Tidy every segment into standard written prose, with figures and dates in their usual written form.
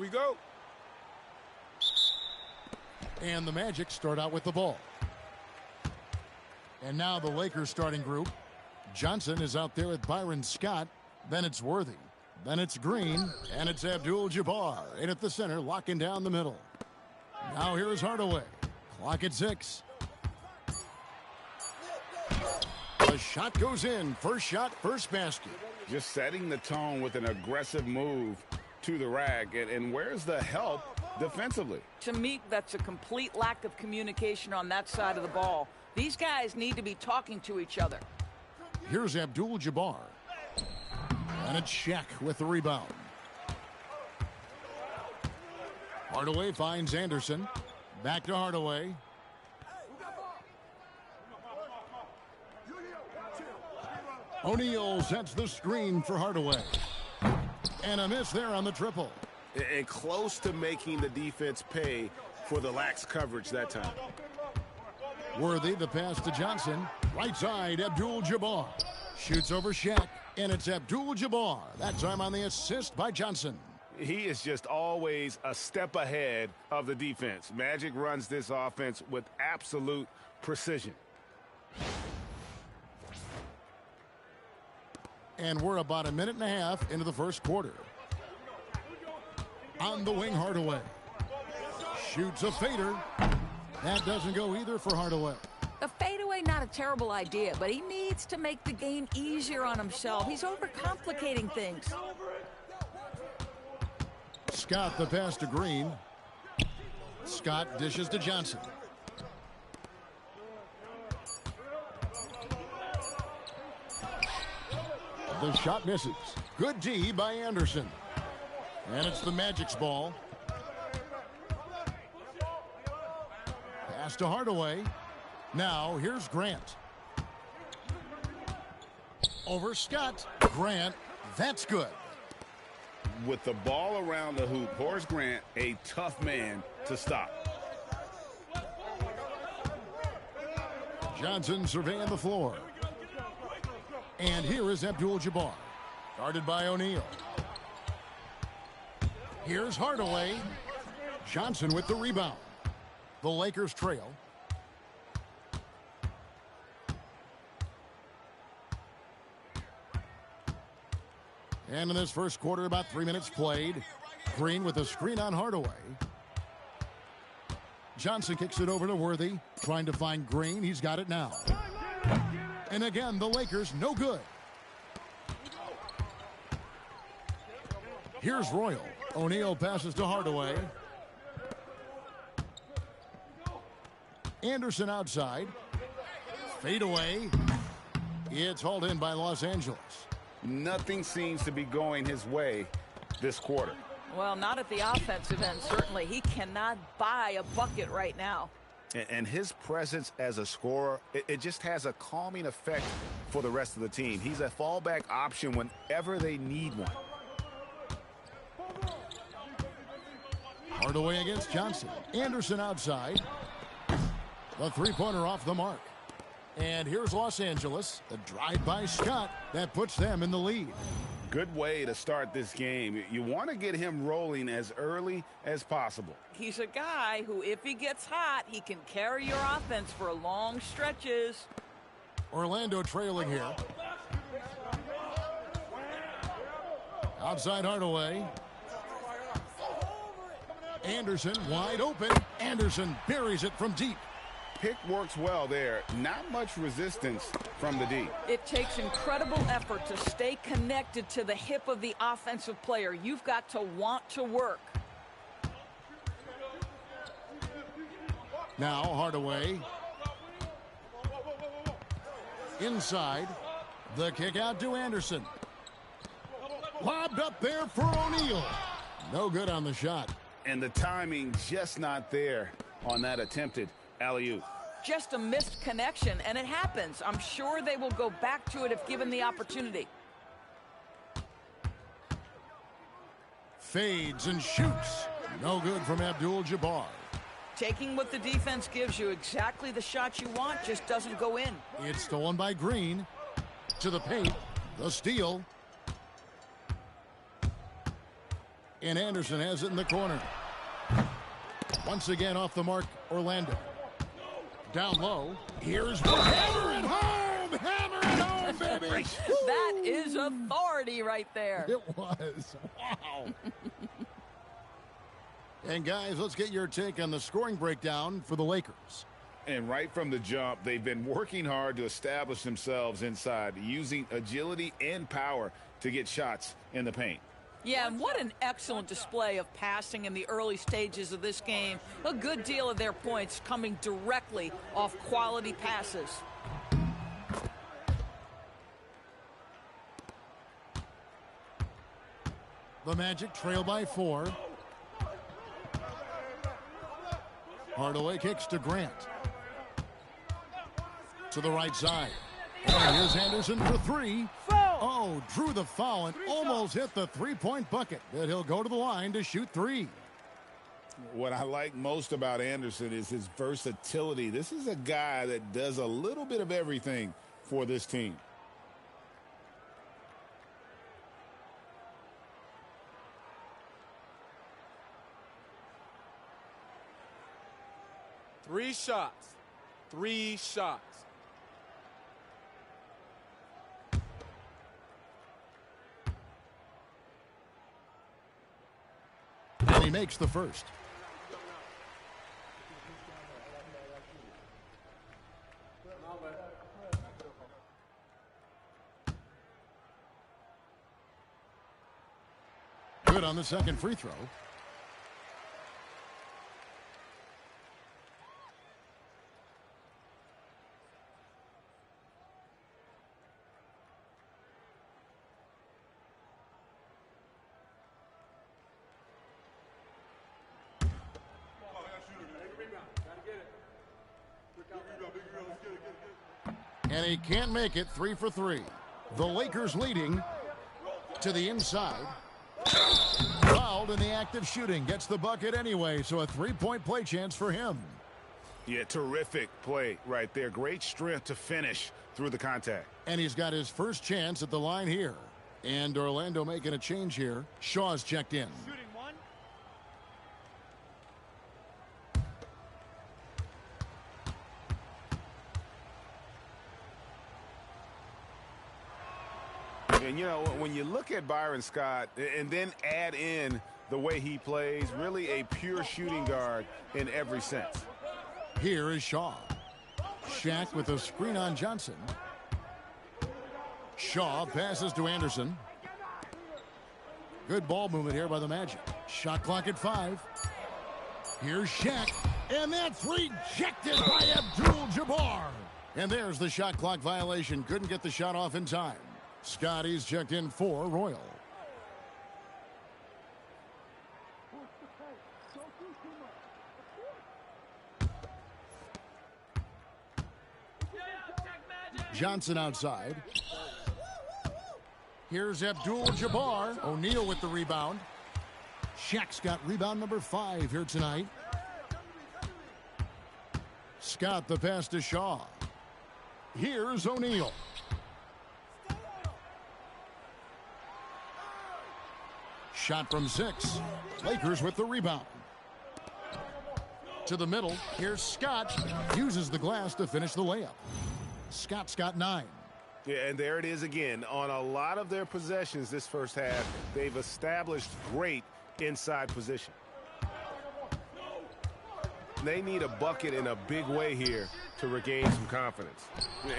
we go. And the Magic start out with the ball. And now the Lakers starting group. Johnson is out there with Byron Scott. Then it's Worthy. Then it's Green. And it's Abdul-Jabbar in at the center, locking down the middle. Now here's Hardaway. Clock at 6. The shot goes in. First shot, first basket. Just setting the tone with an aggressive move to the rack. And where's the help defensively? To me, that's a complete lack of communication on that side of the ball. These guys need to be talking to each other. Here's Abdul-Jabbar. And it's Shaq with the rebound. Hardaway finds Anderson. Back to Hardaway. O'Neal sets the screen for Hardaway. And a miss there on the triple. And close to making the defense pay for the lax coverage that time. Worthy, the pass to Johnson. Right side, Abdul-Jabbar. Shoots over Shaq, and it's Abdul-Jabbar. That time on the assist by Johnson. He is just always a step ahead of the defense. Magic runs this offense with absolute precision. And we're about a minute and a half into the first quarter. On the wing, Hardaway. Shoots a fader. That doesn't go either for Hardaway. A fadeaway, not a terrible idea, but he needs to make the game easier on himself. He's overcomplicating things. Scott, the pass to Green. Scott dishes to Johnson. The shot misses. Good D by Anderson. And it's the Magic's ball. Pass to Hardaway. Now here's Grant. Over Scott. Grant. That's good. With the ball around the hoop, Horace Grant, a tough man to stop. Johnson surveying the floor. And here is Abdul-Jabbar. Guarded by O'Neal. Here's Hardaway. Johnson with the rebound. The Lakers trail. And in this first quarter, about 3 minutes played. Green with a screen on Hardaway. Johnson kicks it over to Worthy. Trying to find Green. He's got it now. And again, the Lakers no good. Here's Royal. O'Neal passes to Hardaway. Anderson outside. Fade away. It's hauled in by Los Angeles. Nothing seems to be going his way this quarter. Well, not at the offensive end, certainly. He cannot buy a bucket right now. And his presence as a scorer, it just has a calming effect for the rest of the team. He's a fallback option whenever they need one. Hardaway against Johnson. Anderson outside. The three-pointer off the mark. And here's Los Angeles. The drive by Scott. That puts them in the lead. Good way to start this game. You want to get him rolling as early as possible. He's a guy who, if he gets hot, he can carry your offense for long stretches. Orlando trailing here. Outside Hardaway. Anderson wide open. Anderson buries it from deep. Pick works well there. Not much resistance from the D. It takes incredible effort to stay connected to the hip of the offensive player. You've got to want to work. Now Hardaway. Inside. The kick out to Anderson. Lobbed up there for O'Neal. No good on the shot. And the timing just not there on that attempted alley-oop. Just a missed connection, and it happens. I'm sure they will go back to it if given the opportunity. Fades and shoots. No good from Abdul-Jabbar. Taking what the defense gives you, exactly the shot you want, just doesn't go in. It's stolen by Green. To the paint. The steal. And Anderson has it in the corner. Once again off the mark, Orlando. Down low. Here's hammer it home! Hammer it home, baby! That is authority right there. It was. Wow. And guys, let's get your take on the scoring breakdown for the Lakers. And right from the jump, they've been working hard to establish themselves inside, using agility and power to get shots in the paint. Yeah, and what an excellent display of passing in the early stages of this game. A good deal of their points coming directly off quality passes. The Magic trail by 4. Hardaway kicks to Grant. To the right side. And here's Anderson for 3. Oh, drew the foul and almost hit the three-point bucket. But he'll go to the line to shoot 3. What I like most about Anderson is his versatility. This is a guy that does a little bit of everything for this team. Three shots. 3 shots. And he makes the first. Good on the second free throw. And he can't make it. 3 for 3. The Lakers leading to the inside. Fouled in the act of shooting. Gets the bucket anyway, so a 3-point play chance for him. Yeah, terrific play right there. Great strength to finish through the contact. And he's got his first chance at the line here. And Orlando making a change here. Shaw's checked in. Shooting 1. And, you know, when you look at Byron Scott and then add in the way he plays, really a pure shooting guard in every sense. Here is Shaw. Shaq with a screen on Johnson. Shaw passes to Anderson. Good ball movement here by the Magic. Shot clock at 5. Here's Shaq. And that's rejected by Abdul-Jabbar. And there's the shot clock violation. Couldn't get the shot off in time. Scotty's checked in for Royal. Johnson outside. Here's Abdul-Jabbar. O'Neal with the rebound. Shaq's got rebound number 5 here tonight. Scott the pass to Shaw. Here's O'Neal. Shot from 6. Lakers with the rebound. To the middle. Here's Scott. Uses the glass to finish the layup. Scott's got 9. Yeah, and there it is again. On a lot of their possessions this first half, they've established great inside position. They need a bucket in a big way here to regain some confidence.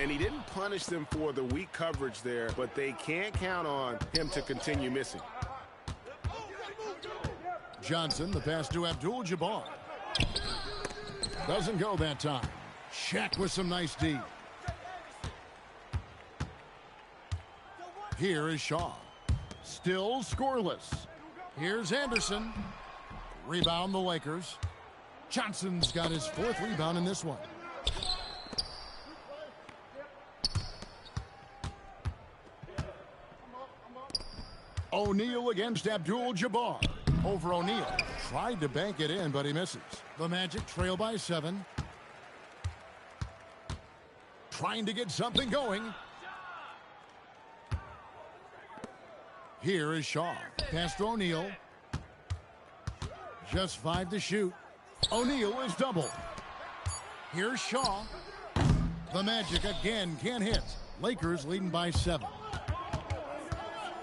And he didn't punish them for the weak coverage there, but they can't count on him to continue missing. Johnson, the pass to Abdul-Jabbar. Doesn't go that time. Shaq with some nice D. Here is Shaw. Still scoreless. Here's Anderson. Rebound the Lakers. Johnson's got his 4th rebound in this one. O'Neal against Abdul-Jabbar. Over O'Neal. Tried to bank it in, but he misses. The Magic trail by 7. Trying to get something going. Here is Shaw. Pass to O'Neal. Just 5 to shoot. O'Neal is doubled. Here's Shaw. The Magic again can't hit. Lakers leading by 7.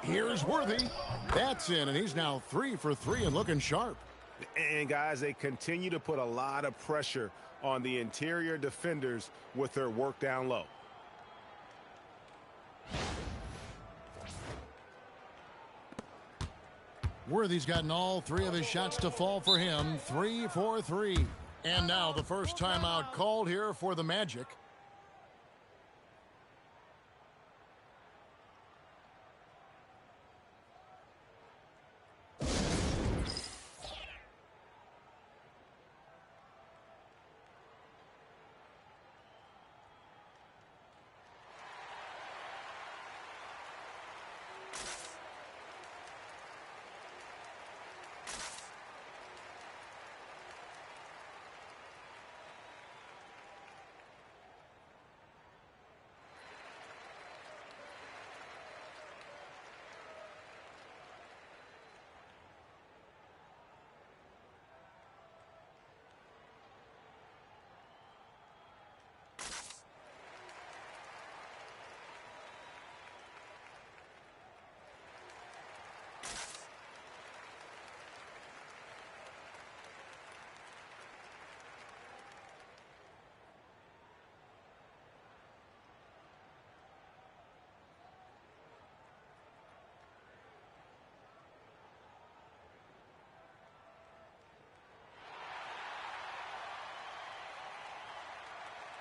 Here's Worthy. That's in, and he's now 3 for 3 and looking sharp. And guys, they continue to put a lot of pressure on the interior defenders with their work down low. Worthy's gotten all 3 of his shots to fall for him. 3 for 3. And now the first timeout called here for the Magic.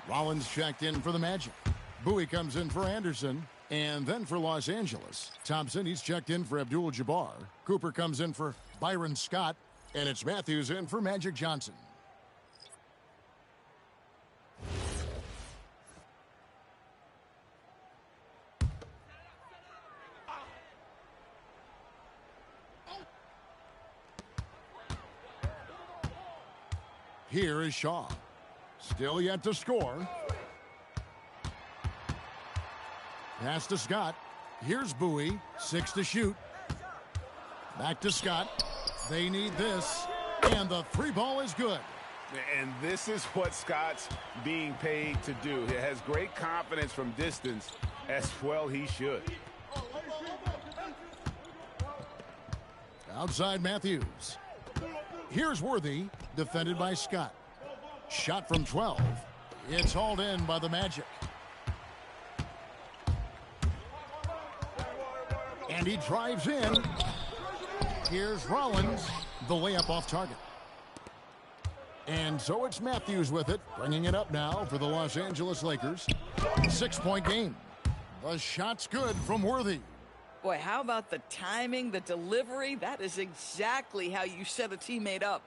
Rollins checked in for the Magic. Bowie comes in for Anderson. And then for Los Angeles, Thompson, he's checked in for Abdul-Jabbar. Cooper comes in for Byron Scott. And it's Matthews in for Magic Johnson. Here is Shaw. Still yet to score. Pass to Scott. Here's Bowie. 6 to shoot. Back to Scott. They need this. And the 3 ball is good. And this is what Scott's being paid to do. He has great confidence from distance, as well he should. Outside Matthews. Here's Worthy, defended by Scott. Shot from 12. It's hauled in by the Magic. And he drives in. Here's Rollins. The layup off target. And so it's Matthews with it, bringing it up now for the Los Angeles Lakers. 6-point game. The shot's good from Worthy. Boy, how about the timing, the delivery? That is exactly how you set a teammate up.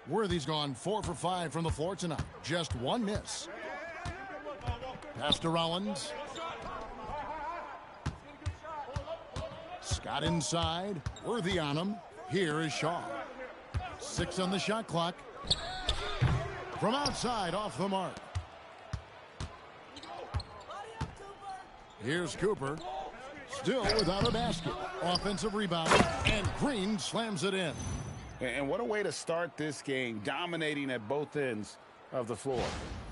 Worthy's gone 4 for 5 from the floor tonight. Just 1 miss. Pass to Rollins. Scott inside. Worthy on him. Here is Shaw. 6 on the shot clock. From outside, off the mark. Here's Cooper. Still without a basket. Offensive rebound. And Green slams it in. And what a way to start this game, dominating at both ends of the floor.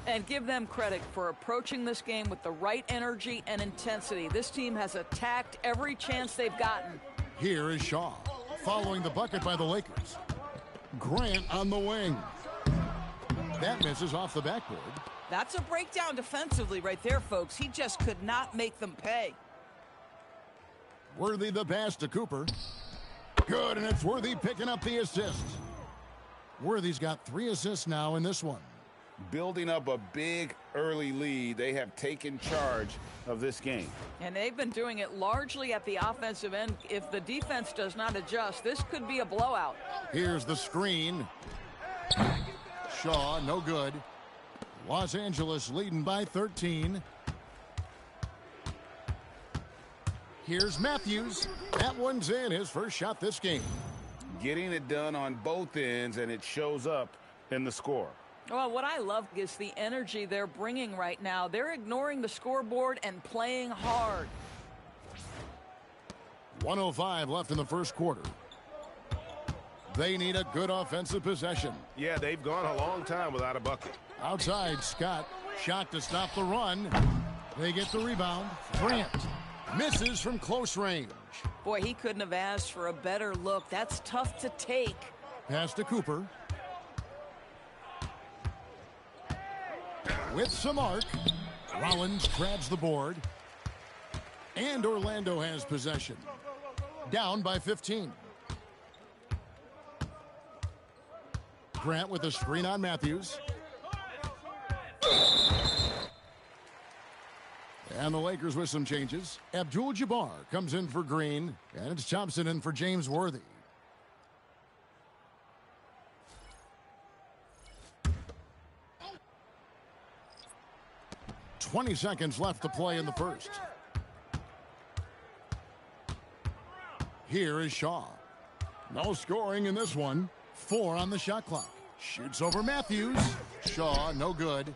And give them credit for approaching this game with the right energy and intensity. This team has attacked every chance they've gotten. Here is Shaw, following the bucket by the Lakers. Grant on the wing. That misses off the backboard. That's a breakdown defensively right there, folks. He just could not make them pay. Worthy the pass to Cooper. Good, and it's Worthy picking up the assist. Worthy's got 3 assists now in this one. Building up a big early lead, they have taken charge of this game. And they've been doing it largely at the offensive end. If the defense does not adjust, this could be a blowout. Here's the screen. Shaw, no good. Los Angeles leading by 13. Here's Matthews. That one's in, his first shot this game. Getting it done on both ends, and it shows up in the score. Well, what I love is the energy they're bringing right now. They're ignoring the scoreboard and playing hard. 1:05 left in the first quarter. They need a good offensive possession. Yeah, they've gone a long time without a bucket. Outside, Scott. Shot to stop the run. They get the rebound. Grant misses from close range. Boy, he couldn't have asked for a better look. That's tough to take. Pass to Cooper. With some arc. Rollins grabs the board. And Orlando has possession. Down by 15. Grant with a screen on Matthews. And the Lakers with some changes. Abdul-Jabbar comes in for Green. And it's Thompson in for James Worthy. "20 seconds left to play in the first. Here is Shaw. No scoring in this one. 4 on the shot clock. Shoots over Matthews. Shaw, no good.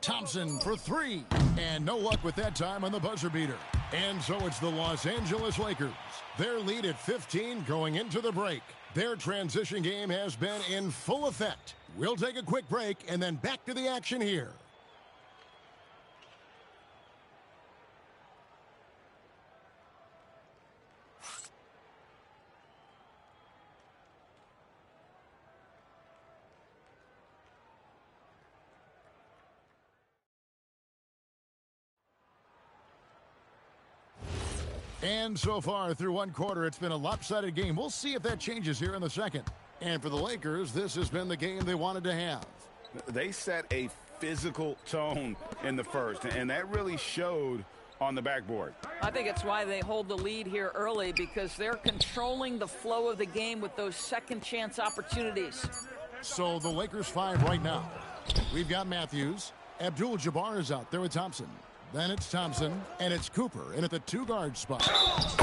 Thompson for 3. And no luck with that time on the buzzer beater. And so it's the Los Angeles Lakers. Their lead at 15 going into the break. Their transition game has been in full effect. We'll take a quick break and then back to the action here. And so far through one quarter, it's been a lopsided game. We'll see if that changes here in the second. And for the Lakers, this has been the game they wanted to have. They set a physical tone in the first, and that really showed on the backboard. I think it's why they hold the lead here early, because they're controlling the flow of the game with those second chance opportunities. So the Lakers 5 right now. We've got Matthews. Abdul-Jabbar is out there with Thompson. Then it's Thompson, and it's Cooper in at the 2-guard spot.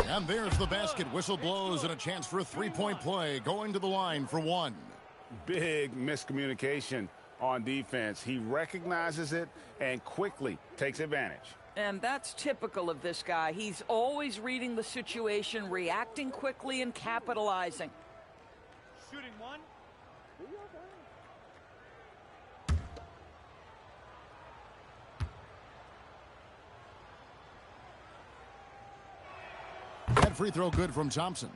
And there's the basket. Whistle blows, and a chance for a three-point play going to the line for 1. Big miscommunication on defense. He recognizes it and quickly takes advantage. And that's typical of this guy. He's always reading the situation, reacting quickly, and capitalizing. Shooting one. That free throw good from Thompson.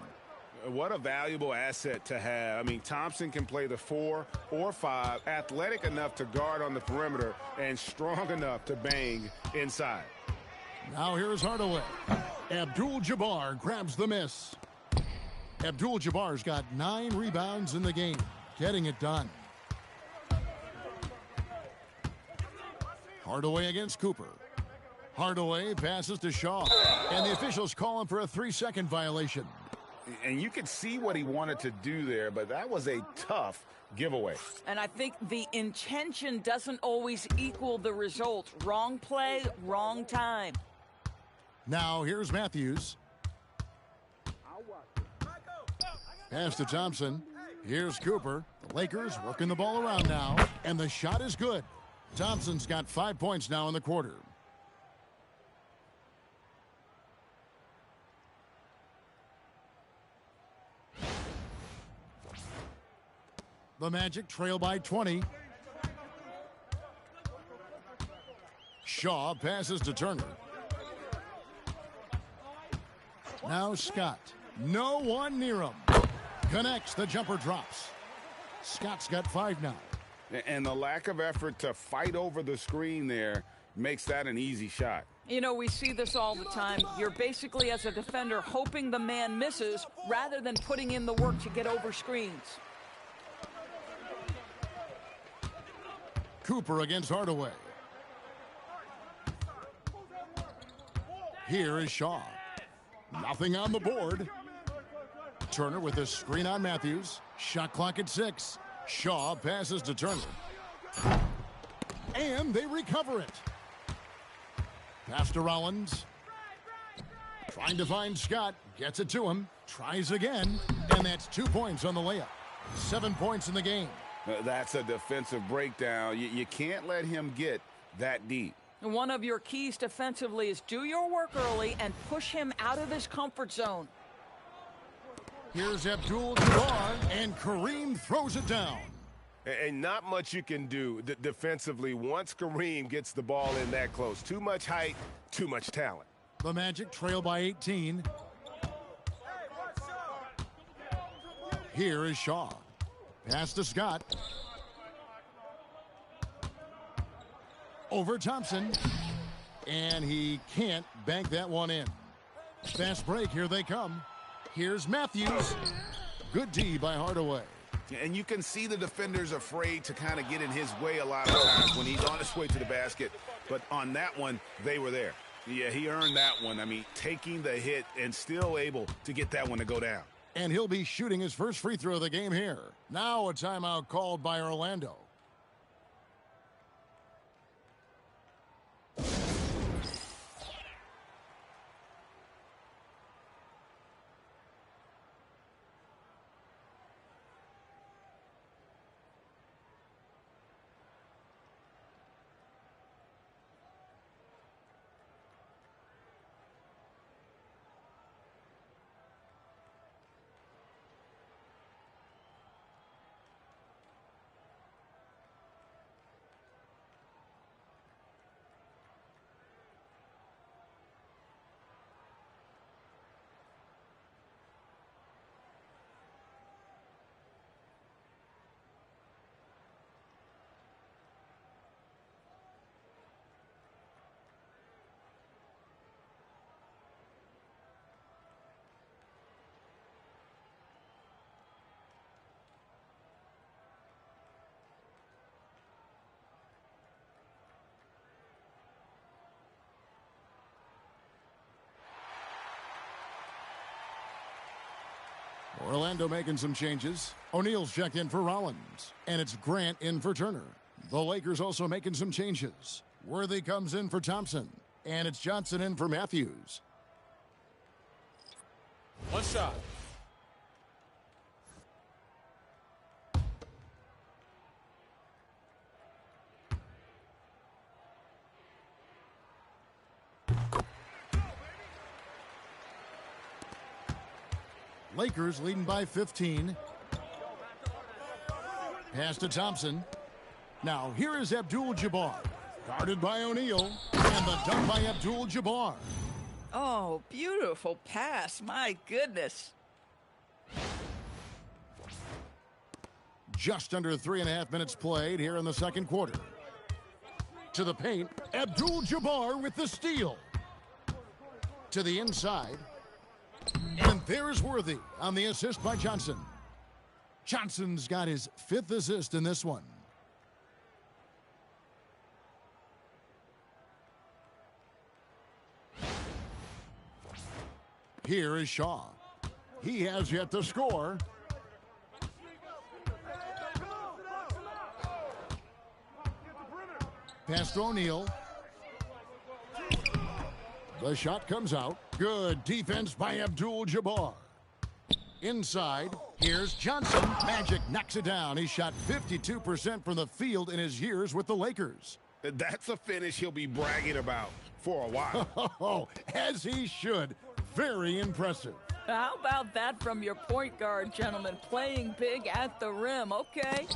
What a valuable asset to have. I mean, Thompson can play the 4 or 5, athletic enough to guard on the perimeter and strong enough to bang inside. Now here's Hardaway. Abdul-Jabbar grabs the miss. Abdul-Jabbar's got 9 rebounds in the game, getting it done. Hardaway against Cooper. Hardaway passes to Shaw, and the officials call him for a 3-second violation. And you could see what he wanted to do there, but that was a tough giveaway. And I think the intention doesn't always equal the result. Wrong play, wrong time. Now here's Matthews. Pass to Thompson. Here's Cooper. The Lakers working the ball around now, and the shot is good. Thompson's got 5 points now in the quarter. The Magic trail by 20. Shaw passes to Turner. Now Scott. No one near him. Connects. The jumper drops. Scott's got 5 now. And the lack of effort to fight over the screen there makes that an easy shot. You know, we see this all the time. You're basically, as a defender, hoping the man misses rather than putting in the work to get over screens. Cooper against Hardaway. Here is Shaw. Nothing on the board. Turner with a screen on Matthews. Shot clock at 6. Shaw passes to Turner. And they recover it. Pass to Rollins. Trying to find Scott. Gets it to him. Tries again. And that's 2 points on the layup. 7 points in the game. That's a defensive breakdown. You can't let him get that deep. One of your keys defensively is do your work early and push him out of his comfort zone. Here's Abdul-Jabbar, and Kareem throws it down. And not much you can do defensively once Kareem gets the ball in that close. Too much height, too much talent. The Magic trail by 18. Here is Shaw. Pass to Scott. Over Thompson. And he can't bank that one in. Fast break, here they come. Here's Matthews. Good D by Hardaway. And you can see the defenders afraid to kind of get in his way a lot of times when he's on his way to the basket. But on that one, they were there. Yeah, he earned that one. I mean, taking the hit and still able to get that one to go down. And he'll be shooting his first free throw of the game here. Now a timeout called by Orlando. Orlando making some changes. O'Neal's checked in for Rollins. And it's Grant in for Turner. The Lakers also making some changes. Worthy comes in for Thompson. And it's Johnson in for Matthews. One shot. Lakers leading by 15. Pass to Thompson. Now here is Abdul-Jabbar. Guarded by O'Neal. And the dunk by Abdul-Jabbar. Oh, beautiful pass. My goodness. Just under 3.5 minutes played here in the second quarter. To the paint, Abdul-Jabbar with the steal. To the inside. And there's Worthy on the assist by Johnson. Johnson's got his 5th assist in this one. Here is Shaw. He has yet to score. Pass to O'Neal. The shot comes out. Good defense by Abdul-Jabbar. Inside, here's Johnson. Magic knocks it down. He shot 52% from the field in his years with the Lakers. That's a finish he'll be bragging about for a while. Oh, as he should. Very impressive. How about that from your point guard, gentlemen? Playing big at the rim. Okay.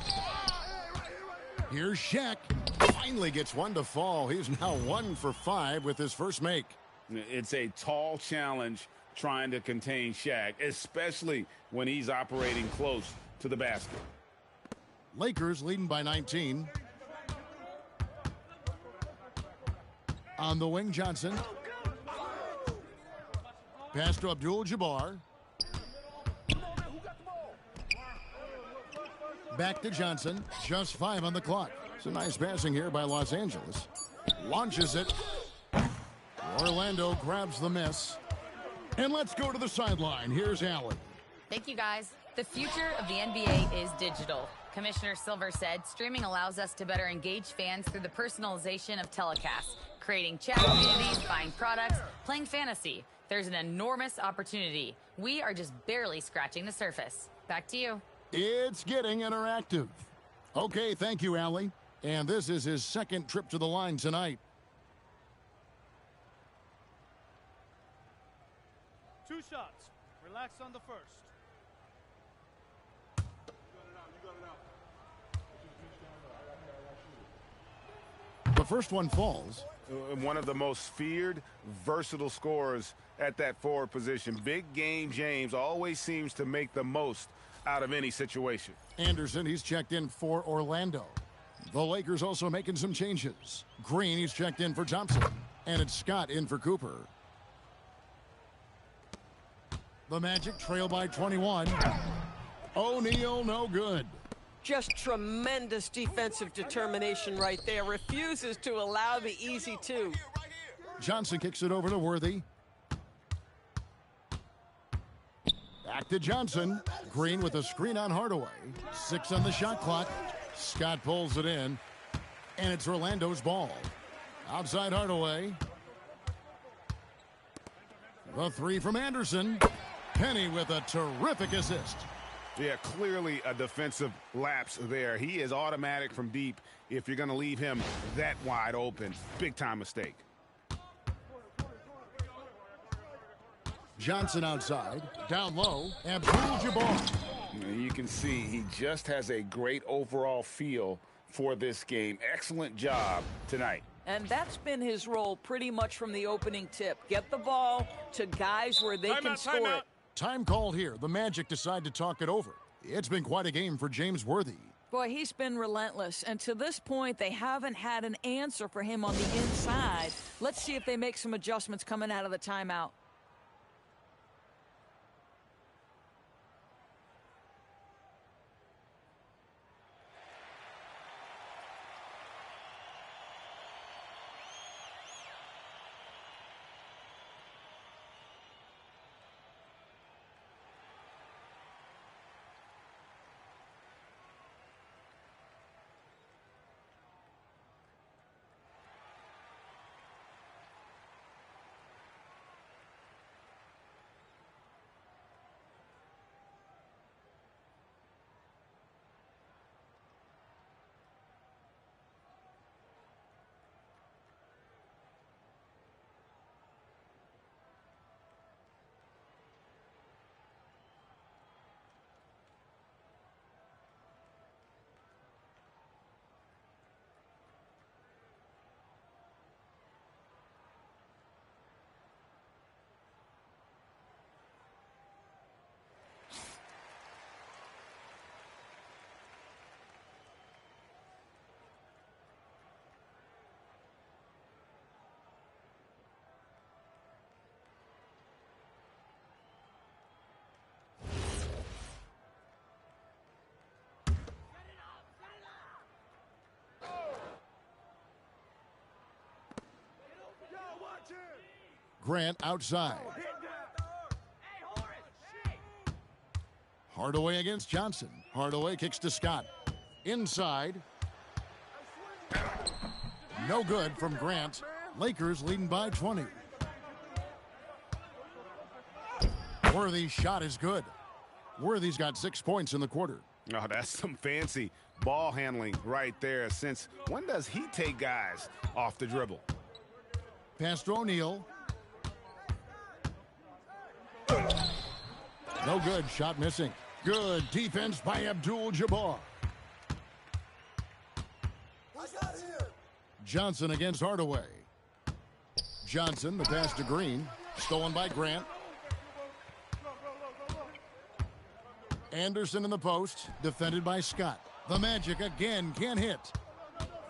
Here's Shaq. Finally gets one to fall. He's now 1 for 5 with his first make. It's a tall challenge trying to contain Shaq, especially when he's operating close to the basket. Lakers leading by 19. On the wing, Johnson. Pass to Abdul-Jabbar. Back to Johnson. Just 5 on the clock. It's a nice passing here by Los Angeles. Launches it. Orlando grabs the miss. And let's go to the sideline. Here's Allen. Thank you, guys. The future of the NBA is digital. Commissioner Silver said streaming allows us to better engage fans through the personalization of telecasts, creating chat communities, buying products, playing fantasy. There's an enormous opportunity. We are just barely scratching the surface. Back to you. It's getting interactive. Okay, thank you, Allie. And this is his second trip to the line tonight. shots. Relax on the first. The first one falls. One of the most feared, versatile scorers at that forward position. Big game James always seems to make the most out of any situation. Anderson, he's checked in for Orlando. The Lakers also making some changes. Green, he's checked in for Thompson. And it's Scott in for Cooper. The Magic trail by 21. O'Neal, no good. Just tremendous defensive determination right there. Refuses to allow the easy two. Johnson kicks it over to Worthy. Back to Johnson. Green with a screen on Hardaway. 6 on the shot clock. Scott pulls it in. And it's Orlando's ball. Outside Hardaway. The 3 from Anderson. Penny with a terrific assist. Yeah, clearly a defensive lapse there. He is automatic from deep if you're going to leave him that wide open. Big-time mistake. Johnson outside. Down low. Abdul-Jabbar. You can see he just has a great overall feel for this game. Excellent job tonight. And that's been his role pretty much from the opening tip. Get the ball to guys where they can score it. Time called here. The Magic decide to talk it over. It's been quite a game for James Worthy. Boy, he's been relentless. And to this point, they haven't had an answer for him on the inside. Let's see if they make some adjustments coming out of the timeout. Grant outside. Hardaway against Johnson. Hardaway kicks to Scott. Inside. No good from Grant. Lakers leading by 20. Worthy's shot is good. Worthy's got 6 points in the quarter. Oh, that's some fancy ball handling right there. Since when does he take guys off the dribble? Pass to O'Neal. No good. Shot missing. Good defense by Abdul-Jabbar. Johnson against Hardaway. Johnson, the pass to Green. Stolen by Grant. Anderson in the post. Defended by Scott. The Magic again can't hit.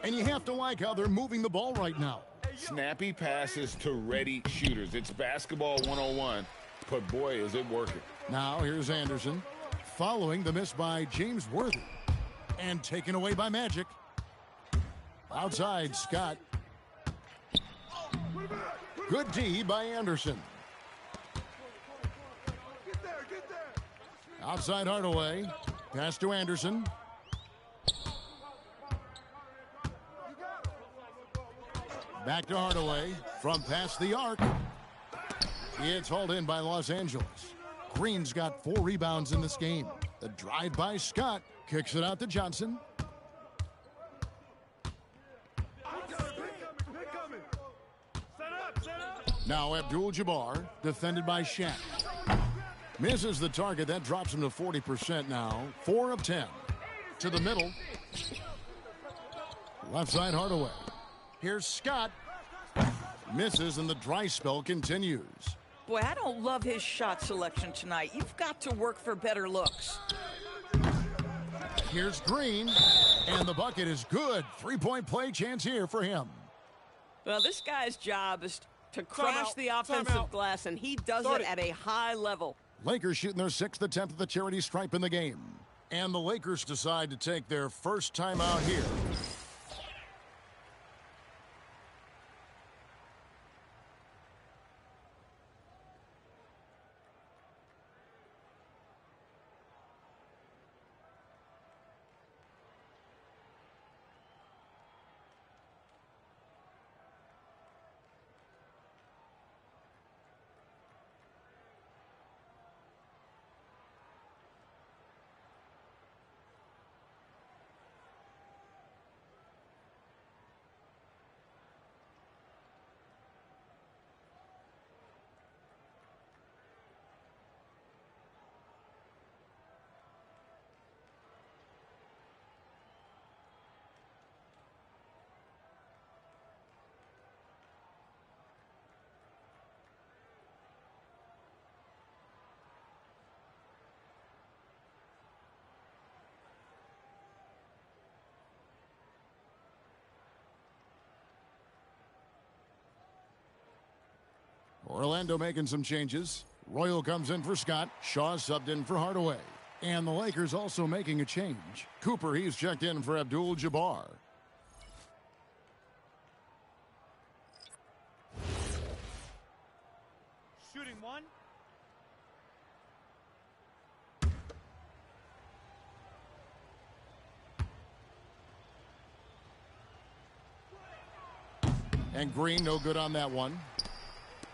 And you have to like how they're moving the ball right now. Snappy passes to ready shooters. It's basketball 101, but boy, is it working. Now here's Anderson. Following the miss by James Worthy. And taken away by Magic. Outside, Scott. Good D by Anderson. Outside Hardaway. Pass to Anderson. Back to Hardaway. From past the arc. It's hauled in by Los Angeles. Green's got 4 rebounds in this game. The drive by Scott. Kicks it out to Johnson. Now Abdul-Jabbar, defended by Shaq. Misses the target. That drops him to 40% now. 4 of 10. To the middle. Left side Hardaway. Here's Scott. Misses, and the dry spell continues. Boy, I don't love his shot selection tonight. You've got to work for better looks. Here's Green, and the bucket is good. 3-point play chance here for him. Well, this guy's job is to crash the offensive glass, and he does it at a high level. Lakers shooting their 6th attempt at the charity stripe in the game. And the Lakers decide to take their first timeout here. Orlando making some changes. Royal comes in for Scott. Shaw subbed in for Hardaway. And the Lakers also making a change. Cooper, he's checked in for Abdul-Jabbar. Shooting one. And Green no good on that one.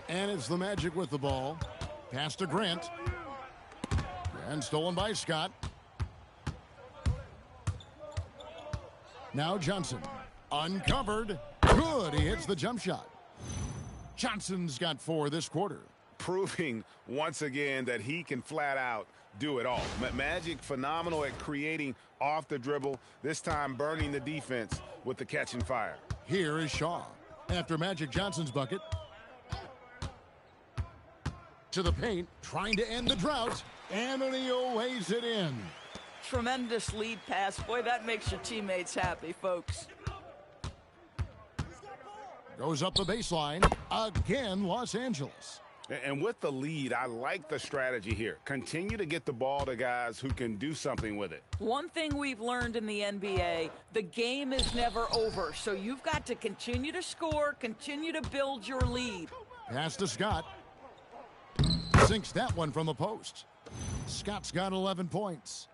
And it's the Magic with the ball. Pass to Grant. And stolen by Scott. Now Johnson. Uncovered. Good. He hits the jump shot. Johnson's got 4 this quarter. Proving once again that he can flat out do it all. Magic phenomenal at creating off the dribble. This time burning the defense with the catch and fire. Here is Shaw. After Magic Johnson's bucket. To the paint, trying to end the drought. And O'Neal lays it in. Tremendous lead pass. Boy, that makes your teammates happy, folks. Goes up the baseline. Again, Los Angeles. And with the lead, I like the strategy here. Continue to get the ball to guys who can do something with it. One thing we've learned in the NBA, the game is never over. So you've got to continue to score, continue to build your lead. Pass to Scott. Sinks that one from the post. Scott's got 11 points.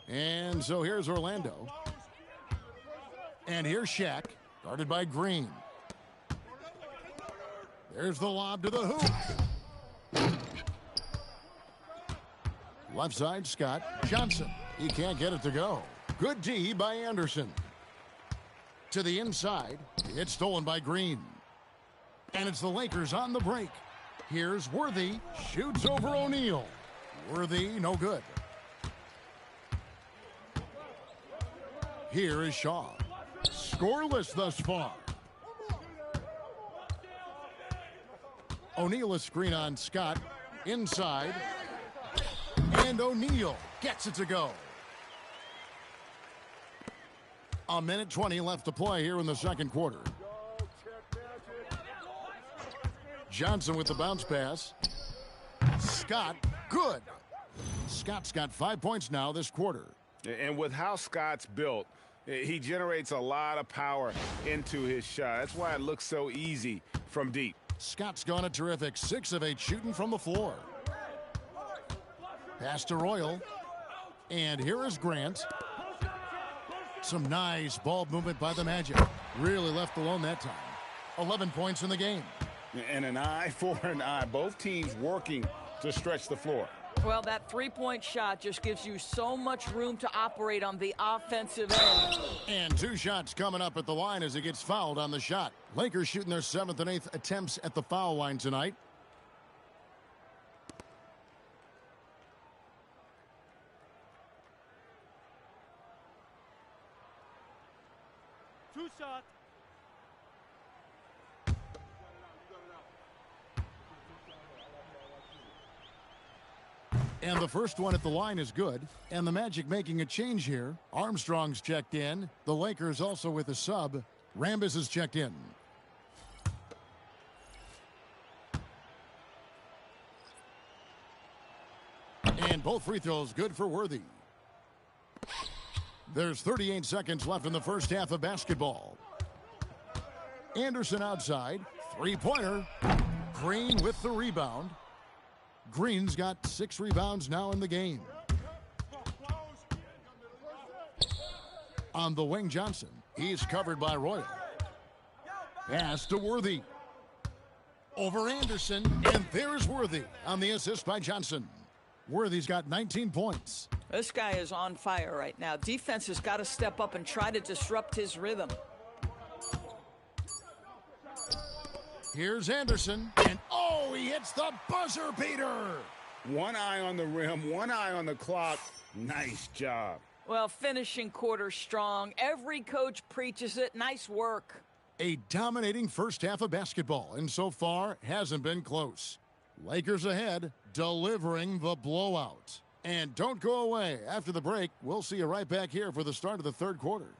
And so here's Orlando. And here's Shaq, guarded by Green. There's the lob to the hoop. Left side, Scott. Johnson. He can't get it to go. Good D by Anderson. To the inside. It's stolen by Green. And it's the Lakers on the break. Here's Worthy. Shoots over O'Neal. Worthy, no good. Here is Shaw. Scoreless thus far. O'Neal a screen on Scott. Inside. And O'Neal gets it to go. 1:20 left to play here in the second quarter. Johnson with the bounce pass. Scott, good. Scott's got 5 points now this quarter. And with how Scott's built, he generates a lot of power into his shot. That's why it looks so easy from deep. Scott's gone a terrific 6 of 8 shooting from the floor. Pass to Royal. And here is Grant. Some nice ball movement by the Magic. Really left alone that time. 11 points in the game. And an eye for an eye. Both teams working to stretch the floor. Well, that three-point shot just gives you so much room to operate on the offensive end. And 2 shots coming up at the line as he gets fouled on the shot. Lakers shooting their 7th and 8th attempts at the foul line tonight. Two shot. And the first one at the line is good. And the Magic making a change here. Armstrong's checked in. The Lakers also with a sub. Rambis is checked in. And both free throws good for Worthy. There's 38 seconds left in the first half of basketball. Anderson outside. Three-pointer. Green with the rebound. Green's got 6 rebounds now in the game. On the wing, Johnson. He's covered by Royal. Pass to Worthy. Over Anderson, and there's Worthy on the assist by Johnson. Worthy's got 19 points. This guy is on fire right now. Defense has got to step up and try to disrupt his rhythm. Here's Anderson, and oh, he hits the buzzer beater. One eye on the rim, one eye on the clock. Nice job. Well, finishing quarter strong. Every coach preaches it. Nice work. A dominating first half of basketball, and so far hasn't been close. Lakers ahead, delivering the blowout. And don't go away. After the break, we'll see you right back here for the start of the third quarter.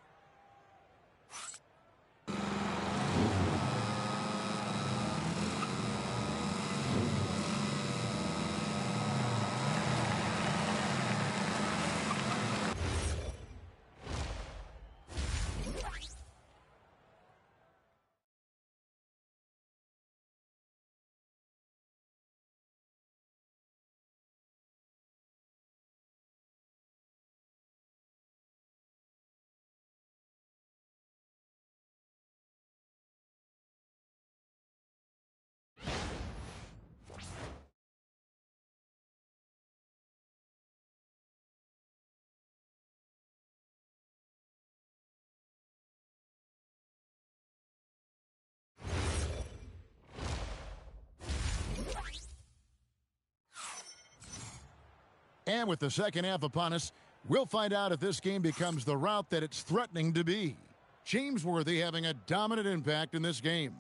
And with the second half upon us, we'll find out if this game becomes the route that it's threatening to be. James Worthy having a dominant impact in this game.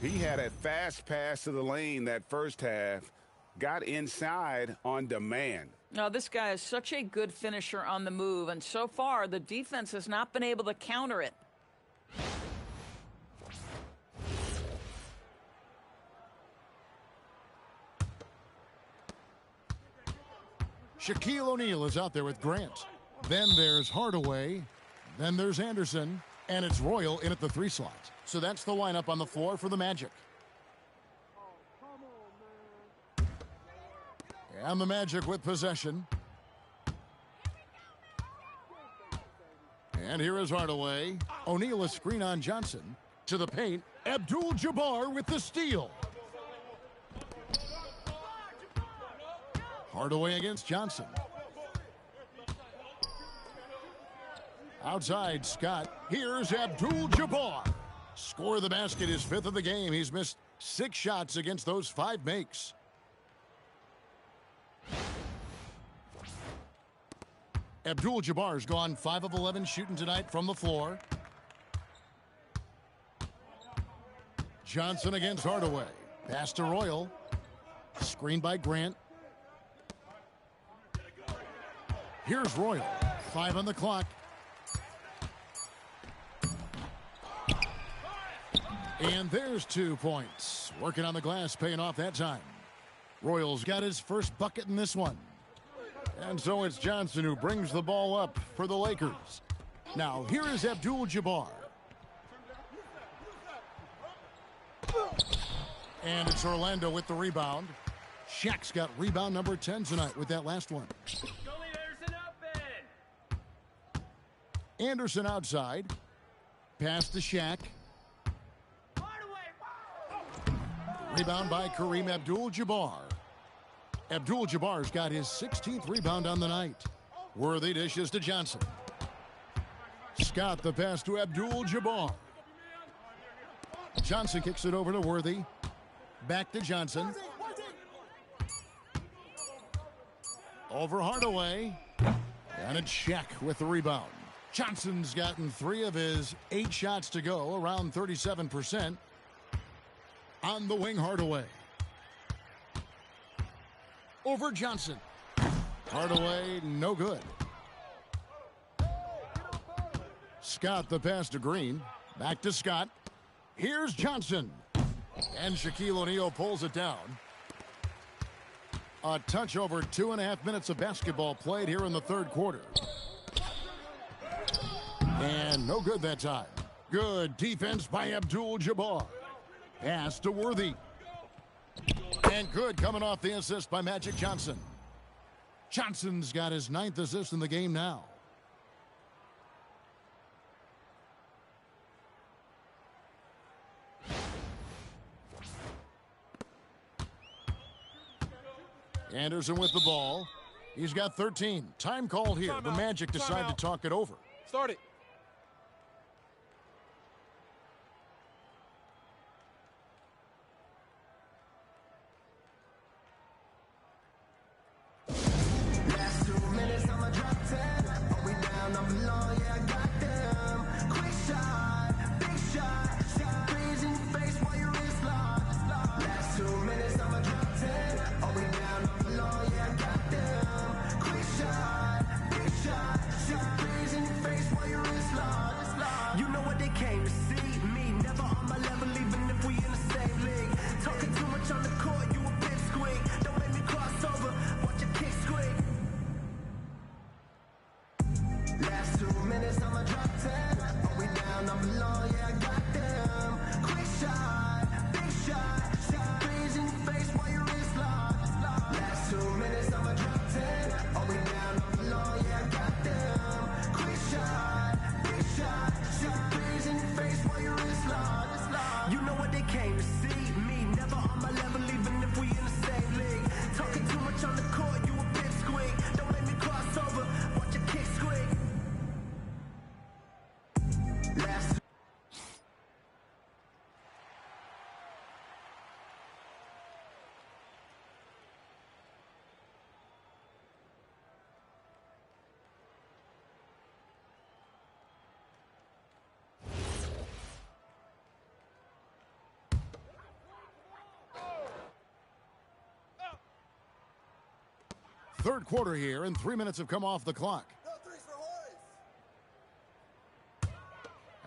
He had a fast pass to the lane that first half. Got inside on demand. Now, this guy is such a good finisher on the move, and so far the defense has not been able to counter it. Shaquille O'Neal is out there with Grant. Then there's Hardaway. Then there's Anderson. And it's Royal in at the 3 slot. So that's the lineup on the floor for the Magic. And the Magic with possession. And here is Hardaway. O'Neal a screen on Johnson. To the paint. Abdul-Jabbar with the steal. Hardaway against Johnson. Outside, Scott. Here's Abdul-Jabbar. Score of the basket, his 5th of the game. He's missed 6 shots against those 5 makes. Abdul-Jabbar's gone 5 of 11 shooting tonight from the floor. Johnson against Hardaway. Pass to Royal. Screen by Grant. Here's Royal. 5 on the clock. And there's 2 points. Working on the glass, paying off that time. Royal's got his first bucket in this one. And so it's Johnson who brings the ball up for the Lakers. Now, here is Abdul-Jabbar. And it's Orlando with the rebound. Shaq's got rebound number 10 tonight with that last one. Anderson outside. Pass to Shaq. Rebound by Kareem Abdul-Jabbar. Abdul-Jabbar's got his 16th rebound on the night. Worthy dishes to Johnson. Scott the pass to Abdul-Jabbar. Johnson kicks it over to Worthy. Back to Johnson. Over Hardaway. And it's Shaq with the rebound. Johnson's gotten 3 of his 8 shots to go, around 37%. On the wing, Hardaway. Over Johnson. Hardaway, no good. Scott the pass to Green. Back to Scott. Here's Johnson. And Shaquille O'Neal pulls it down. A touch over 2.5 minutes of basketball played here in the third quarter. And no good that time. Good defense by Abdul-Jabbar. Pass to Worthy. And good coming off the assist by Magic Johnson. Johnson's got his 9th assist in the game now. Anderson with the ball. He's got 13. Time called here. The Magic decide to talk it over. Start it. Last 2 minutes, I'ma drop 10. Are we down? I'm below, yeah, I got them. Quick shot, big shot, freeze in your face while your wrist locked. Last 2 minutes, I'ma drop 10. Are we down? I'm below, yeah, I got them. Quick shot, big shot, freeze in your face while your wrist locked. You know what they came to see? Me, never on my level, even if we in the same league. Talking too much on the court, you a pipsqueak. Don't make me cross over, watch your kick squeak. Last 2 minutes, I'ma drop 10. Are we down? I'm below, yeah, I got them. Quick shot, big shot, freeze in your face while your wrist locked. Last 2 minutes, I'ma drop 10. Are we down? I'm below, yeah, I got them. Quick shot, big shot, freeze in your face while your wrist locked. You know what they came to see? Me, never on my level, even if we in the same league. Talking too much on the court, you a pipsqueak. Don't make me cross over, watch your kick squeak. Last Third quarter here, and 3 minutes have come off the clock.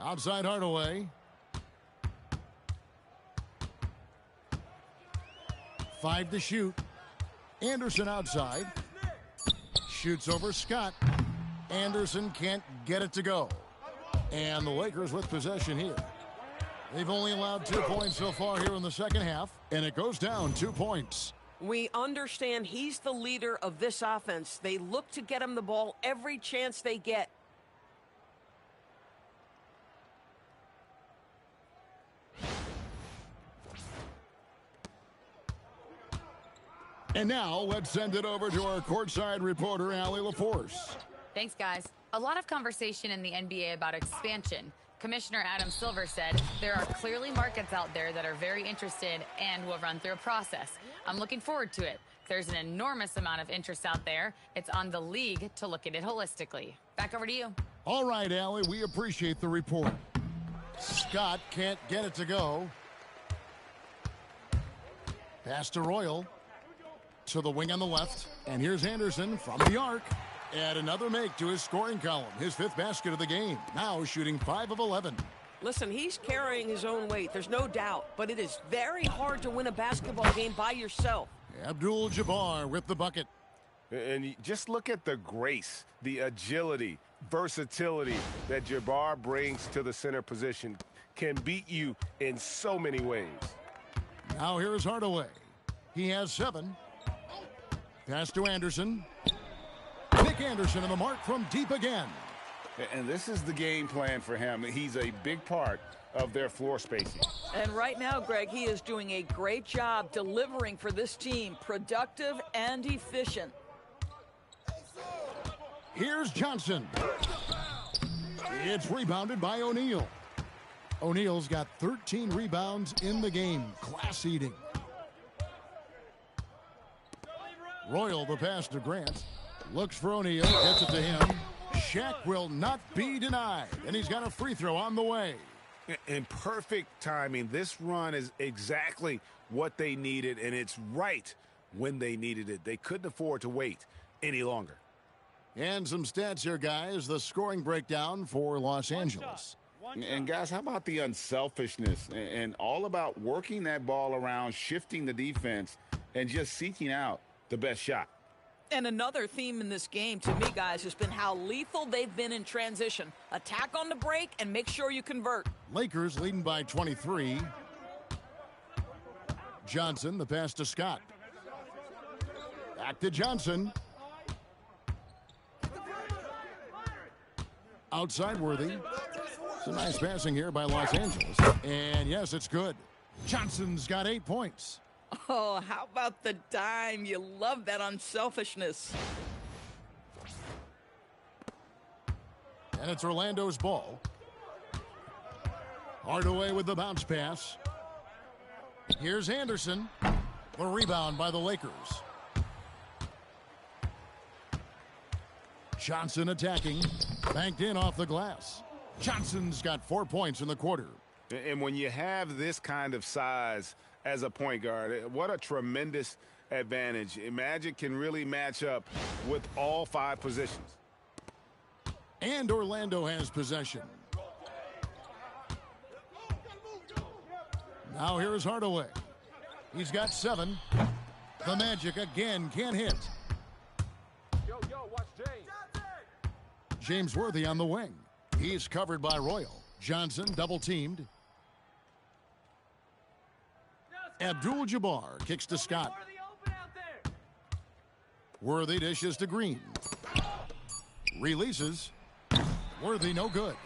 Outside Hardaway. 5 to shoot. Anderson outside. Shoots over Scott. Anderson can't get it to go. And the Lakers with possession here. They've only allowed 2 points so far here in the second half, and it goes down 2 points. We understand he's the leader of this offense. They look to get him the ball every chance they get. And now let's send it over to our courtside reporter, Allie LaForce. Thanks, guys. A lot of conversation in the NBA about expansion. Commissioner Adam Silver said there are clearly markets out there that are very interested and will run through a process. I'm looking forward to it. There's an enormous amount of interest out there. It's on the league to look at it holistically. Back over to you. All right, Allie, we appreciate the report. Scott can't get it to go. Pass to Royal. To the wing on the left. And here's Anderson from the arc. And another make to his scoring column. His 5th basket of the game. Now shooting 5 of 11. Listen, he's carrying his own weight. There's no doubt. But it is very hard to win a basketball game by yourself. Abdul-Jabbar with the bucket. And you just look at the grace, the agility, versatility that Jabbar brings to the center position. Can beat you in so many ways. Now here's Hardaway. He has 7. Pass to Anderson. Nick Anderson on the mark from deep again. And this is the game plan for him. He's a big part of their floor spacing. And right now, Greg, he is doing a great job delivering for this team, productive and efficient. Here's Johnson. It's rebounded by O'Neal. O'Neal's got 13 rebounds in the game. Class eating. Royal, the pass to Grant. Looks for O'Neal, gets it to him. Shaq will not be denied, and he's got a free throw on the way. In perfect timing, this run is exactly what they needed, and it's right when they needed it. They couldn't afford to wait any longer. And some stats here, guys. The scoring breakdown for Los Angeles. And guys, how about the unselfishness and all about working that ball around, shifting the defense, and just seeking out the best shot. And another theme in this game, to me, guys, has been how lethal they've been in transition. Attack on the break and make sure you convert. Lakers leading by 23. Johnson, the pass to Scott. Back to Johnson. Outside Worthy. Some nice passing here by Los Angeles. And yes, it's good. Johnson's got 8 points. Oh, how about the dime? You love that unselfishness. And it's Orlando's ball. Hardaway with the bounce pass. Here's Anderson. The rebound by the Lakers. Johnson attacking. Banked in off the glass. Johnson's got 4 points in the quarter. And when you have this kind of size as a point guard, what a tremendous advantage. Magic can really match up with all 5 positions. And Orlando has possession. Now here's Hardaway. He's got 7. The Magic again can't hit. Watch James. James Worthy on the wing. He's covered by Royal. Johnson double teamed. Abdul-Jabbar kicks to Scott. Worthy dishes to Green. Releases. Worthy no good.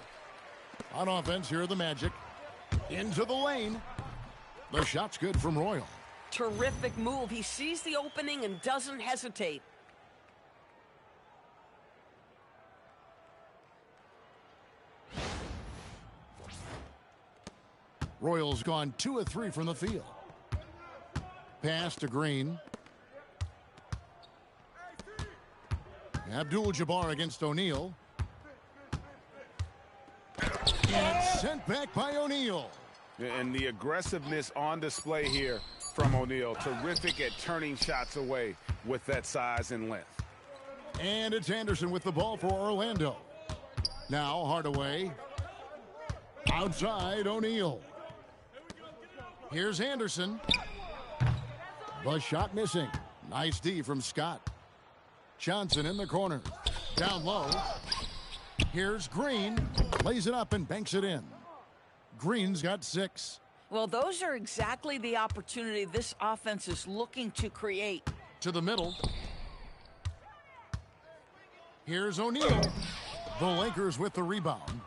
On offense, here are the Magic. Into the lane. The shot's good from Royal. Terrific move. He sees the opening and doesn't hesitate. Royal's gone 2 of 3 from the field. Pass to Green. Abdul-Jabbar against O'Neal. And sent back by O'Neal. And the aggressiveness on display here from O'Neal. Terrific at turning shots away with that size and length. And it's Anderson with the ball for Orlando. Now Hardaway. Outside O'Neal. Here's Anderson. The shot missing. Nice D from Scott. Johnson in the corner. Down low. Here's Green. Lays it up and banks it in. Green's got 6. Well, those are exactly the opportunity this offense is looking to create. To the middle. Here's O'Neal. The Lakers with the rebound.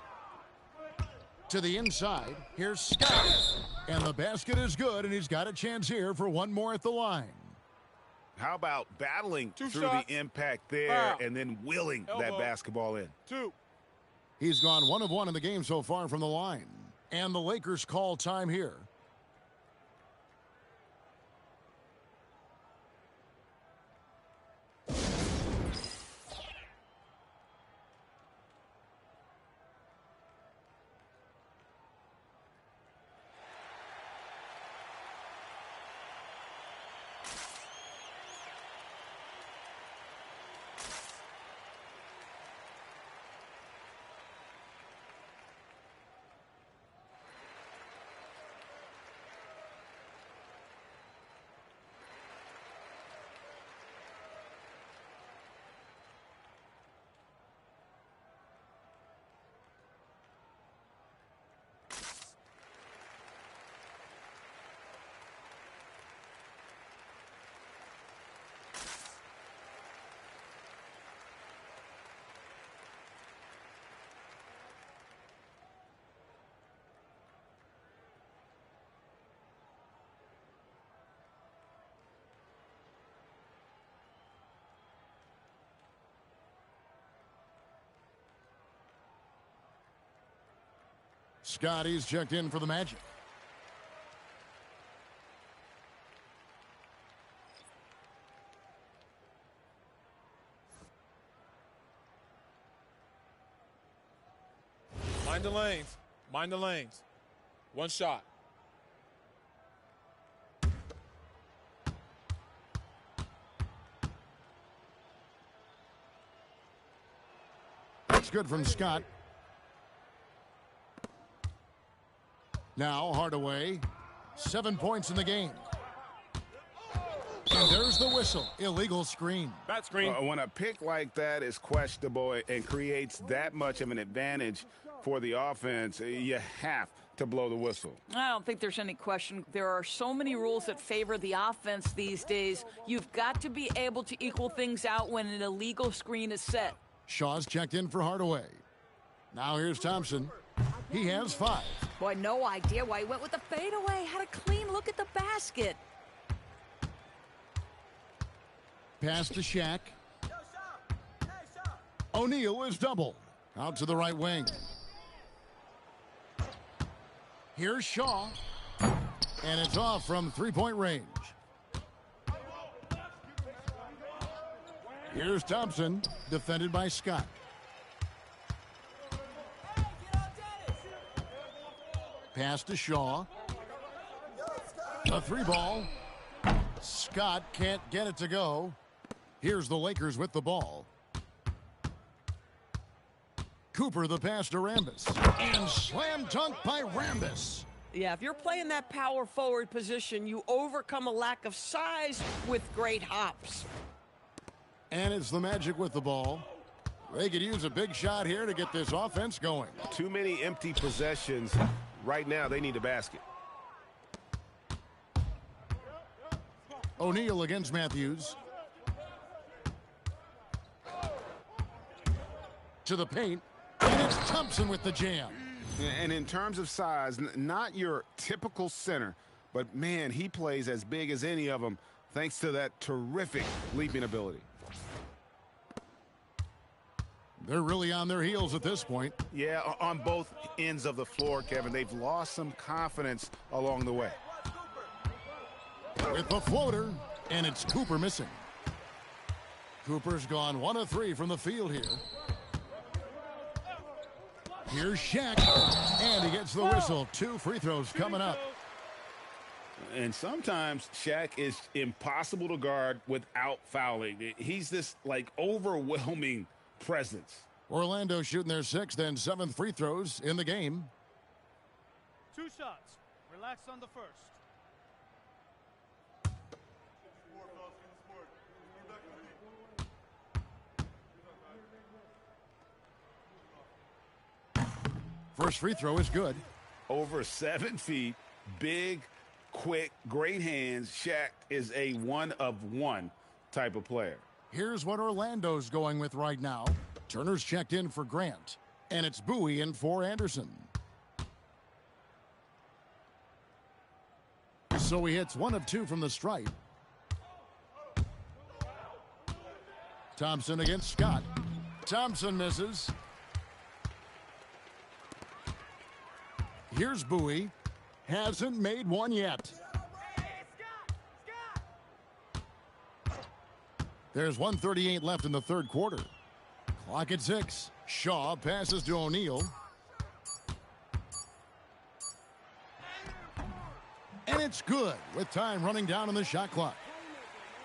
To the inside. Here's Scott. And the basket is good, and he's got a chance here for one more at the line. How about battling through shots. the impact there and then willing that basketball in? 2. He's gone 1 of 1 in the game so far from the line. And the Lakers call time here. Scotty's checked in for the Magic. Mind the lanes. Mind the lanes. One shot. That's good from Scott. Now Hardaway. 7 points in the game. And there's the whistle. Illegal screen. Bat screen. When a pick like that is questionable and creates that much of an advantage for the offense, you have to blow the whistle. I don't think there's any question. There are so many rules that favor the offense these days. You've got to be able to equal things out when an illegal screen is set. Shaw's checked in for Hardaway. Now here's Thompson. He has 5. Boy, no idea why he went with the fadeaway. Had a clean look at the basket. Pass to Shaq. O'Neal is doubled. Out to the right wing. Here's Shaw. And it's off from three-point range. Here's Thompson, defended by Scott. Pass to Shaw. A 3-ball. Scott can't get it to go. Here's the Lakers with the ball. Cooper the pass to Rambis. And slam dunk by Rambis. Yeah, if you're playing that power forward position, you overcome a lack of size with great hops. And it's the Magic with the ball. They could use a big shot here to get this offense going. Too many empty possessions. Right now, they need a basket. O'Neal against Matthews. To the paint. And it's Thompson with the jam. And in terms of size, not your typical center, but man, he plays as big as any of them thanks to that terrific leaping ability. They're really on their heels at this point. Yeah, on both ends of the floor, Kevin. They've lost some confidence along the way. With the floater, and it's Cooper missing. Cooper's gone 1 of 3 from the field here. Here's Shaq, and he gets the whistle. 2 free throws coming up. And sometimes Shaq is impossible to guard without fouling. He's this, like, overwhelming presence. Orlando shooting their 6th and 7th free throws in the game. 2 shots. Relax on the first. First free throw is good. Over 7 feet, big, quick, great hands. Shaq is a 1-of-1 type of player. Here's what Orlando's going with right now. Turner's checked in for Grant, and it's Bowie in for Anderson. So he hits 1 of 2 from the stripe. Thompson against Scott. Thompson misses. Here's Bowie. Hasn't made one yet. There's 1:38 left in the third quarter. Clock at 6. Shaw passes to O'Neal. And it's good with time running down on the shot clock.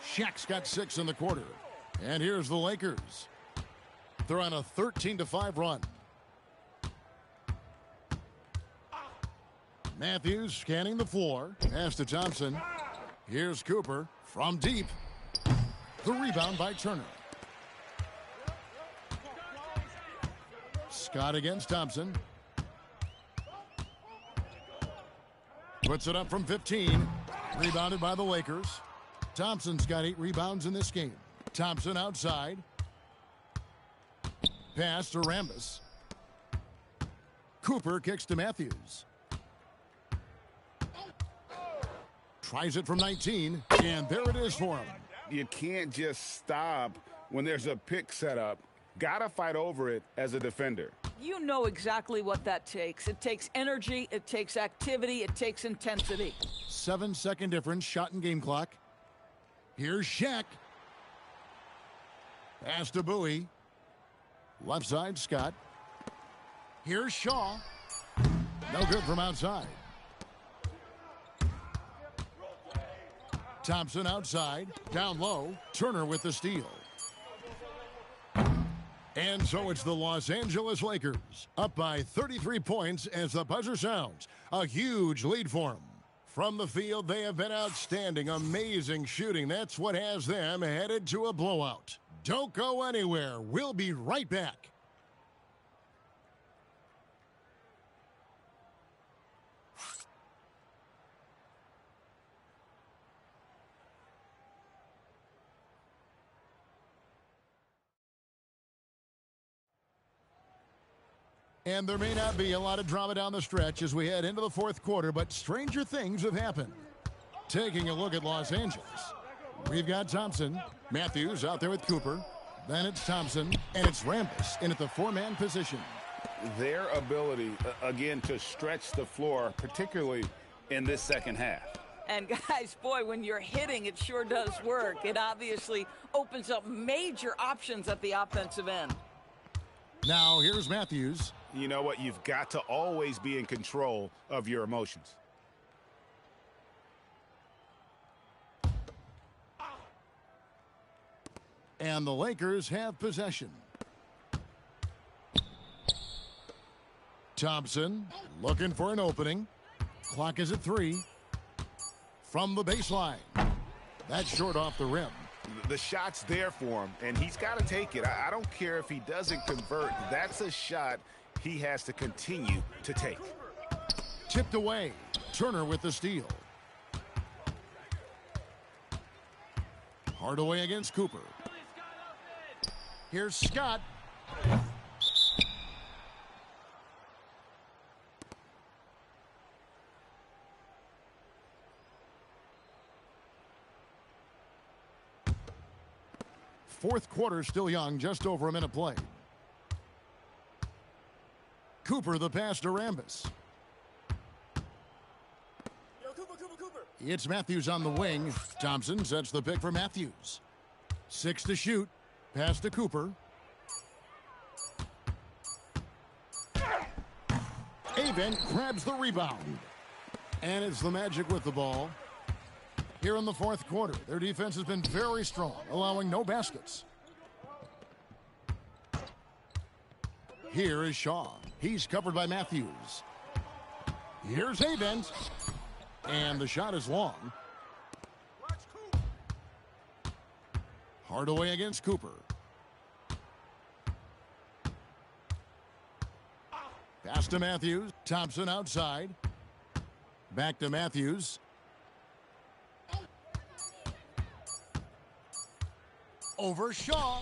Shaq's got 6 in the quarter. And here's the Lakers. They're on a 13-5 run. Matthews scanning the floor. Pass to Thompson. Here's Cooper from deep. The rebound by Turner. Scott against Thompson. Puts it up from 15. Rebounded by the Lakers. Thompson's got 8 rebounds in this game. Thompson outside. Pass to Rambis. Cooper kicks to Matthews. Tries it from 19, and there it is for him. You can't just stop when there's a pick set up. Gotta fight over it as a defender. You know exactly what that takes. It takes energy, it takes activity, it takes intensity. 7-second difference, shot and game clock. Here's Shaq. Pass to Bowie. Left side, Scott. Here's Shaw. No good from outside. Thompson outside. Down low. Turner with the steal. And so it's the Los Angeles Lakers, up by 33 points as the buzzer sounds. A huge lead for them. From the field, they have been outstanding. Amazing shooting. That's what has them headed to a blowout. Don't go anywhere. We'll be right back. And there may not be a lot of drama down the stretch as we head into the fourth quarter, but stranger things have happened. Taking a look at Los Angeles, we've got Thompson. Matthews out there with Cooper. Then it's Thompson, and it's Rambis in at the four-man position. Their ability, again, to stretch the floor, particularly in this second half. And guys, boy, when you're hitting, it sure does work. It obviously opens up major options at the offensive end. Now here's Matthews. You know what? You've got to always be in control of your emotions. And the Lakers have possession. Thompson looking for an opening. Clock is at 3. From the baseline. That's short off the rim. The shot's there for him, and he's got to take it. I don't care if he doesn't convert. That's a shot he has to continue to take. Tipped away. Turner with the steal. Hardaway against Cooper. Here's Scott. Fourth quarter still young, just over a minute played. Cooper the pass to Rambis. Cooper. It's Matthews on the wing. Thompson sets the pick for Matthews. 6 to shoot. Pass to Cooper. Avent grabs the rebound. And it's the Magic with the ball. Here in the fourth quarter, their defense has been very strong, allowing no baskets. Here is Shaw. He's covered by Matthews. Here's Avent. And the shot is long. Hardaway against Cooper. Pass to Matthews. Thompson outside. Back to Matthews. Over Shaw.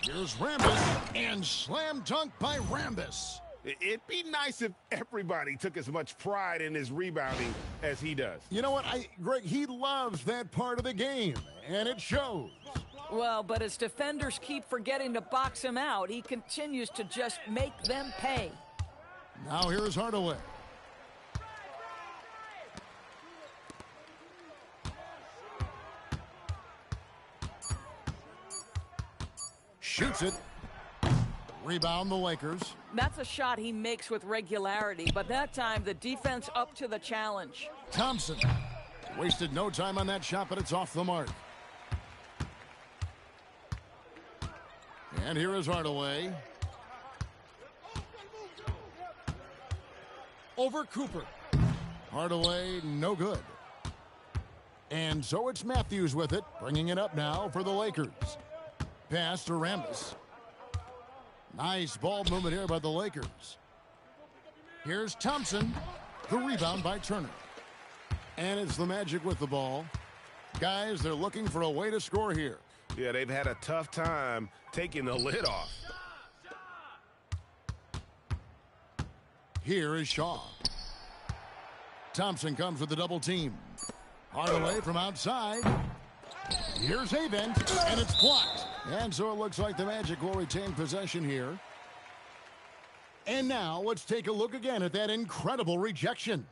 Here's Rambis, and slam dunk by Rambis. It'd be nice if everybody took as much pride in his rebounding as he does. You know what, Greg, he loves that part of the game, and it shows. Well, but as defenders keep forgetting to box him out, he continues to just make them pay. Now here's Hardaway. Shoots it. Rebound the Lakers. That's a shot he makes with regularity, but that time the defense up to the challenge. Thompson wasted no time on that shot, but it's off the mark. And here is Hardaway. Over Cooper. Hardaway, no good. And so it's Matthews with it, bringing it up now for the Lakers. Pass to Rambis. Nice ball movement here by the Lakers. Here's Thompson. The rebound by Turner. And it's the Magic with the ball. Guys, they're looking for a way to score here. Yeah, they've had a tough time taking the lid off. Here is Shaw. Thompson comes with the double team. Hardaway from outside. Here's Avent, and it's blocked. And so it looks like the Magic will retain possession here. And now let's take a look again at that incredible rejection.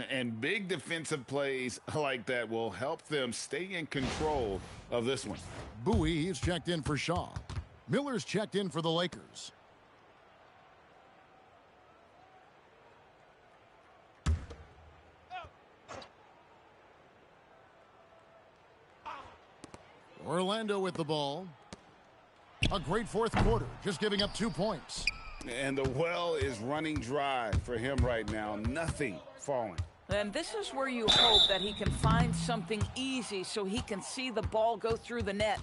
And big defensive plays like that will help them stay in control of this one. Bowie is checked in for Shaw. Miller's checked in for the Lakers. Orlando with the ball. A great fourth quarter, just giving up 2 points. And the well is running dry for him right now. Nothing falling. And this is where you hope that he can find something easy so he can see the ball go through the net.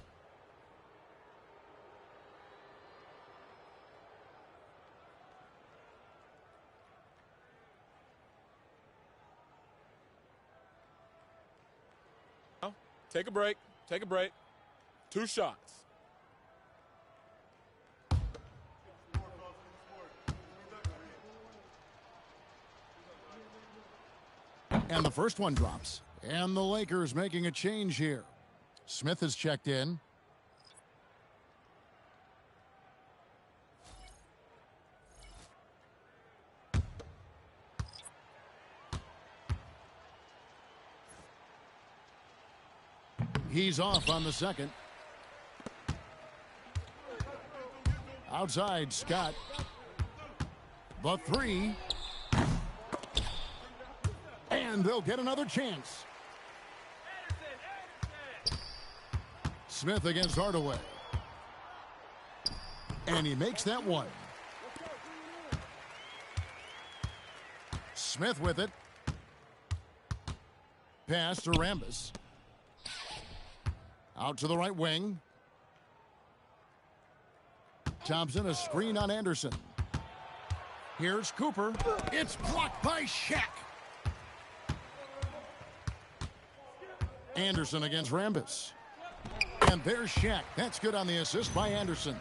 Take a break. Take a break. 2 shots. And the first one drops. And the Lakers making a change here. Smith is checked in. He's off on the second. Outside, Scott. The three. And they'll get another chance. Smith against Hardaway. And he makes that one. Smith with it. Pass to Rambis. Out to the right wing. Thompson, a screen on Anderson. Here's Cooper. It's blocked by Shaq. Anderson against Rambis. And there's Shaq. That's good on the assist by Anderson.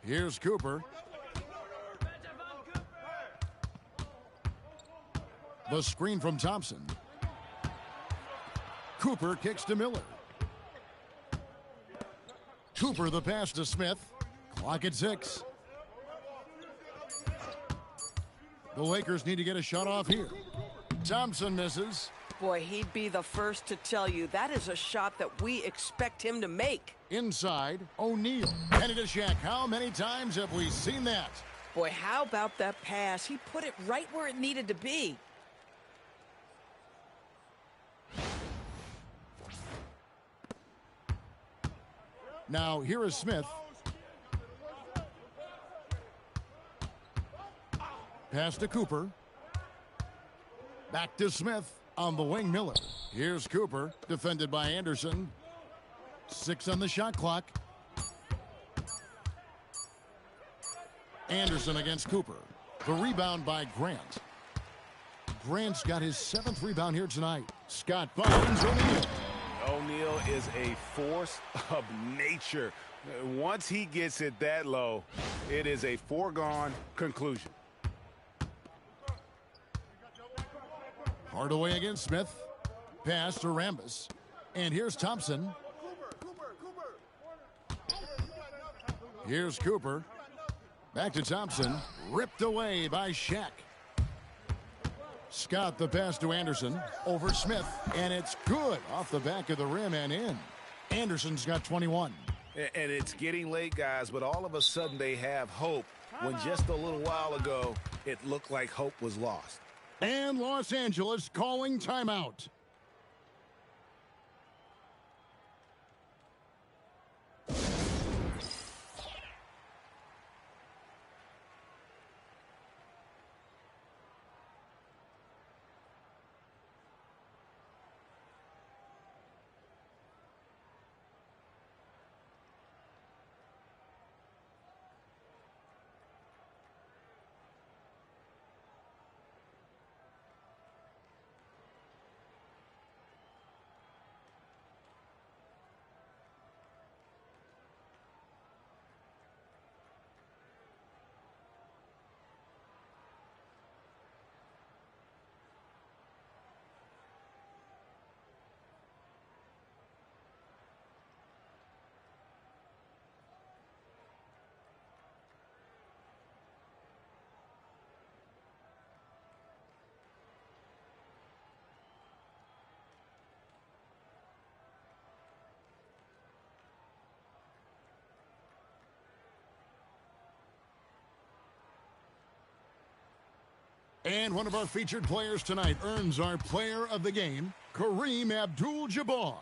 Here's Cooper. The screen from Thompson. Cooper kicks to Miller. Cooper the pass to Smith. Clock at 6. The Lakers need to get a shot off here. Thompson misses. Boy, he'd be the first to tell you that is a shot that we expect him to make. Inside, O'Neal. And it is Shaq. How many times have we seen that? Boy, how about that pass? He put it right where it needed to be. Now, here is Smith. Pass to Cooper. Back to Smith on the wing, Miller. Here's Cooper, defended by Anderson. 6 on the shot clock. Anderson against Cooper. The rebound by Grant. Grant's got his 7th rebound here tonight. Scott finds O'Neal. O'Neal is a force of nature. Once he gets it that low, it is a foregone conclusion. Hardaway against Smith. Pass to Rambis. And here's Thompson. Here's Cooper. Back to Thompson. Ripped away by Shaq. Scott the pass to Anderson. Over Smith. And it's good off the back of the rim and in. Anderson's got 21. And it's getting late, guys, but all of a sudden they have hope when just a little while ago it looked like hope was lost. And Los Angeles calling timeout. And one of our featured players tonight earns our player of the game, Kareem Abdul-Jabbar.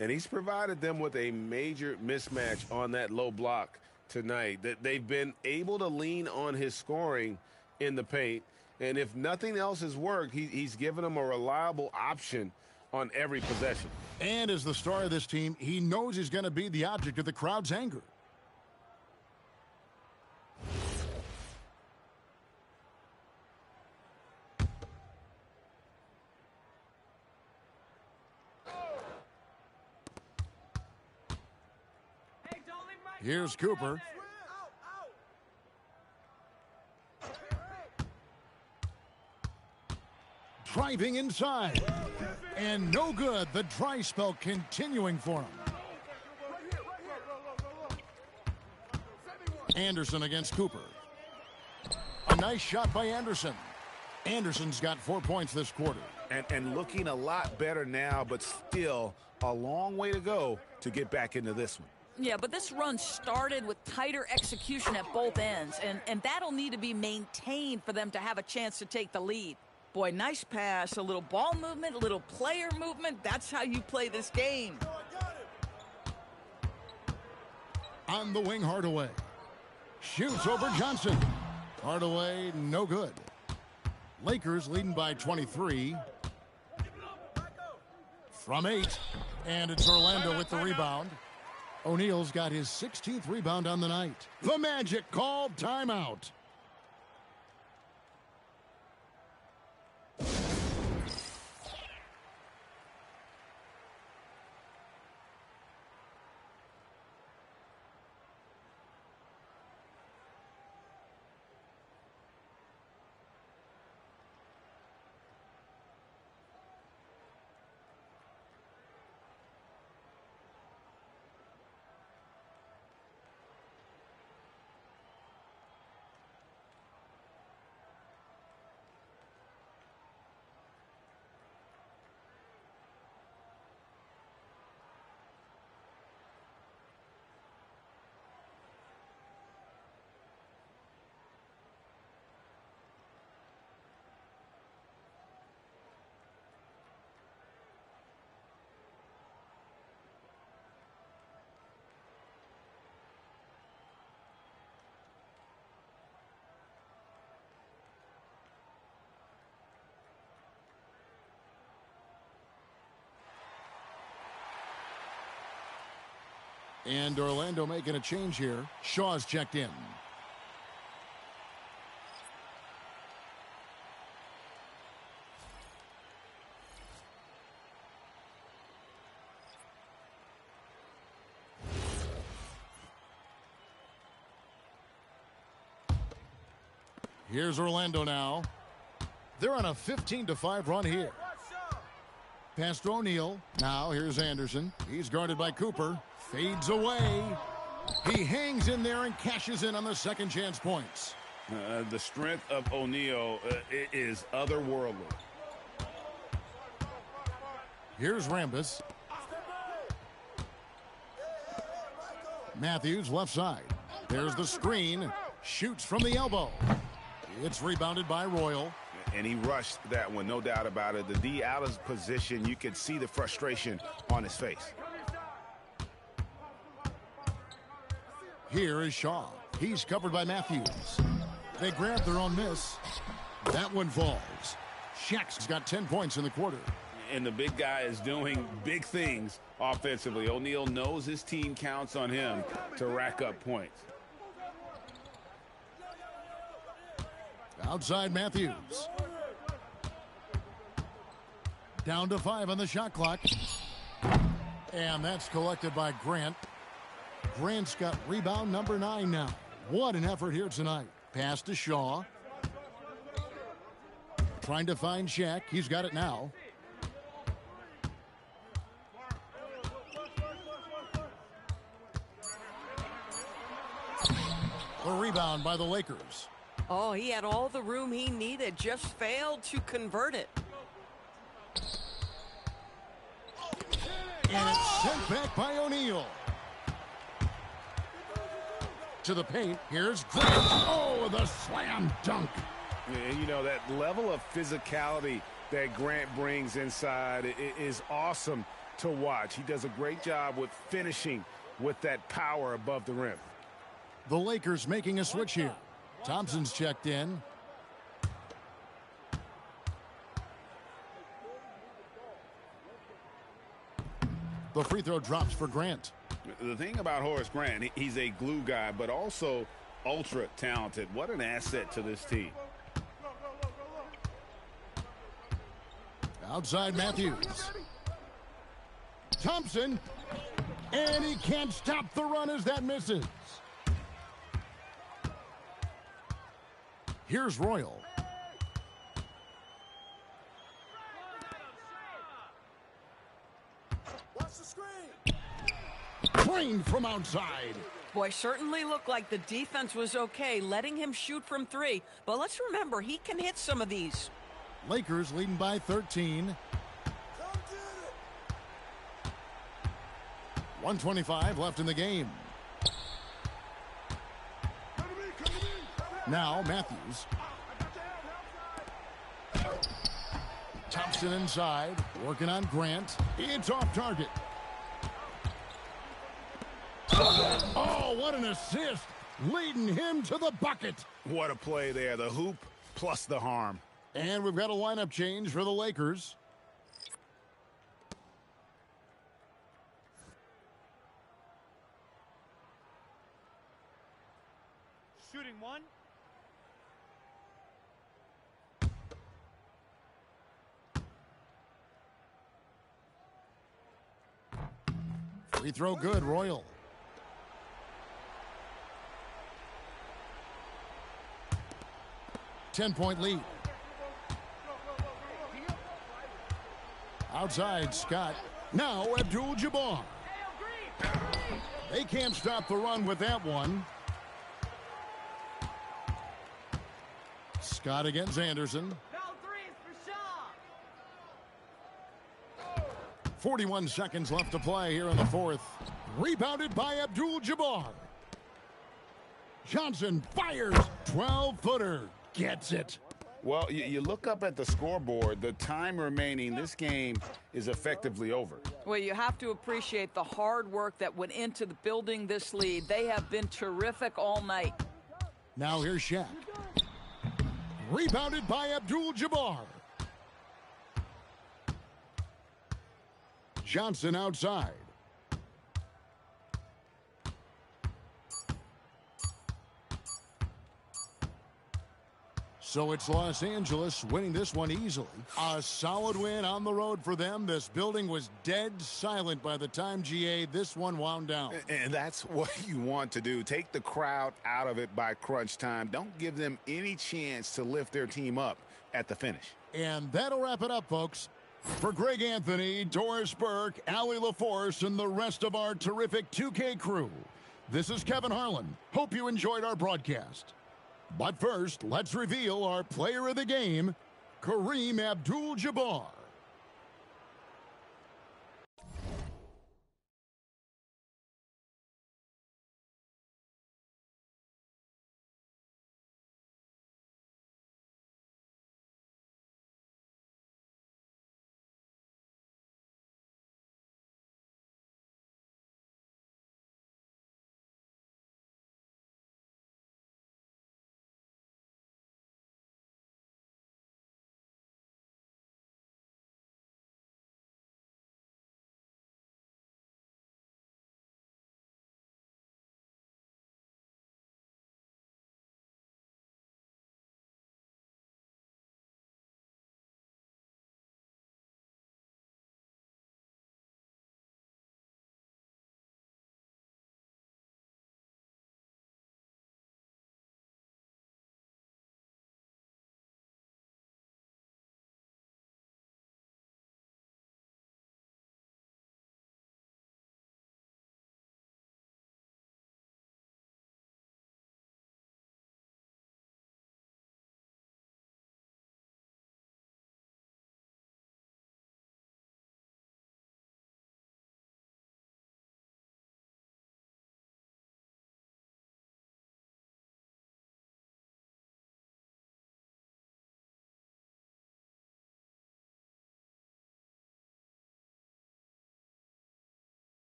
And he's provided them with a major mismatch on that low block tonight. That they've been able to lean on his scoring in the paint. And if nothing else has worked, he's given them a reliable option on every possession. And as the star of this team, he knows he's going to be the object of the crowd's anger. Here's Cooper. Driving inside. And no good. The dry spell continuing for him. Anderson against Cooper. A nice shot by Anderson. Anderson's got 4 points this quarter. And looking a lot better now, but still a long way to go to get back into this one. Yeah, but this run started with tighter execution at both ends, and that'll need to be maintained for them to have a chance to take the lead. Boy, nice pass, a little ball movement, a little player movement. That's how you play this game. On the wing, Hardaway. Shoots over Johnson. Hardaway, no good. Lakers leading by 23. From 8. And it's Orlando with the rebound. O'Neal's got his 16th rebound on the night. The Magic called timeout. And Orlando making a change here. Shaw's checked in. Here's Orlando now. They're on a 15-5 run here. Pass to O'Neal. Now here's Anderson. He's guarded by Cooper. Fades away. He hangs in there and cashes in on the second chance points. The strength of O'Neal is otherworldly. Here's Rambis. Matthews left side. There's the screen. Shoots from the elbow. It's rebounded by Royal. And he rushed that one, no doubt about it. The D out of position, you can see the frustration on his face. Here is Shaw. He's covered by Matthews. They grab their own miss. That one falls. Shaq's got 10 points in the quarter. And the big guy is doing big things offensively. O'Neal knows his team counts on him to rack up points. Outside Matthews. Down to 5 on the shot clock. And that's collected by Grant. Grant's got rebound number 9 now. What an effort here tonight. Pass to Shaw. Trying to find Shaq. He's got it now. The rebound by the Lakers. Oh, he had all the room he needed, just failed to convert it. And it's sent back by O'Neal. To the paint. Here's Grant. Oh, the slam dunk. And, you know, that level of physicality that Grant brings inside is awesome to watch. He does a great job with finishing with that power above the rim. The Lakers making a switch here. Thompson's checked in. The free throw drops for Grant. The thing about Horace Grant, he's a glue guy, but also ultra talented. What an asset to this team. Outside Matthews. Thompson. And he can't stop the run as that misses. Here's Royal. Drained from outside. Boy, certainly looked like the defense was okay, letting him shoot from three. But let's remember, he can hit some of these. Lakers leading by 13. 1:25 left in the game. Now Matthews. Thompson inside, working on Grant. It's off target. Oh, what an assist, leading him to the bucket. What a play there, the hoop plus the harm. And we've got a lineup change for the Lakers. Shooting one. Free throw good, Royal. Ten-point lead. Outside, Scott. Now Abdul-Jabbar. They can't stop the run with that one. Scott against Anderson. 41 seconds left to play here in the fourth. Rebounded by Abdul-Jabbar. Johnson fires. 12-footer. Gets it. Well, you look up at the scoreboard. The time remaining, this game is effectively over. Well, you have to appreciate the hard work that went into the building this lead. They have been terrific all night. Now here's Shaq. Rebounded by Abdul-Jabbar. Johnson outside. So it's Los Angeles winning this one easily. A solid win on the road for them. This building was dead silent by the time, GA, this one wound down. And that's what you want to do. Take the crowd out of it by crunch time. Don't give them any chance to lift their team up at the finish. And that'll wrap it up, folks. For Greg Anthony, Doris Burke, Allie LaForce, and the rest of our terrific 2K crew, this is Kevin Harlan. Hope you enjoyed our broadcast. But first, let's reveal our player of the game, Kareem Abdul-Jabbar.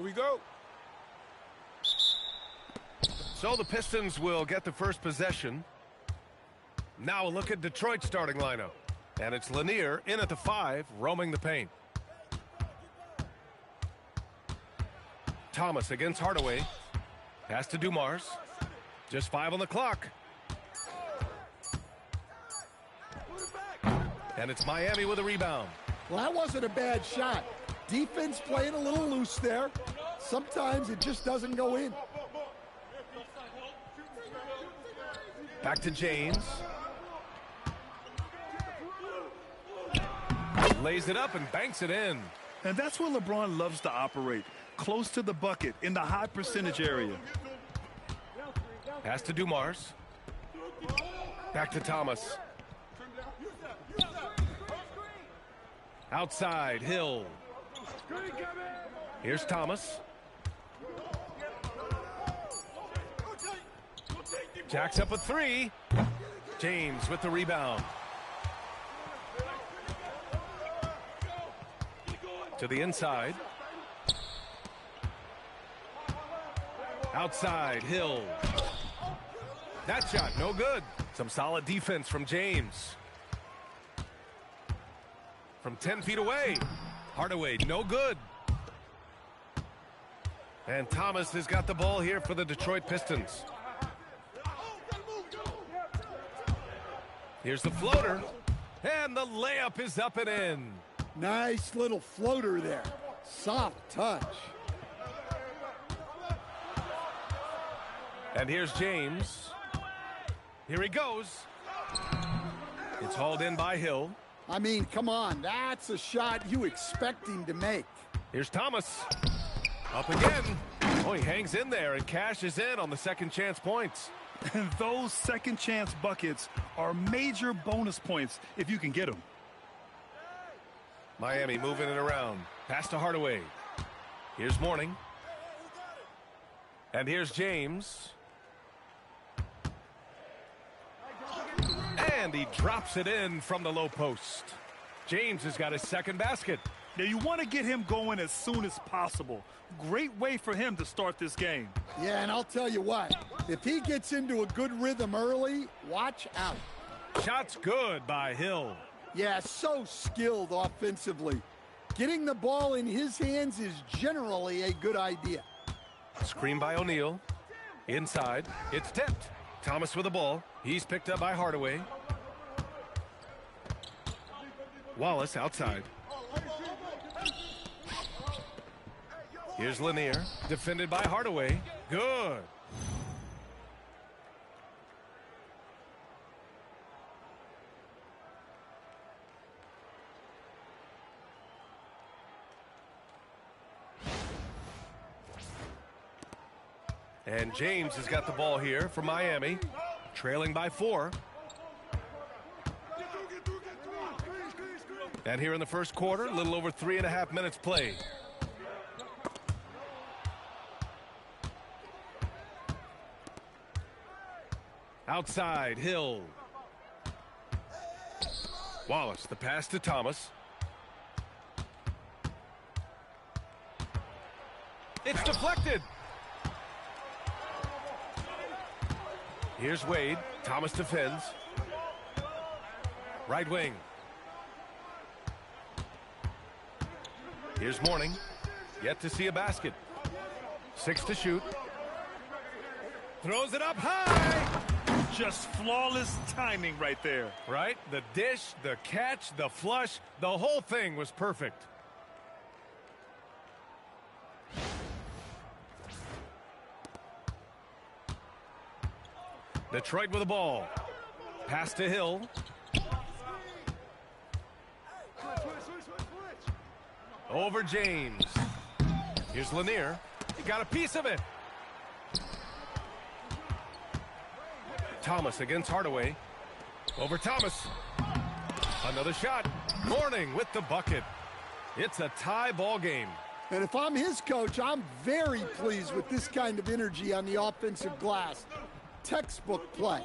we go. So the Pistons will get the first possession. Now a look at Detroit's starting lineup. And it's Lanier in at the 5, roaming the paint. Thomas against Hardaway. Pass to Dumars. Just 5 on the clock. And it's Miami with a rebound. Well, that wasn't a bad shot. Defense playing a little loose there. Sometimes it just doesn't go in. Back to James. Lays it up and banks it in. And that's where LeBron loves to operate. Close to the bucket in the high percentage area. Pass to Dumars. Back to Thomas. Outside, Hill. Here's Thomas. Jacks up a 3. James with the rebound. To the inside. Outside, Hill. That shot, no good. Some solid defense from James. From 10 feet away. Hardaway, no good. And Thomas has got the ball here for the Detroit Pistons. Here's the floater. And the layup is up and in. Nice little floater there. Soft touch. And here's James. Here he goes. It's hauled in by Hill. I mean, come on. That's a shot you expect him to make. Here's Thomas. Up again. Oh, he hangs in there and cashes in on the second chance points. And those second chance buckets are major bonus points if you can get them. Miami moving it around. Pass to Hardaway. Here's Morning. And here's James. And he drops it in from the low post. James has got his second basket. Now you want to get him going as soon as possible. Great way for him to start this game. Yeah, and I'll tell you what. If he gets into a good rhythm early, watch out. Shot's good by Hill. Yeah, so skilled offensively. Getting the ball in his hands is generally a good idea. Screen by O'Neal. Inside. It's tipped. Thomas with the ball. He's picked up by Hardaway. Wallace outside. Here's Lanier. Defended by Hardaway. Good. And James has got the ball here for Miami, trailing by 4. And here in the first quarter, a little over 3.5 minutes played. Outside, Hill. Wallace, the pass to Thomas. It's deflected. Here's Wade. Thomas defends. Right wing. Here's Morning. Yet to see a basket. 6 to shoot. Throws it up high. Just flawless timing right there. Right? The dish, the catch, the flush, the whole thing was perfect. Detroit with the ball. Pass to Hill. Over James. Here's Lanier. He got a piece of it. Thomas against Hardaway. Over Thomas. Another shot. Morning with the bucket. It's a tie ball game. And if I'm his coach, I'm very pleased with this kind of energy on the offensive glass. Textbook play.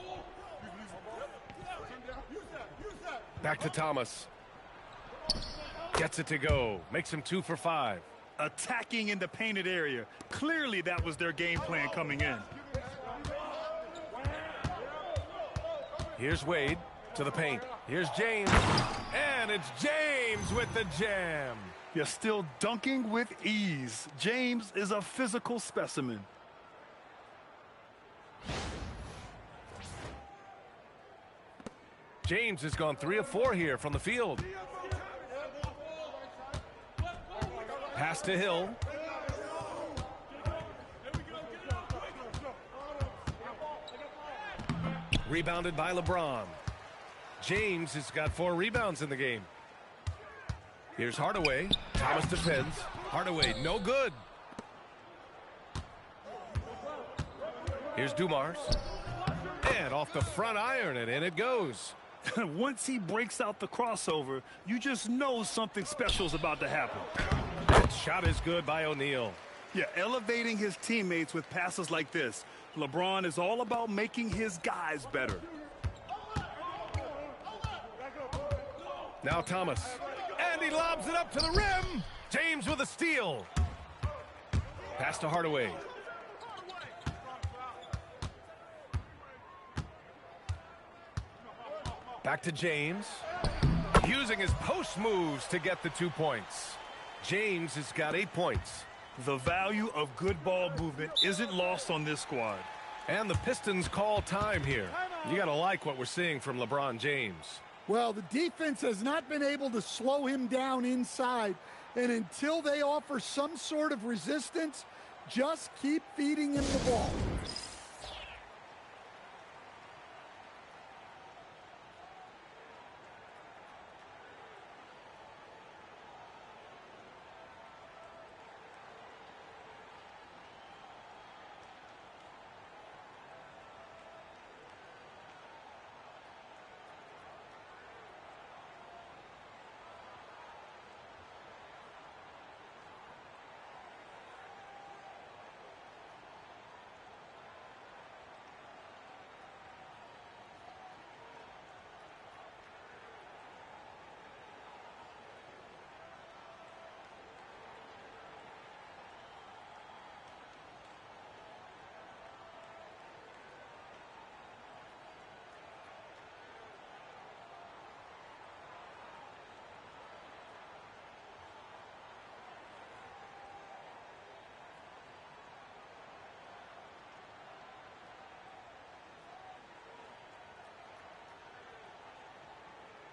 Back to Thomas. Gets it to go. Makes him 2 for 5. attacking in the painted area. Clearly, that was their game plan coming in. Here's Wade to the paint. Here's James. And it's James with the jam. You're still dunking with ease. James is a physical specimen. James has gone 3 of 4 here from the field. Pass to Hill. Rebounded by LeBron. James has got 4 rebounds in the game. Here's Hardaway. Thomas defends. Hardaway, no good. Here's Dumars. And off the front iron, and in it goes. Once he breaks out the crossover, you just know something special is about to happen. That shot is good by O'Neal. Yeah, elevating his teammates with passes like this. LeBron is all about making his guys better. Now Thomas. And he lobs it up to the rim. James with a steal. Pass to Hardaway. Back to James. Using his post moves to get the 2 points. James has got 8 points. The value of good ball movement isn't lost on this squad. And the Pistons call time here. You got to like what we're seeing from LeBron James. Well, the defense has not been able to slow him down inside. And until they offer some sort of resistance, just keep feeding him the ball.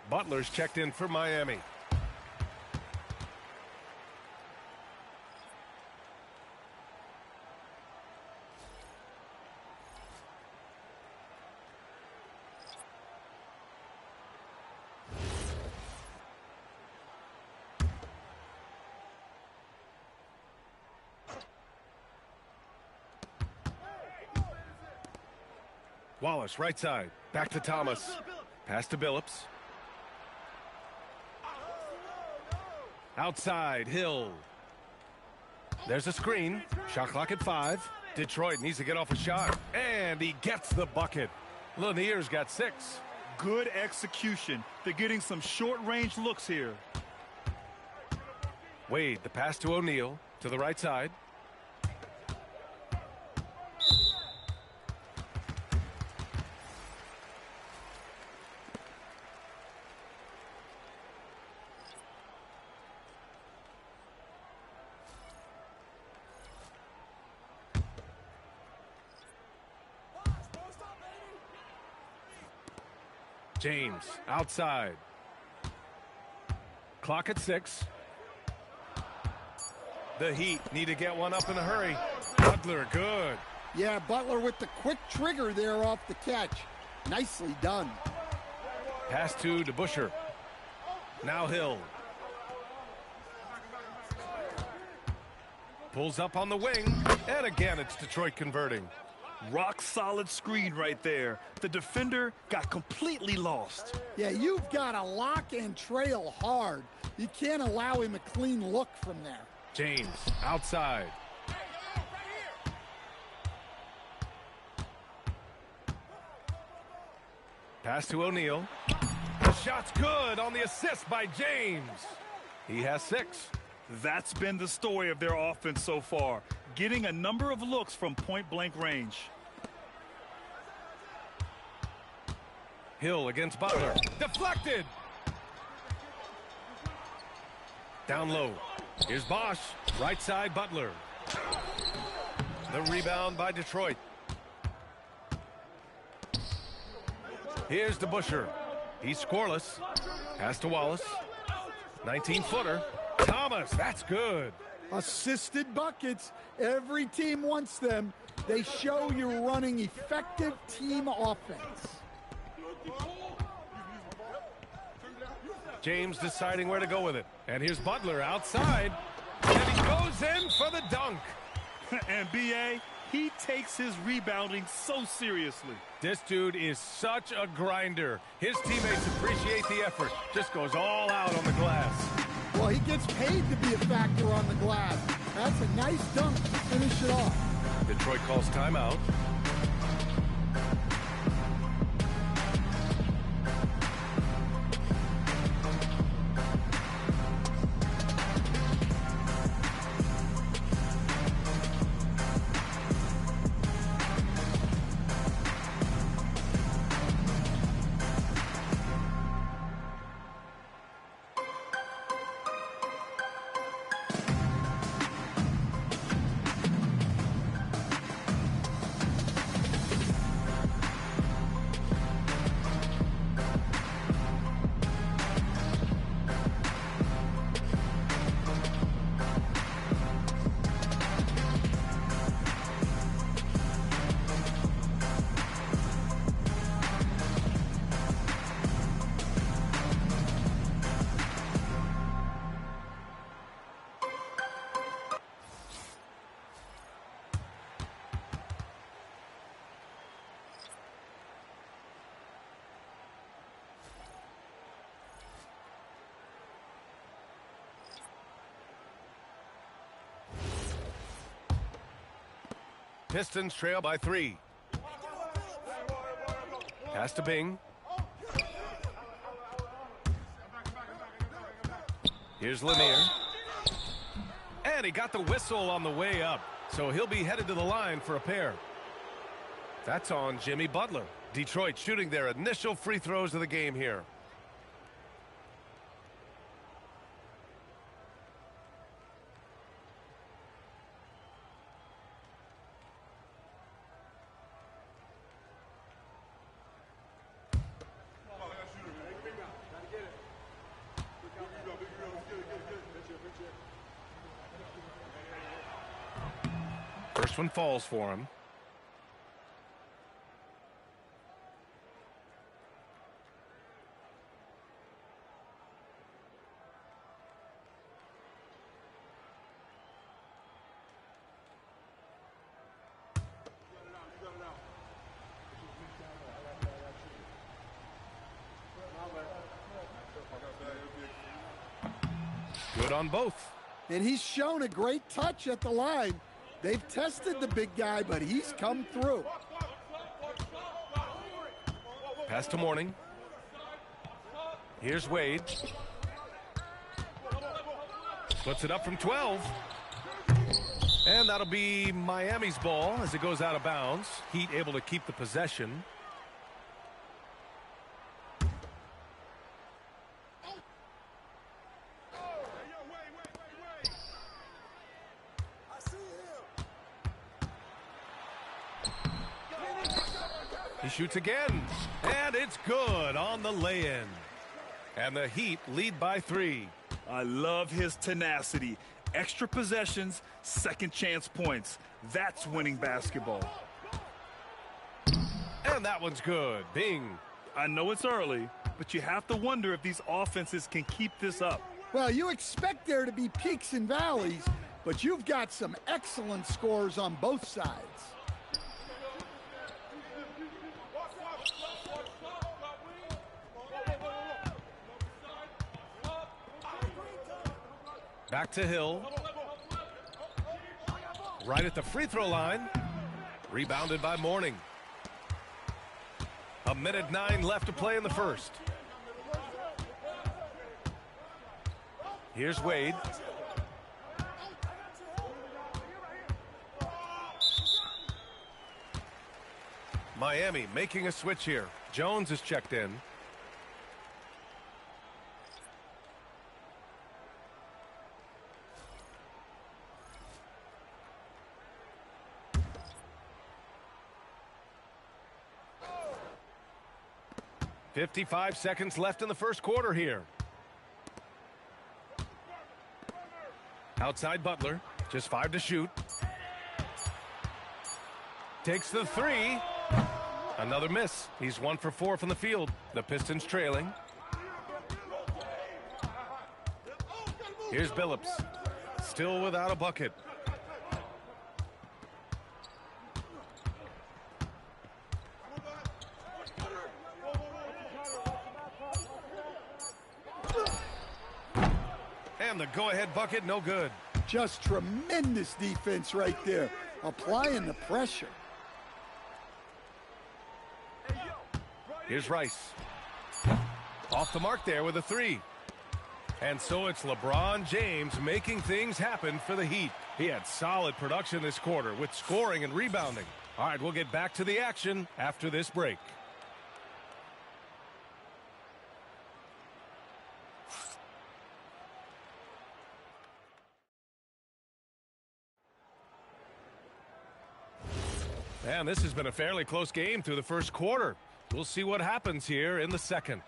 Butler's checked in for Miami. Wallace, right side. Back to Thomas. Pass to Billups. Outside, Hill. There's a screen. Shot clock at 5. Detroit needs to get off a shot. And he gets the bucket. Lanier's got 6. Good execution. They're getting some short-range looks here. Wade, the pass to O'Neal. To the right side. James, outside. Clock at 6. The Heat need to get one up in a hurry. Butler, good. Yeah, Butler with the quick trigger there off the catch. Nicely done. Pass to DeBusschere. Now Hill. Pulls up on the wing. And again, it's Detroit converting. Rock solid screen right there. The defender got completely lost. Yeah, you've got to lock and trail hard. You can't allow him a clean look from there. James, outside. Pass to O'Neal. The shot's good on the assist by James. He has 6. That's been the story of their offense so far, getting a number of looks from point-blank range. Hill against Butler. Deflected. Down low. Here's Bosch. Right side, Butler. The rebound by Detroit. Here's DeBusschere. He's scoreless. Pass to Wallace. 19-footer. Thomas, that's good. Assisted buckets. Every team wants them. They show you're running effective team offense. James deciding where to go with it. And here's Butler outside. And he goes in for the dunk. And B.A., he takes his rebounding so seriously. This dude is such a grinder. His teammates appreciate the effort. Just goes all out on the glass. Well, he gets paid to be a factor on the glass. That's a nice dunk to finish it off. Detroit calls timeout. Pistons trail by 3. Pass to Bing. Here's Lanier. And he got the whistle on the way up. So he'll be headed to the line for a pair. That's on Jimmy Butler. Detroit shooting their initial free throws of the game here. First one falls for him. Good on both. And he's shown a great touch at the line. They've tested the big guy, but he's come through. Pass to Mourning. Here's Wade. Puts it up from 12. And that'll be Miami's ball as it goes out of bounds. Heat able to keep the possession. He shoots again, and it's good on the lay-in. And the Heat lead by 3. I love his tenacity. Extra possessions, second chance points. That's winning basketball. And that one's good. Bing. I know it's early, but you have to wonder if these offenses can keep this up. Well, you expect there to be peaks and valleys, but you've got some excellent scores on both sides. Back to Hill. Right at the free throw line. Rebounded by Mourning. 1:09 left to play in the first. Here's Wade. Miami making a switch here. Jones is checked in. "55 seconds left in the first quarter here. Outside Butler, just 5 to shoot. Takes the 3. Another miss. He's 1 for 4 from the field. The Pistons trailing. Here's Billups. Still without a bucket. And the go-ahead bucket, no good. Just tremendous defense right there, applying the pressure. Here's Rice. Off the mark there with a 3. And so it's LeBron James making things happen for the Heat. He had solid production this quarter with scoring and rebounding. All right, we'll get back to the action after this break. And this has been a fairly close game through the first quarter. We'll see what happens here in the second.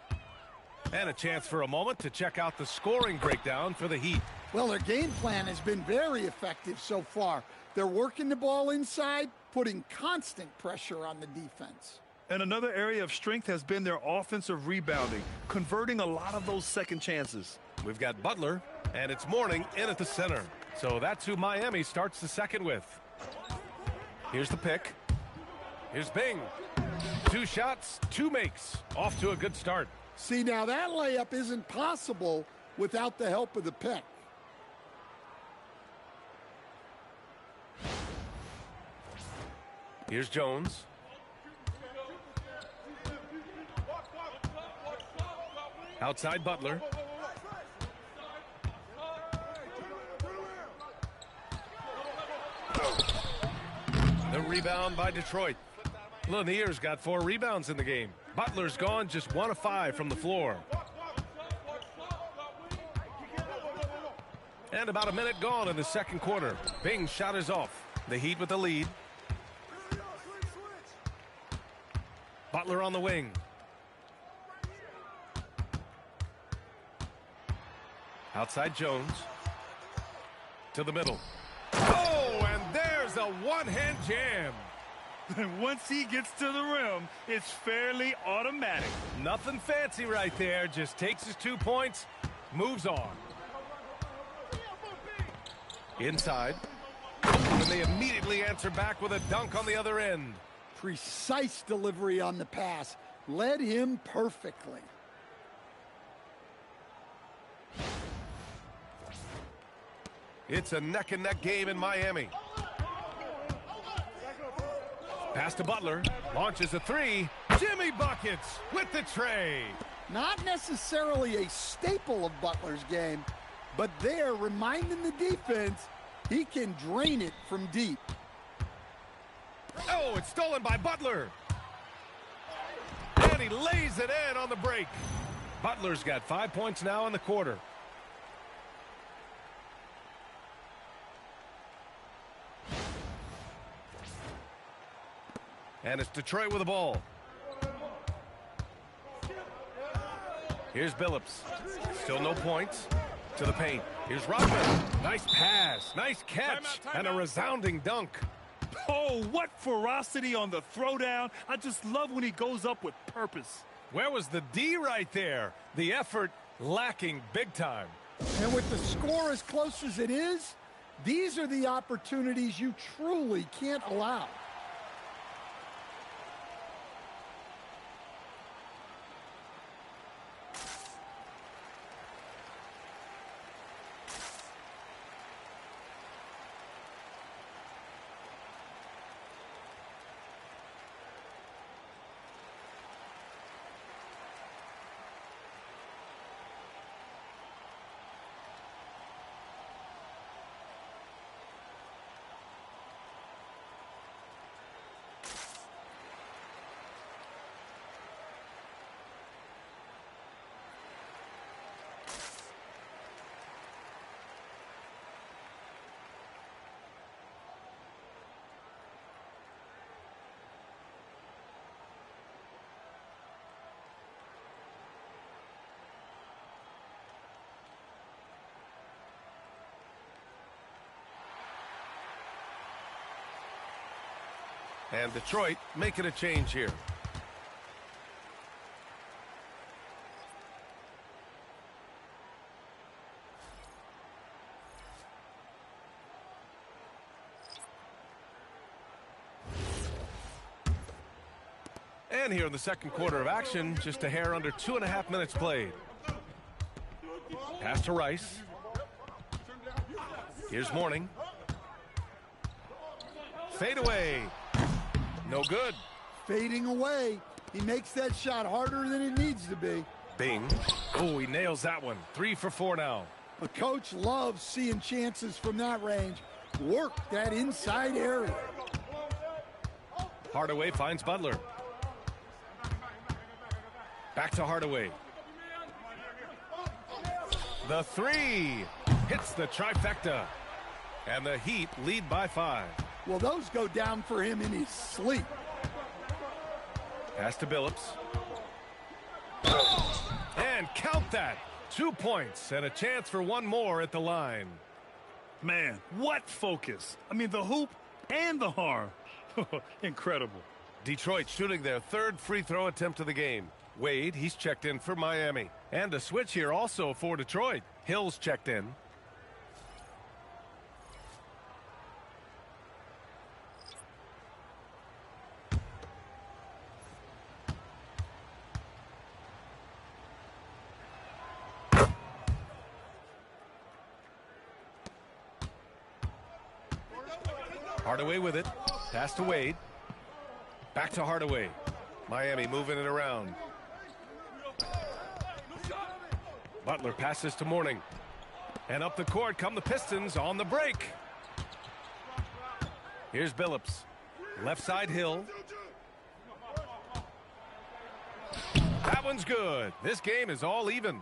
And a chance for a moment to check out the scoring breakdown for the Heat. Well, their game plan has been very effective so far. They're working the ball inside, putting constant pressure on the defense. And another area of strength has been their offensive rebounding, converting a lot of those second chances. We've got Butler, and it's Mourning in at the center. So that's who Miami starts the second with. Here's the pick. Here's Bing. 2 shots, 2 makes. Off to a good start. See, now that layup isn't possible without the help of the pick. Here's Jones. Outside Butler. The rebound by Detroit. Lanier's got 4 rebounds in the game. Butler's gone just 1 of 5 from the floor. And about a minute gone in the second quarter. Bing's shot is off. The Heat with the lead. Butler on the wing. Outside Jones. To the middle. Oh, and there's a one-hand jam. And once he gets to the rim, it's fairly automatic. Nothing fancy right there. Just takes his 2 points, moves on. Inside. And they immediately answer back with a dunk on the other end. Precise delivery on the pass. Led him perfectly. It's a neck-and-neck game in Miami. Pass to Butler. Launches a 3. Jimmy buckets with the tray. Not necessarily a staple of Butler's game, but there reminding the defense he can drain it from deep. Oh, it's stolen by Butler. And he lays it in on the break. Butler's got 5 points now in the quarter. And it's Detroit with the ball. Here's Billups. Still no points. To the paint. Here's Rodman. Nice pass. Nice catch. And a resounding dunk. Oh, what ferocity on the throwdown. I just love when he goes up with purpose. Where was the D right there? The effort lacking big time. And with the score as close as it is, these are the opportunities you truly can't allow. And Detroit making a change here. And here in the second quarter of action, just a hair under 2.5 minutes played. Pass to Rice. Here's Morning. Fade away. No good. Fading away. He makes that shot harder than it needs to be. Bing. Oh, he nails that one. 3 for 4 now. A coach loves seeing chances from that range. Work that inside area. Hardaway finds Butler. Back to Hardaway. The 3 hits the trifecta. And the Heat lead by 5. Well, those go down for him in his sleep. Pass to Billups. And count that. 2 points and a chance for one more at the line. Man, what focus. I mean, the hoop and the harm. Incredible. Detroit shooting their 3rd free throw attempt of the game. Wade, he's checked in for Miami. And a switch here also for Detroit. Hill's checked in. Hardaway with it. Pass to Wade. Back to Hardaway. Miami moving it around. Butler passes to Morning. And up the court come the Pistons on the break. Here's Billups. Left side Hill. That one's good. This game is all even.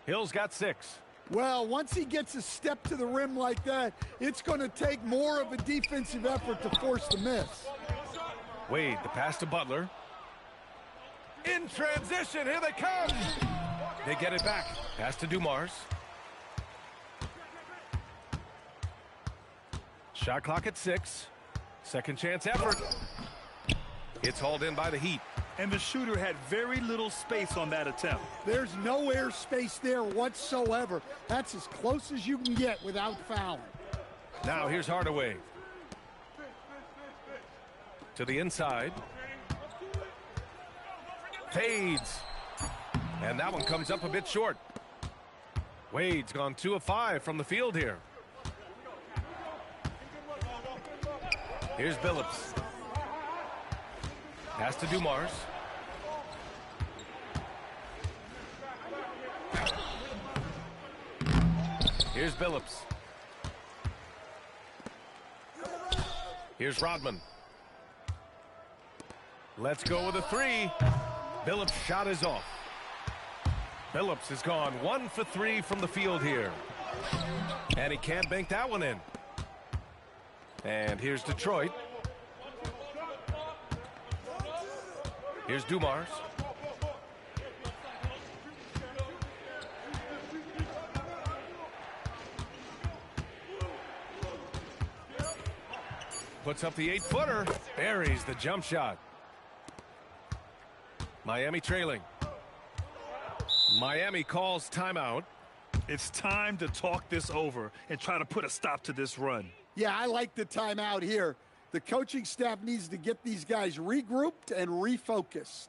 Hill's got 6. Well, once he gets a step to the rim like that, it's going to take more of a defensive effort to force the miss. Wade, the pass to Butler. In transition, here they come. They get it back. Pass to Dumars. Shot clock at 6. Second chance effort. It's hauled in by the Heat. And the shooter had very little space on that attempt. There's no air space there whatsoever. That's as close as you can get without fouling. Now here's Hardaway. To the inside. Fades. And that one comes up a bit short. Wade's gone 2 of 5 from the field here. Here's Billups. Pass to Dumars. Here's Billups. Here's Rodman. Let's go with a 3. Billups' shot is off. Billups has gone 1 for 3 from the field here. And he can't bank that one in. And here's Detroit. Here's Dumars. Puts up the 8-footer. Buries the jump shot. Miami trailing. Miami calls timeout. It's time to talk this over and try to put a stop to this run. Yeah, I like the timeout here. The coaching staff needs to get these guys regrouped and refocused.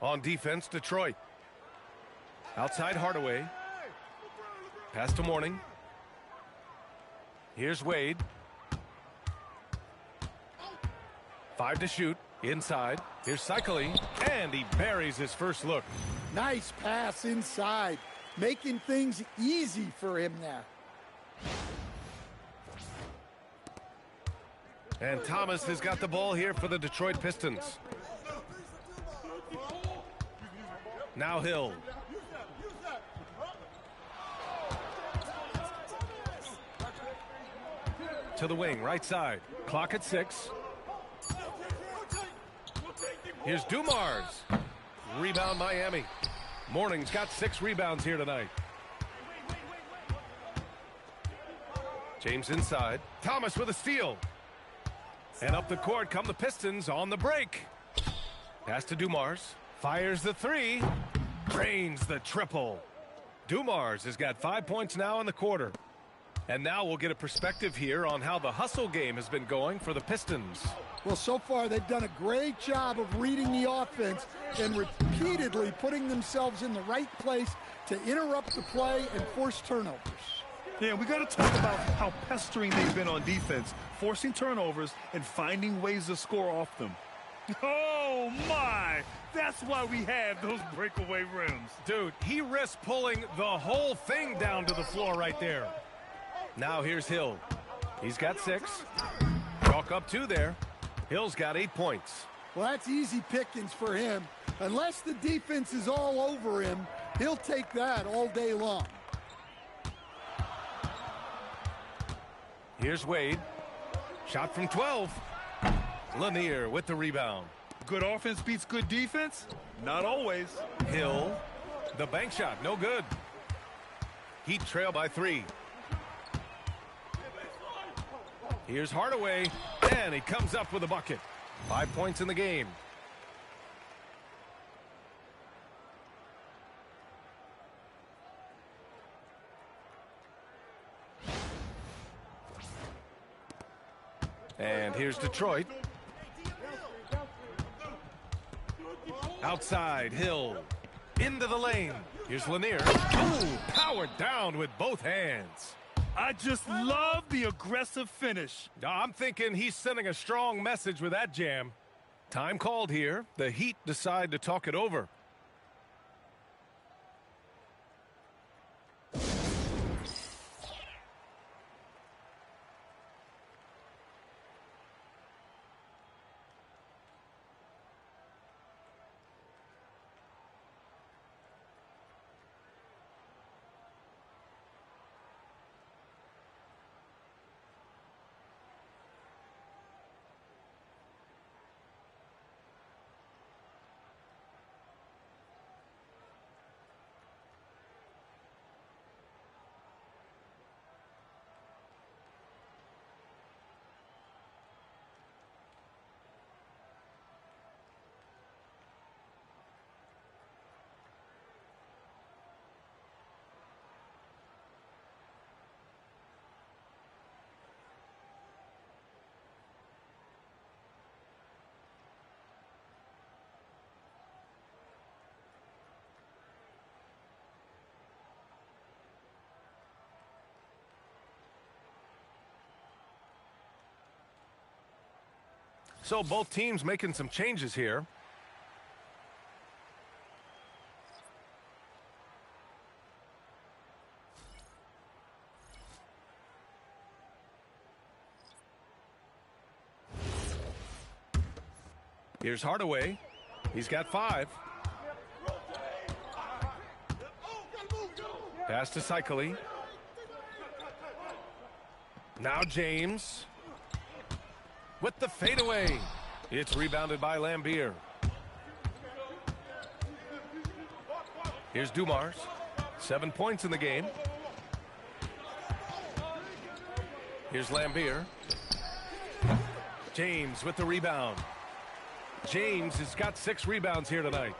On defense, Detroit. Outside Hardaway. Pass to Morning. Here's Wade. 5 to shoot. Inside. Here's Cycling. And he buries his first look. Nice pass inside, making things easy for him now. And Thomas has got the ball here for the Detroit Pistons. Now Hill. To the wing, right side. Clock at 6. Here's Dumars. Rebound Miami. Morning's got 6 rebounds here tonight. James inside. Thomas with a steal. And up the court come the Pistons on the break. Pass to Dumars. Fires the 3. Drains the triple. Dumars has got 5 points now in the quarter. And now we'll get a perspective here on how the hustle game has been going for the Pistons. Well, so far they've done a great job of reading the offense and repeatedly putting themselves in the right place to interrupt the play and force turnovers. Yeah, we got to talk about how pestering they've been on defense, forcing turnovers and finding ways to score off them. Oh, my! That's why we have those breakaway rims. Dude, he risked pulling the whole thing down to the floor right there. Now here's Hill. He's got 6. Chalk up 2 there. Hill's got 8 points. Well, that's easy pickings for him. Unless the defense is all over him, he'll take that all day long. Here's Wade. Shot from 12. Lanier with the rebound. Good offense beats good defense? Not always. Hill. The bank shot, no good. Heat trail by 3. Here's Hardaway, and he comes up with a bucket. 5 points in the game. And here's Detroit. Outside, Hill. Into the lane. Here's Lanier. Ooh, powered down with both hands. I just love the aggressive finish. I'm thinking he's sending a strong message with that jam. Time called here. The Heat decide to talk it over. So both teams making some changes here. Here's Hardaway. He's got 5. Pass to Cycling. Now James. With the fadeaway. It's rebounded by Lambier. Here's Dumars. 7 points in the game. Here's Lambier. James with the rebound. James has got 6 rebounds here tonight.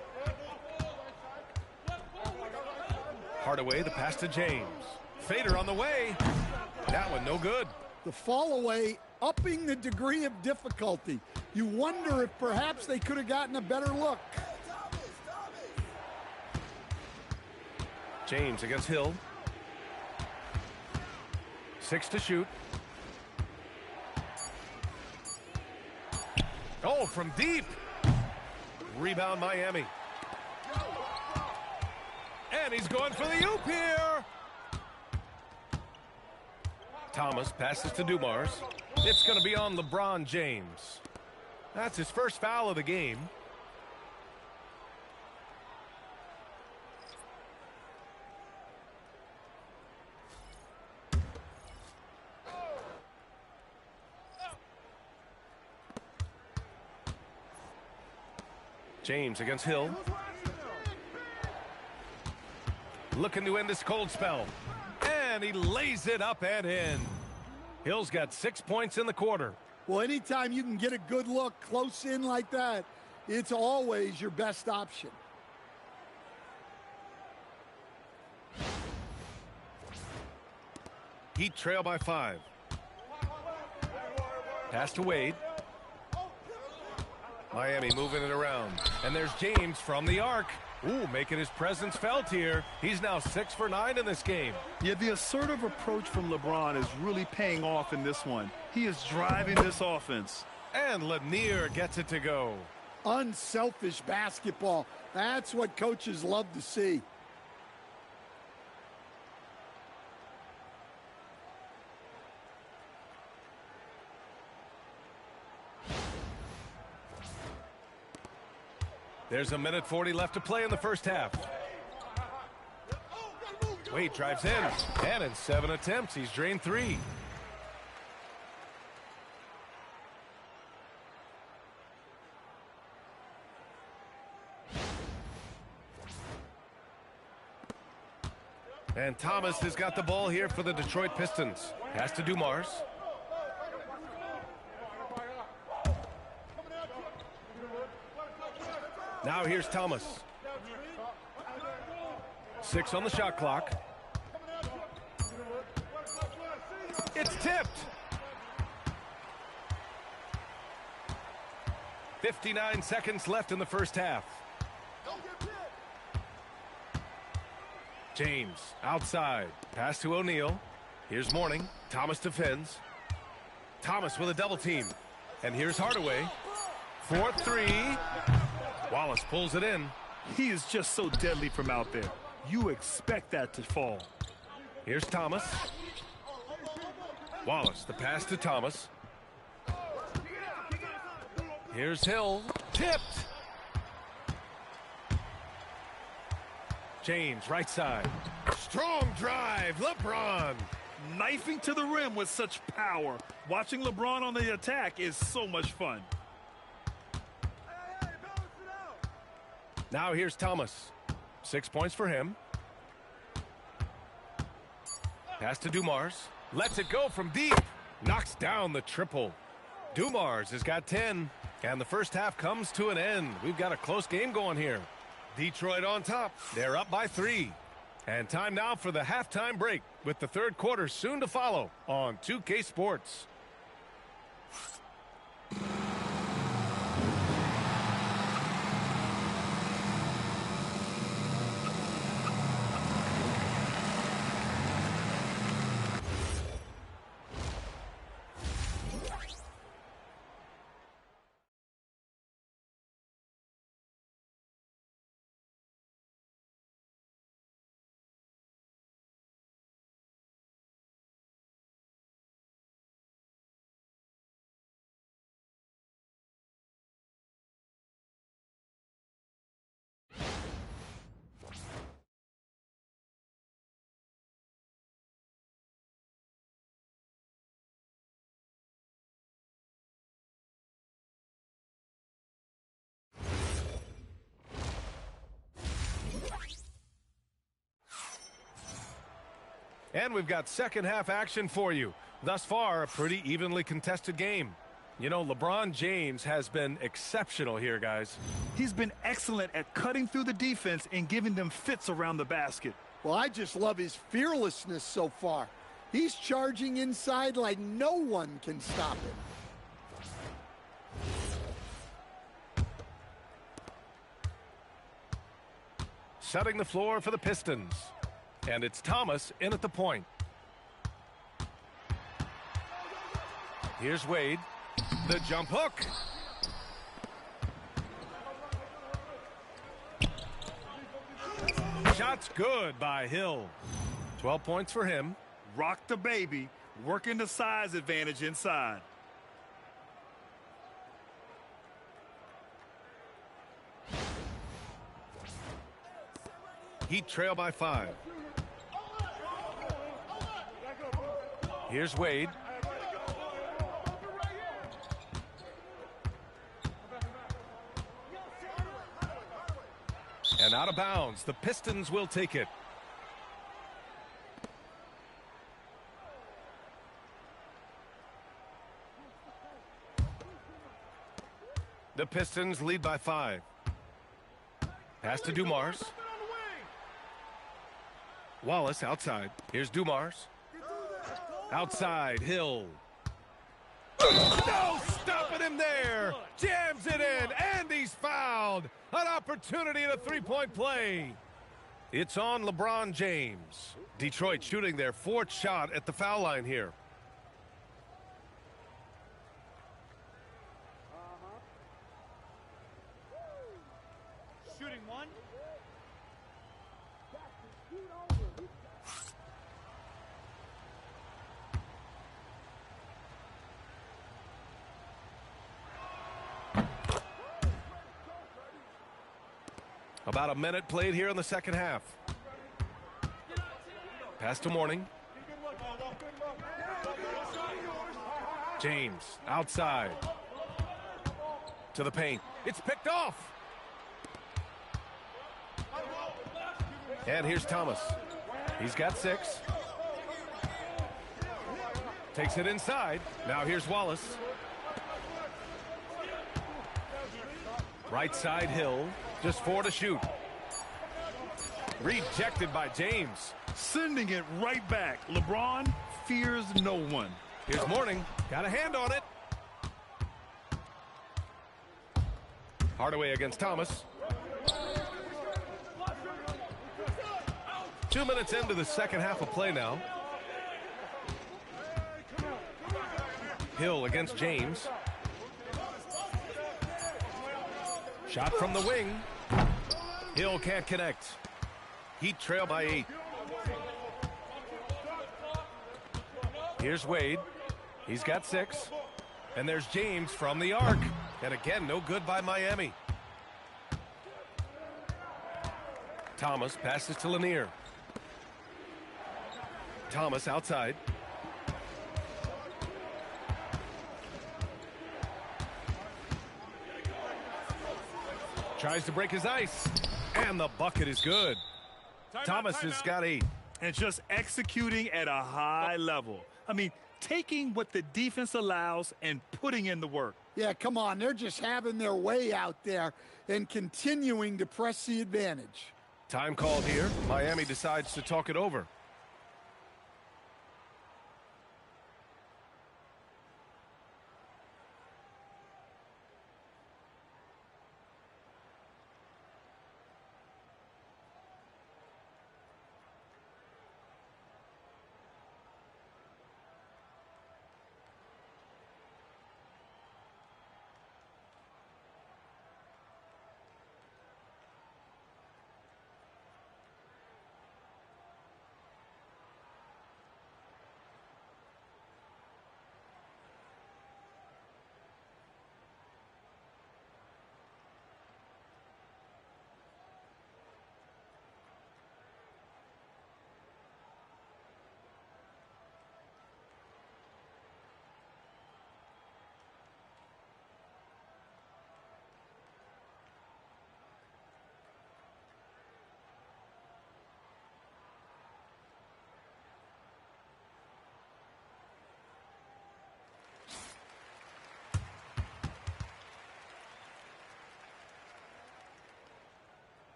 Hardaway, the pass to James. Fader on the way. That one no good. The fall away upping the degree of difficulty. You wonder if perhaps they could have gotten a better look. James against Hill. 6 to shoot. Oh, from deep. Rebound Miami. And he's going for the oop here. Thomas passes to Dumars. It's going to be on LeBron James. That's his first foul of the game. James against Hill. Looking to end this cold spell. And he lays it up and in. Hill's got 6 points in the quarter. Well, anytime you can get a good look close in like that, it's always your best option. Heat trail by 5. Pass to Wade. Miami moving it around. And there's James from the arc. Ooh, making his presence felt here. He's now 6 for 9 in this game. Yeah, the assertive approach from LeBron is really paying off in this one. He is driving this offense. And Lanier gets it to go. Unselfish basketball. That's what coaches love to see. There's 1:40 left to play in the first half. Wade drives in, and in 7 attempts, he's drained 3. And Thomas has got the ball here for the Detroit Pistons. Pass to Dumars. Now here's Thomas. 6 on the shot clock. It's tipped. 59 seconds left in the first half. James outside. Pass to O'Neal. Here's Mourning. Thomas defends. Thomas with a double team. And here's Hardaway. 4-3. Wallace pulls it in. He is just so deadly from out there. You expect that to fall. Here's Thomas. Wallace, the pass to Thomas. Here's Hill. Tipped. James, right side. Strong drive. LeBron. Knifing to the rim with such power. Watching LeBron on the attack is so much fun. Now here's Thomas. 6 points for him. Pass to Dumars. Lets it go from deep. Knocks down the triple. Dumars has got 10. And the first half comes to an end. We've got a close game going here. Detroit on top. They're up by 3. And time now for the halftime break, with the third quarter soon to follow on 2K Sports. And we've got second half action for you. Thus far, a pretty evenly contested game. You know, LeBron James has been exceptional here, guys. He's been excellent at cutting through the defense and giving them fits around the basket. Well, I just love his fearlessness so far. He's charging inside like no one can stop him. Setting the floor for the Pistons. And it's Thomas in at the point. Here's Wade. The jump hook. Shot's good by Hill. 12 points for him. Rock the baby, working the size advantage inside. Heat trail by 5. Here's Wade. And out of bounds. The Pistons will take it. The Pistons lead by 5. Pass to Dumars. Wallace outside. Here's Dumars. Outside, Hill. No stopping him there. Jams it in, and he's fouled. An opportunity in a three-point play. It's on LeBron James. Detroit shooting their 4th shot at the foul line here. Shooting 1. About a minute played here in the second half. Pass to Mourning. James outside. To the paint. It's picked off. And here's Thomas. He's got 6. Takes it inside. Now here's Wallace. Right side Hill. Just 4 to shoot. Rejected by James. Sending it right back. LeBron fears no one. Here's Mourning. Got a hand on it. Hardaway against Thomas. 2 minutes into the second half of play now. Hill against James. Shot from the wing. Hill can't connect. Heat trail by 8. Here's Wade. He's got 6. And there's James from the arc. And again, no good by Miami. Thomas passes to Lanier. Thomas outside. Tries to break his ice. And the bucket is good. Thomas has got 8. And just executing at a high level. I mean, taking what the defense allows and putting in the work. Yeah, come on. They're just having their way out there and continuing to press the advantage. Time called here. Miami decides to talk it over.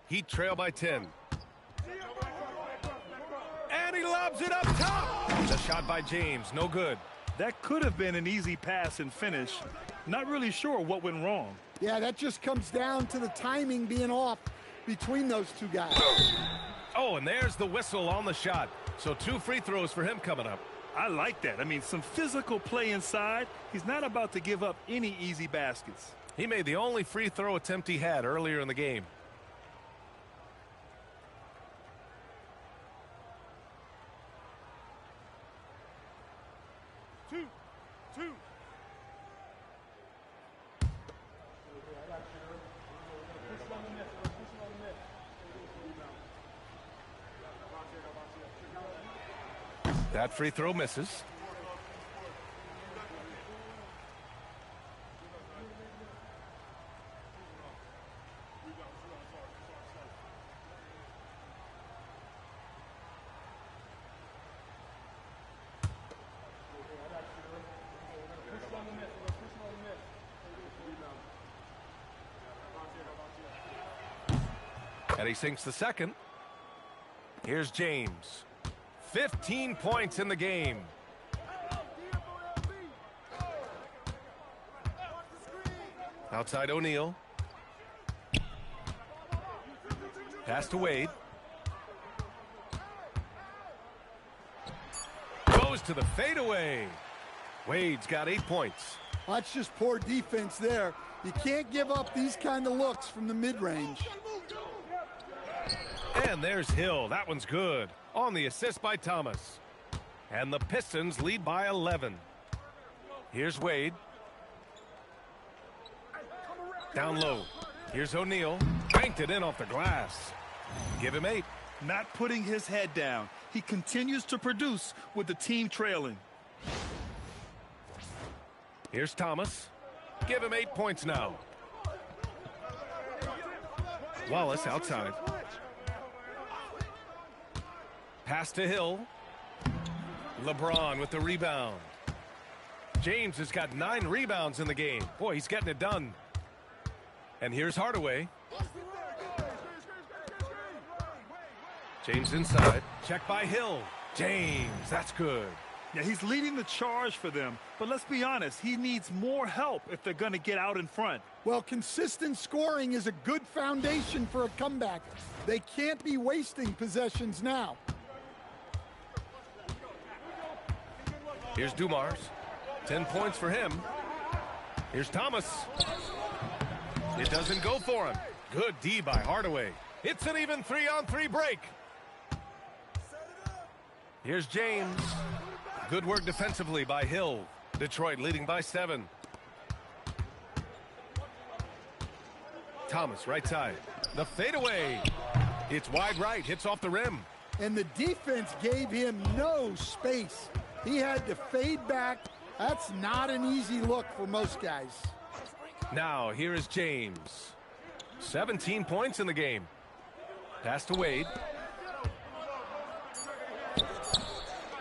Heat trail by 10. And he lobs it up top. The shot by James, no good. That could have been an easy pass and finish. Not really sure what went wrong. Yeah, that just comes down to the timing being off between those two guys. Oh, and there's the whistle on the shot. So 2 free throws for him coming up. I like that. I mean, some physical play inside. He's not about to give up any easy baskets. He made the only free throw attempt he had earlier in the game. Two. That free throw misses. And he sinks the second. Here's James. 15 points in the game. Outside O'Neal. Pass to Wade. Goes to the fadeaway. Wade's got 8 points. That's just poor defense there. You can't give up these kind of looks from the mid-range. And there's Hill. That one's good. On the assist by Thomas. And the Pistons lead by 11. Here's Wade. Down low. Here's O'Neal. Banked it in off the glass. Give him 8. Not putting his head down. He continues to produce with the team trailing. Here's Thomas. Give him 8 points now. Wallace outside. Pass to Hill. LeBron with the rebound. James has got 9 rebounds in the game. Boy, he's getting it done. And here's Hardaway. James inside. Check by Hill. James, that's good. Yeah, he's leading the charge for them. But let's be honest, he needs more help if they're going to get out in front. Well, consistent scoring is a good foundation for a comeback. They can't be wasting possessions now. Here's Dumars. 10 points for him. Here's Thomas. It doesn't go for him. Good D by Hardaway. It's an even 3-on-3 break. Here's James. Good work defensively by Hill. Detroit leading by 7. Thomas right side. The fadeaway. It's wide right. Hits off the rim. And the defense gave him no space. He had to fade back. That's not an easy look for most guys. Now, here is James. 17 points in the game. Pass to Wade.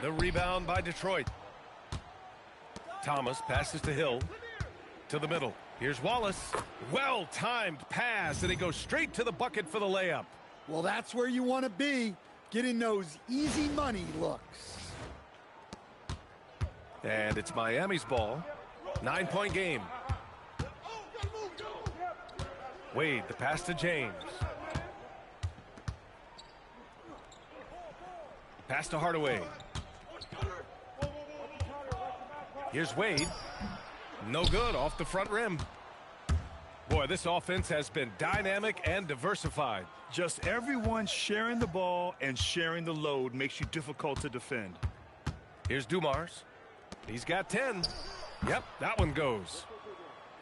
The rebound by Detroit. Thomas passes to Hill. To the middle. Here's Wallace. Well-timed pass, and he goes straight to the bucket for the layup. Well, that's where you want to be, getting those easy money looks. And it's Miami's ball. 9-point game. Wade, the pass to James. Pass to Hardaway. Here's Wade. No good, off the front rim. Boy, this offense has been dynamic and diversified. Just everyone sharing the ball and sharing the load makes you difficult to defend. Here's Dumars. He's got 10. Yep, that one goes.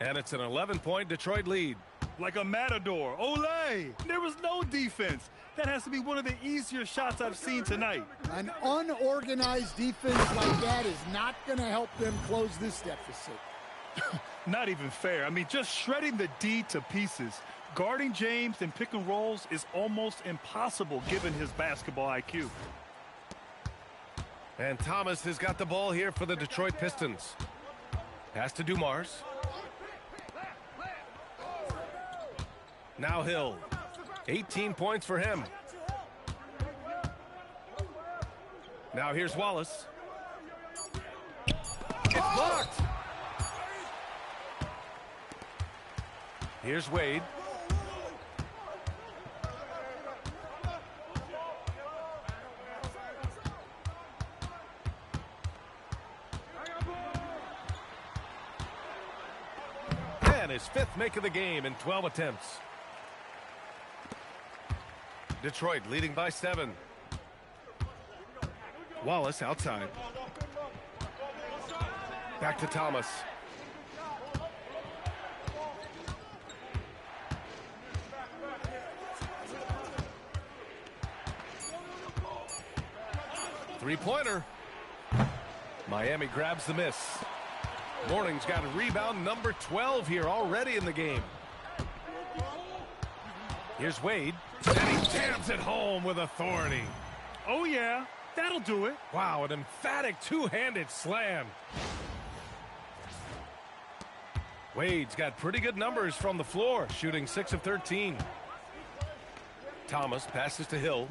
And it's an 11-point Detroit lead. Like a matador. Olay! There was no defense. That has to be one of the easier shots I've seen tonight. An unorganized defense like that is not going to help them close this deficit. Not even fair. I mean, just shredding the D to pieces. Guarding James in pick and rolls is almost impossible given his basketball IQ. And Thomas has got the ball here for the Detroit Pistons. Pass to Dumars. Now Hill. 18 points for him. Now here's Wallace. blocked. Here's Wade. And his 5th make of the game in 12 attempts. Detroit leading by 7. Wallace outside. Back to Thomas. Three-pointer. Miami grabs the miss. Morning's got a rebound number 12 here already in the game. Here's Wade. And he jams it home with authority. Oh, yeah. That'll do it. Wow, an emphatic two-handed slam. Wade's got pretty good numbers from the floor, shooting 6 of 13. Thomas passes to Hill.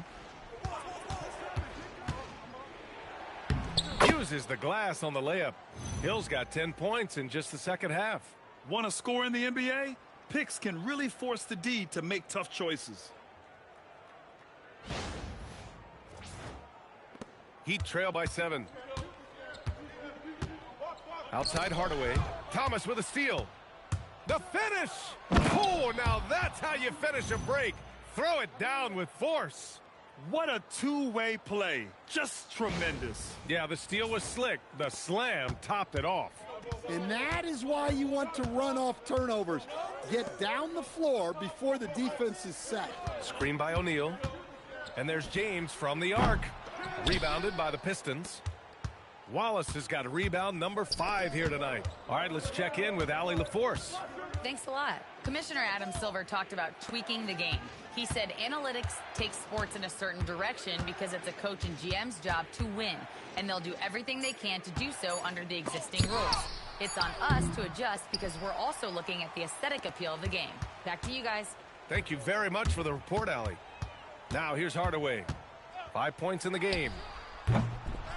Uses the glass on the layup. Hill's got 10 points in just the second half. Want to score in the NBA? Picks can really force the D to make tough choices. Heat trail by 7. Outside Hardaway. Thomas with a steal. The finish! Oh, now that's how you finish a break. Throw it down with force. What a two-way play. Just tremendous. Yeah, the steal was slick. The slam topped it off. And that is why you want to run off turnovers. Get down the floor before the defense is set. Screen by O'Neal. And there's James from the arc. Rebounded by the Pistons. Wallace has got a rebound number 5 here tonight. All right, let's check in with Allie LaForce. Thanks a lot. Commissioner Adam Silver talked about tweaking the game. He said analytics takes sports in a certain direction because it's a coach and GM's job to win, and they'll do everything they can to do so under the existing rules. It's on us to adjust because we're also looking at the aesthetic appeal of the game. Back to you guys. Thank you very much for the report, Allie. Now here's Hardaway. 5 points in the game.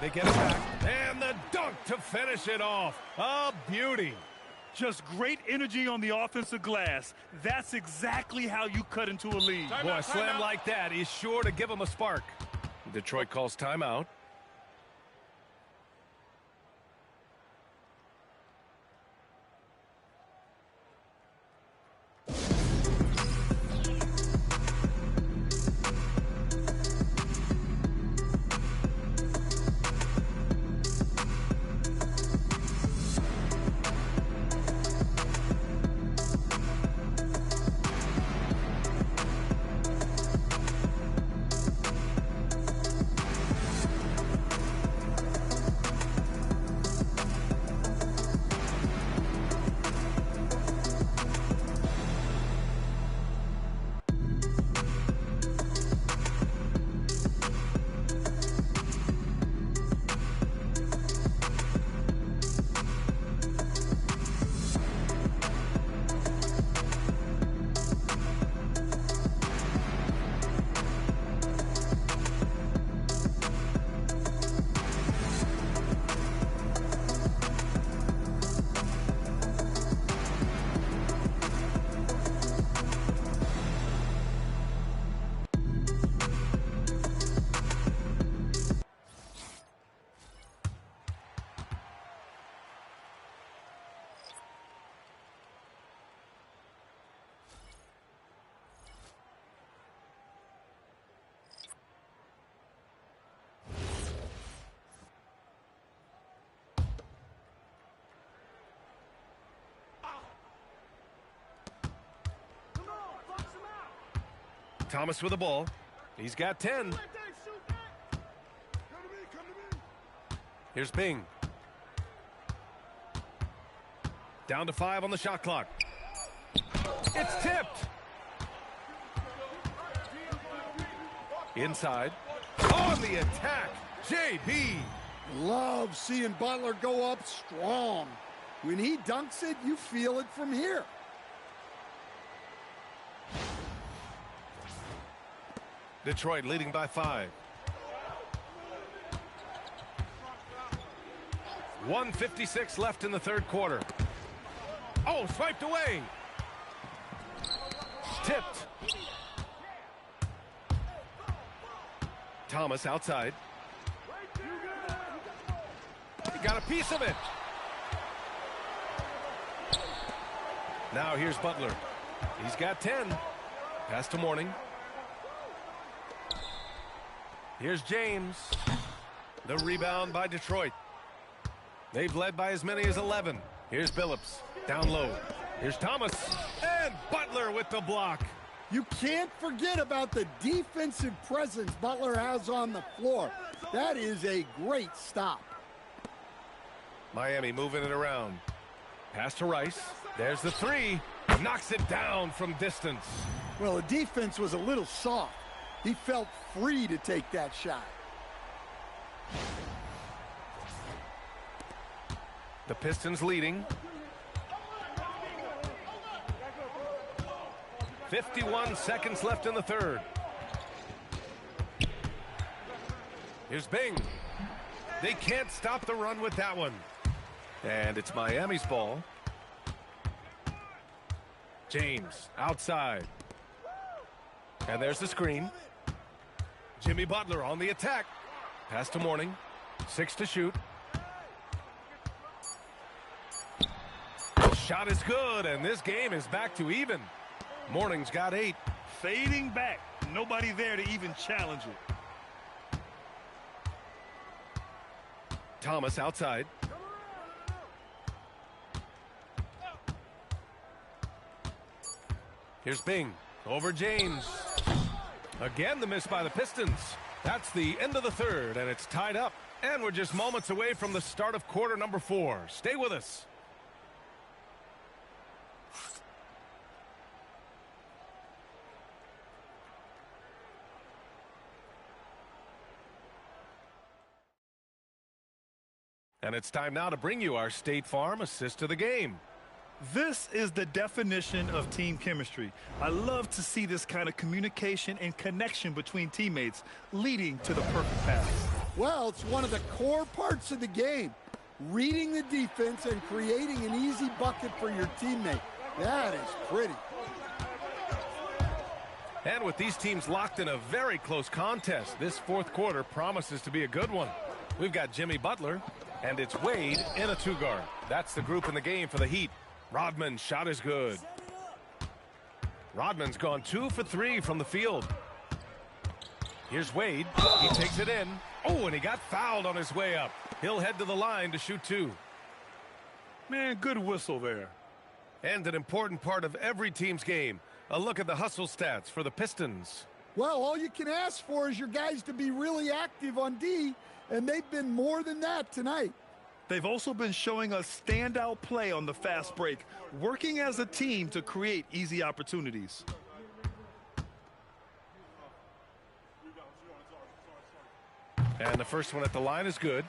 They get it back. And the dunk to finish it off. A beauty. Just great energy on the offensive glass. That's exactly how you cut into a lead. Boy, a slam like that is sure to give them a spark. Detroit calls timeout. Thomas with the ball. He's got 10. Here's Ping. Down to 5 on the shot clock. It's tipped. Inside. On the attack. JB. Love seeing Butler go up strong. When he dunks it, you feel it from here. Detroit leading by 5. 1:56 left in the third quarter. Oh, swiped away. Tipped. Thomas outside. He got a piece of it. Now here's Butler. He's got 10. Pass to Mourning. Here's James. The rebound by Detroit. They've led by as many as 11. Here's Billups. Down low. Here's Thomas. And Butler with the block. You can't forget about the defensive presence Butler has on the floor. That is a great stop. Miami moving it around. Pass to Rice. There's the three. Knocks it down from distance. Well, the defense was a little soft. He felt free to take that shot. The Pistons leading. 51 seconds left in the third. Here's Bing. They can't stop the run with that one. And it's Miami's ball. James outside. And there's the screen. Jimmy Butler on the attack. Pass to Mourning. 6 to shoot. Shot is good, and this game is back to even. Mourning's got 8. Fading back. Nobody there to even challenge it. Thomas outside. Here's Bing. Over James. Again, the miss by the Pistons. That's the end of the third, and it's tied up. And we're just moments away from the start of quarter number 4. Stay with us. And it's time now to bring you our State Farm assist of the game. This is the definition of team chemistry. I love to see this kind of communication and connection between teammates leading to the perfect pass. Well, it's one of the core parts of the game. Reading the defense and creating an easy bucket for your teammate. That is pretty. And with these teams locked in a very close contest, this fourth quarter promises to be a good one. We've got Jimmy Butler, and it's Wade in a 2-guard. That's the group in the game for the Heat. Rodman's shot is good. Rodman's gone 2 for 3 from the field. Here's Wade. He takes it in. Oh, and he got fouled on his way up. He'll head to the line to shoot 2. Man, good whistle there. And an important part of every team's game. A look at the hustle stats for the Pistons. Well, all you can ask for is your guys to be really active on D, and they've been more than that tonight. They've also been showing us standout play on the fast break, working as a team to create easy opportunities. And the first one at the line is good.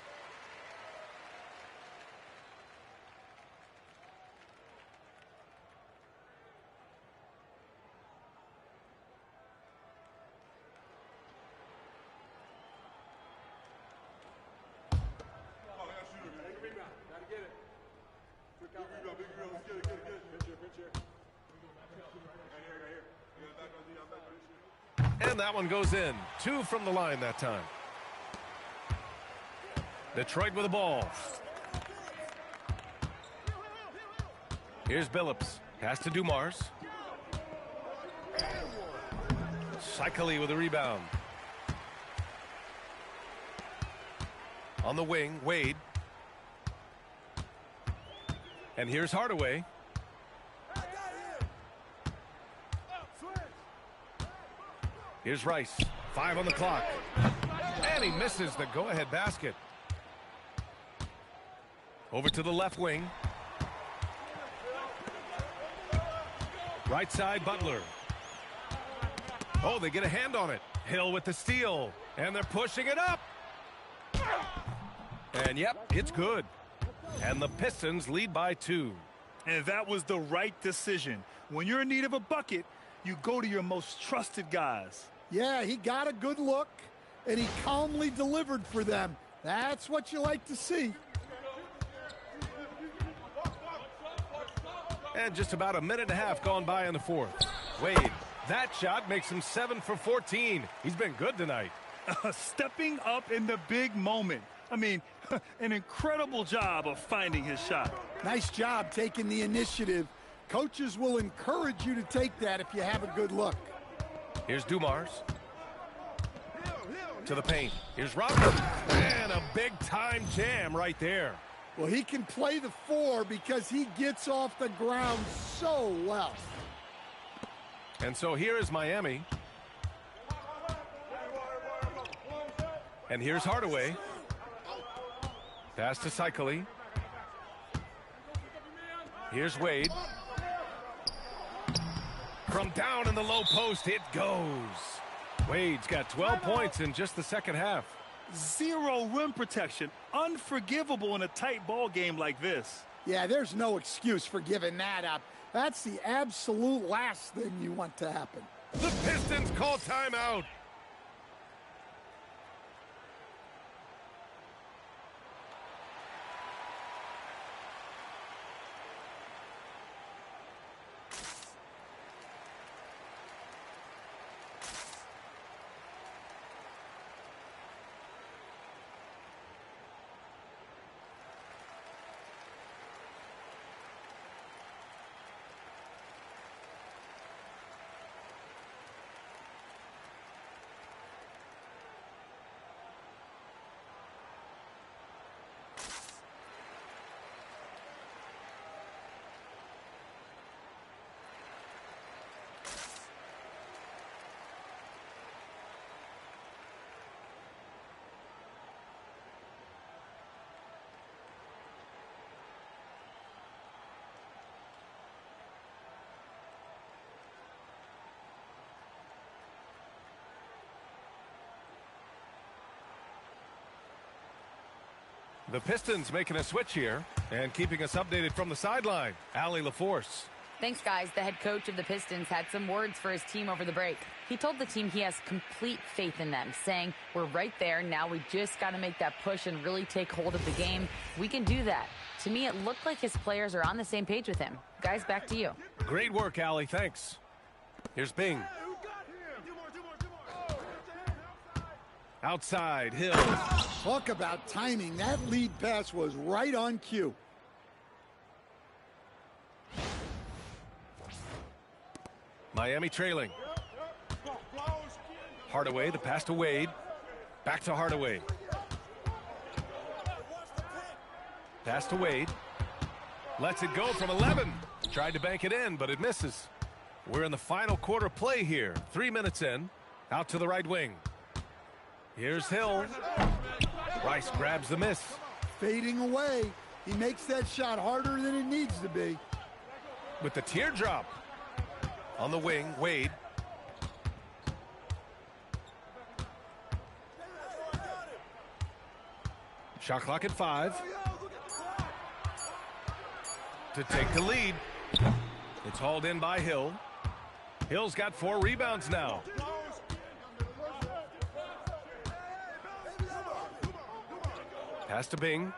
And that one goes in. 2 from the line that time. Detroit with the ball. Here's Billups. Pass to Dumars. Cycli with a rebound. On the wing, Wade. And here's Hardaway. Here's Rice. 5 on the clock. And he misses the go-ahead basket. Over to the left wing. Right side, Butler. Oh, they get a hand on it. Hill with the steal. And they're pushing it up. And, yep, it's good. And the Pistons lead by 2. And that was the right decision. When you're in need of a bucket, you go to your most trusted guys. Yeah, he got a good look, and he calmly delivered for them. That's what you like to see. And just about a minute and a half gone by in the fourth. Wade, that shot makes him 7 for 14. He's been good tonight. Stepping up in the big moment. I mean, an incredible job of finding his shot. Nice job taking the initiative. Coaches will encourage you to take that if you have a good look. Here's Dumars. To the paint. Here's Robinson. And a big-time jam right there. Well, he can play the 4 because he gets off the ground so well. And so here is Miami. And here's Hardaway. Pass to Cycli. Here's Wade. From down in the low post, it goes. Wade's got 12 points in just the second half. Zero rim protection. Unforgivable in a tight ball game like this. Yeah, there's no excuse for giving that up. That's the absolute last thing you want to happen. The Pistons call timeout. The Pistons making a switch here and keeping us updated from the sideline. Allie LaForce. Thanks, guys. The head coach of the Pistons had some words for his team over the break. He told the team he has complete faith in them, saying, we're right there. Now we just got to make that push and really take hold of the game. We can do that. To me, it looked like his players are on the same page with him. Guys, back to you. Great work, Allie. Thanks. Here's Bing. Outside, Hill. Talk about timing. That lead pass was right on cue. Miami trailing. Hardaway, the pass to Wade. Back to Hardaway. Pass to Wade. Lets it go from 11. Tried to bank it in, but it misses. We're in the final quarter play here. 3 minutes in. Out to the right wing. Here's Hill. Rice grabs the miss. Fading away. He makes that shot harder than it needs to be. With the teardrop. On the wing, Wade. Shot clock at 5. To take the lead. It's hauled in by Hill. Hill's got 4 rebounds now. Pass to Bing.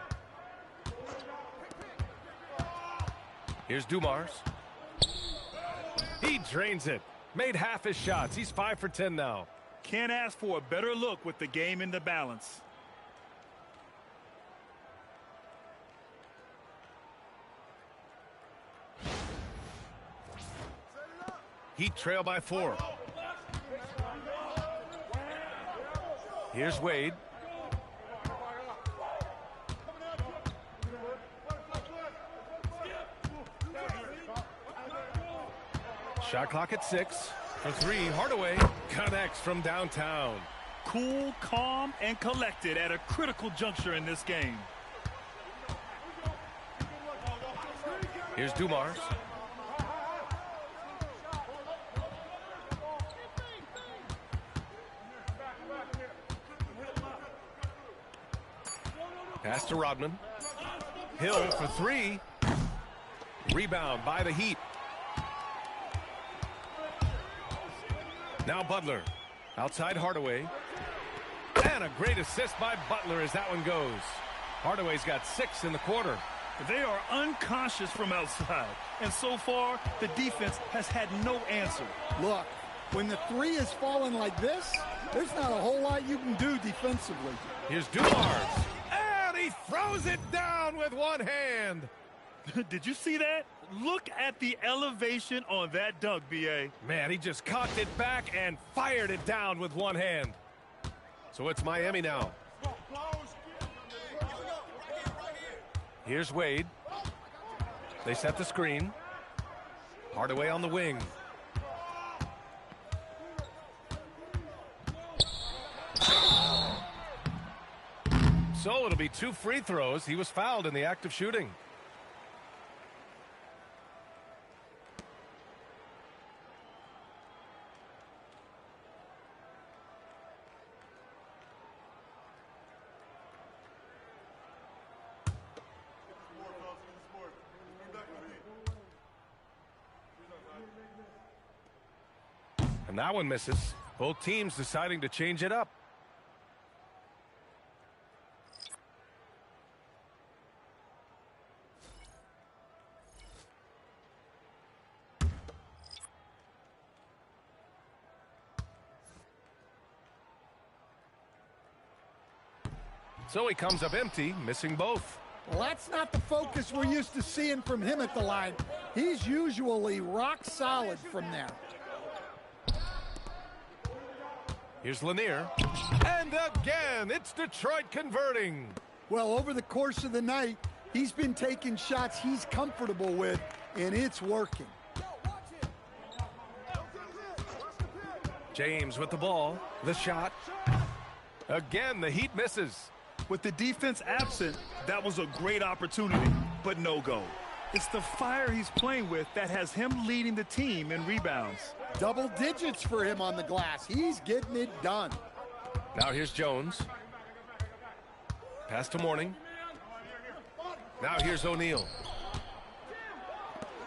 Here's Dumars. He drains it. Made half his shots. He's 5 for 10 now. Can't ask for a better look with the game in the balance. Heat trail by 4. Here's Wade. Shot clock at 6. For 3, Hardaway connects from downtown. Cool, calm, and collected at a critical juncture in this game. Here's Dumars. Pass to Rodman. Hill for 3. Rebound by the Heat. Now Butler. Outside Hardaway. And a great assist by Butler as that one goes. Hardaway's got 6 in the quarter. They are unconscious from outside. And so far, the defense has had no answer. Look, when the three is falling like this, there's not a whole lot you can do defensively. Here's Dumars. And he throws it down with one hand. Did you see that? Look at the elevation on that dunk, B.A. Man, he just cocked it back and fired it down with one hand. So it's Miami now. Here's Wade. They set the screen. Hardaway on the wing. So it'll be 2 free throws. He was fouled in the act of shooting. And that one misses. Both teams deciding to change it up. So he comes up empty, missing both. Well, that's not the focus we're used to seeing from him at the line. He's usually rock solid from there. Here's Lanier. And again, it's Detroit converting. Well, over the course of the night, he's been taking shots he's comfortable with, and it's working. James with the ball. The shot. Again, the Heat misses. With the defense absent, that was a great opportunity, but no go. It's the fire he's playing with that has him leading the team in rebounds. Double digits for him on the glass. He's getting it done. Now here's Jones. Pass to Mourning. Now here's O'Neal.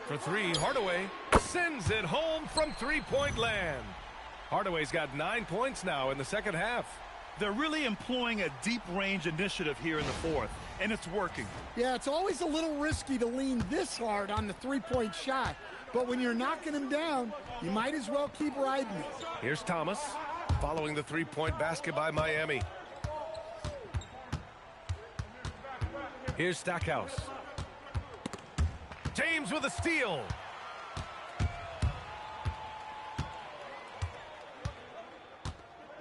For three, Hardaway sends it home from three-point land. Hardaway's got 9 points now in the second half. They're really employing a deep-range initiative here in the fourth, and it's working. Yeah, it's always a little risky to lean this hard on the three-point shot, but when you're knocking him down, you might as well keep riding it. Here's Thomas, following the three-point basket by Miami. Here's Stackhouse. James with a steal.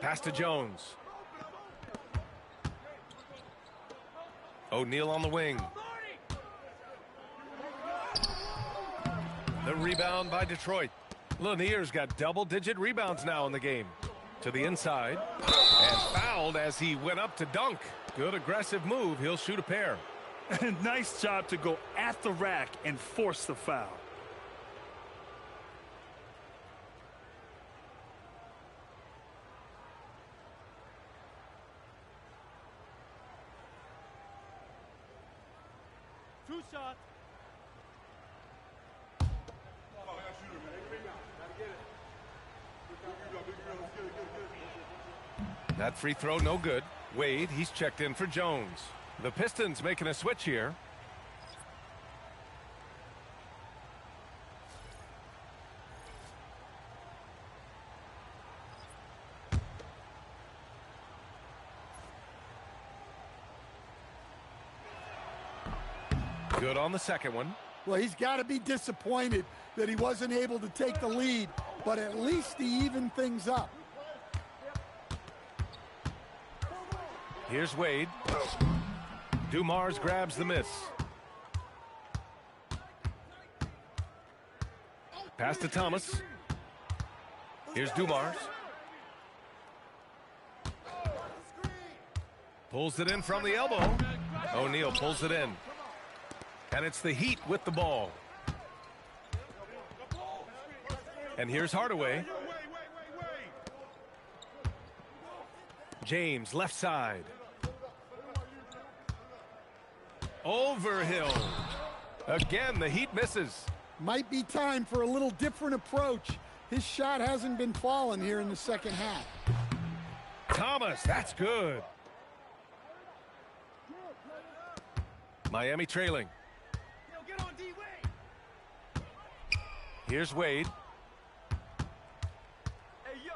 Pass to Jones. O'Neal on the wing. The rebound by Detroit. Lanier's got double-digit rebounds now in the game. To the inside. And fouled as he went up to dunk. Good aggressive move. He'll shoot a pair. Nice job to go at the rack and force the foul. Two shots. That free throw no good. Wade, he's checked in for Jones. The Pistons making a switch here. Good on the second one. Well, he's got to be disappointed that he wasn't able to take the lead, but at least he evened things up. Here's Wade. Dumars grabs the miss. Pass to Thomas. Here's Dumars. Pulls it in from the elbow. O'Neal pulls it in. And it's the Heat with the ball. And here's Hardaway. James, left side. Overhill. Again, the Heat misses. Might be time for a little different approach. His shot hasn't been falling here in the second half. Thomas, that's good. Miami trailing. Here's Wade. Hey, yo,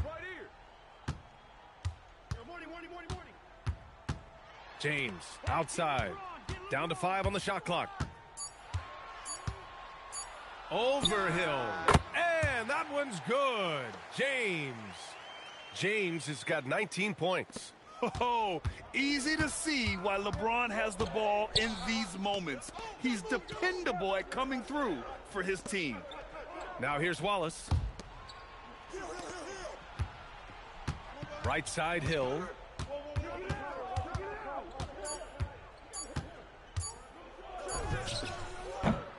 right here. Yo, morning. James outside. Down to 5 on the shot clock. Overhill. And that one's good. James has got 19 points. Oh, easy to see why LeBron has the ball in these moments. He's dependable at coming through for his team. Now here's Wallace. Right side, Hill.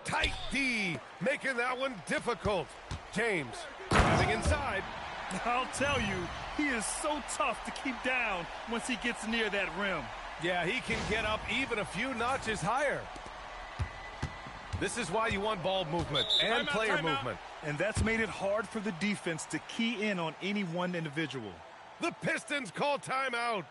Tight D, making that one difficult. James, driving inside. I'll tell you, he is so tough to keep down once he gets near that rim. Yeah, he can get up even a few notches higher. This is why you want ball movement and player movement. And that's made it hard for the defense to key in on any one individual. The Pistons call timeout.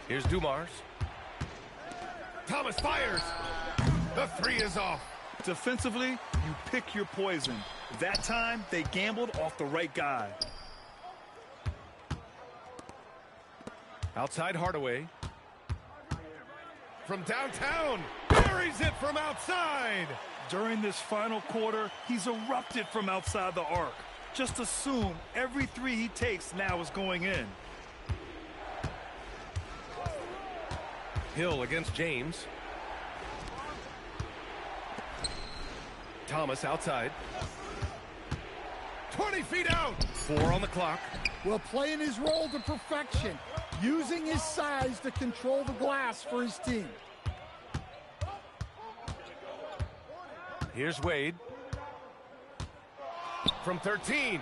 Here's Dumars. Thomas fires. The 3 is off. Defensively, you pick your poison. That time, they gambled off the right guy. Outside Hardaway. From downtown. Buries it from outside. During this final quarter, he's erupted from outside the arc. Just assume every 3 he takes now is going in. Hill against James. Thomas outside. 20 feet out. 4 on the clock. Well, playing his role to perfection, using his size to control the glass for his team. Here's Wade. From 13.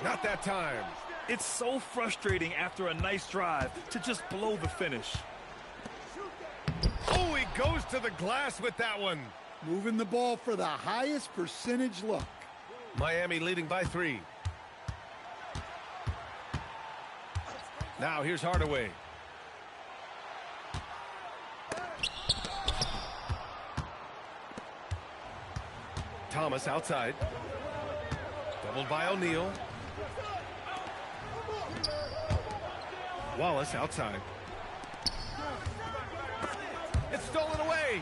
Not that time. It's so frustrating after a nice drive to just blow the finish. Oh, he goes to the glass with that one. Moving the ball for the highest percentage look. Miami leading by 3. Now here's Hardaway. Thomas outside. Doubled by O'Neal. Wallace outside. It's stolen away.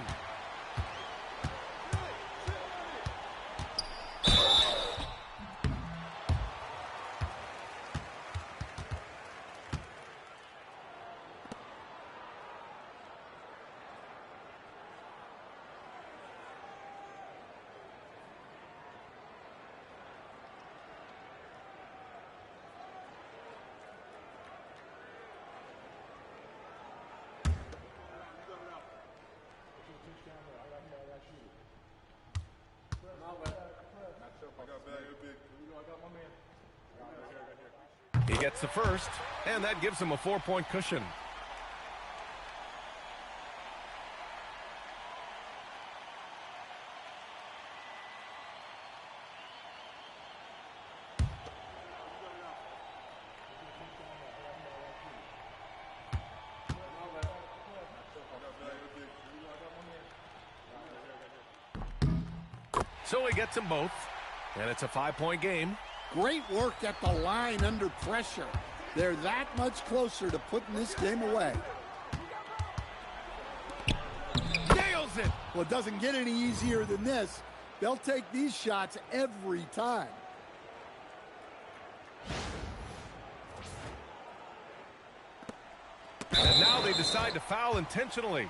He gets the first, and that gives him a 4-point cushion. So he gets them both, and it's a 5-point game. Great work at the line under pressure. They're that much closer to putting this game away. Nails it! Well, it doesn't get any easier than this. They'll take these shots every time. And now they decide to foul intentionally.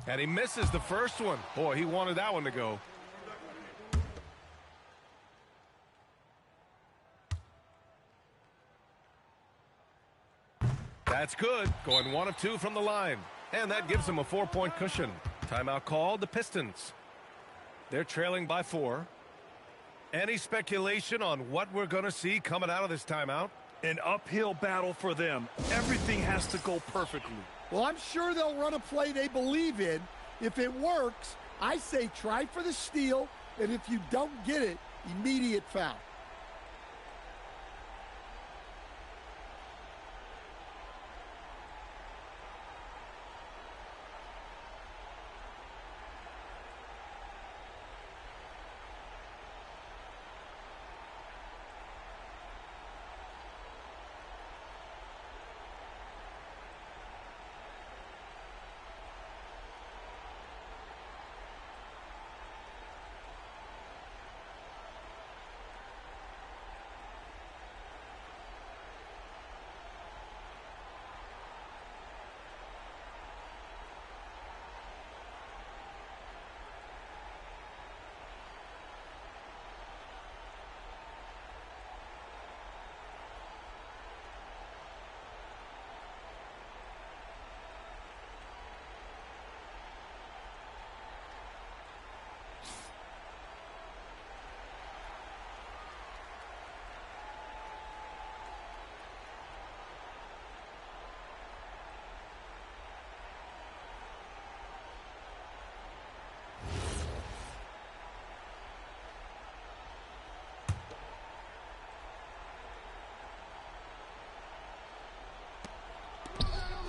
And he misses the first one. Boy, he wanted that one to go. That's good. Going 1 of 2 from the line. And that gives him a 4-point cushion. Timeout called, the Pistons. They're trailing by 4. Any speculation on what we're going to see coming out of this timeout? An uphill battle for them. Everything has to go perfectly. Well, I'm sure they'll run a play they believe in. If it works, I say try for the steal, and if you don't get it, immediate foul.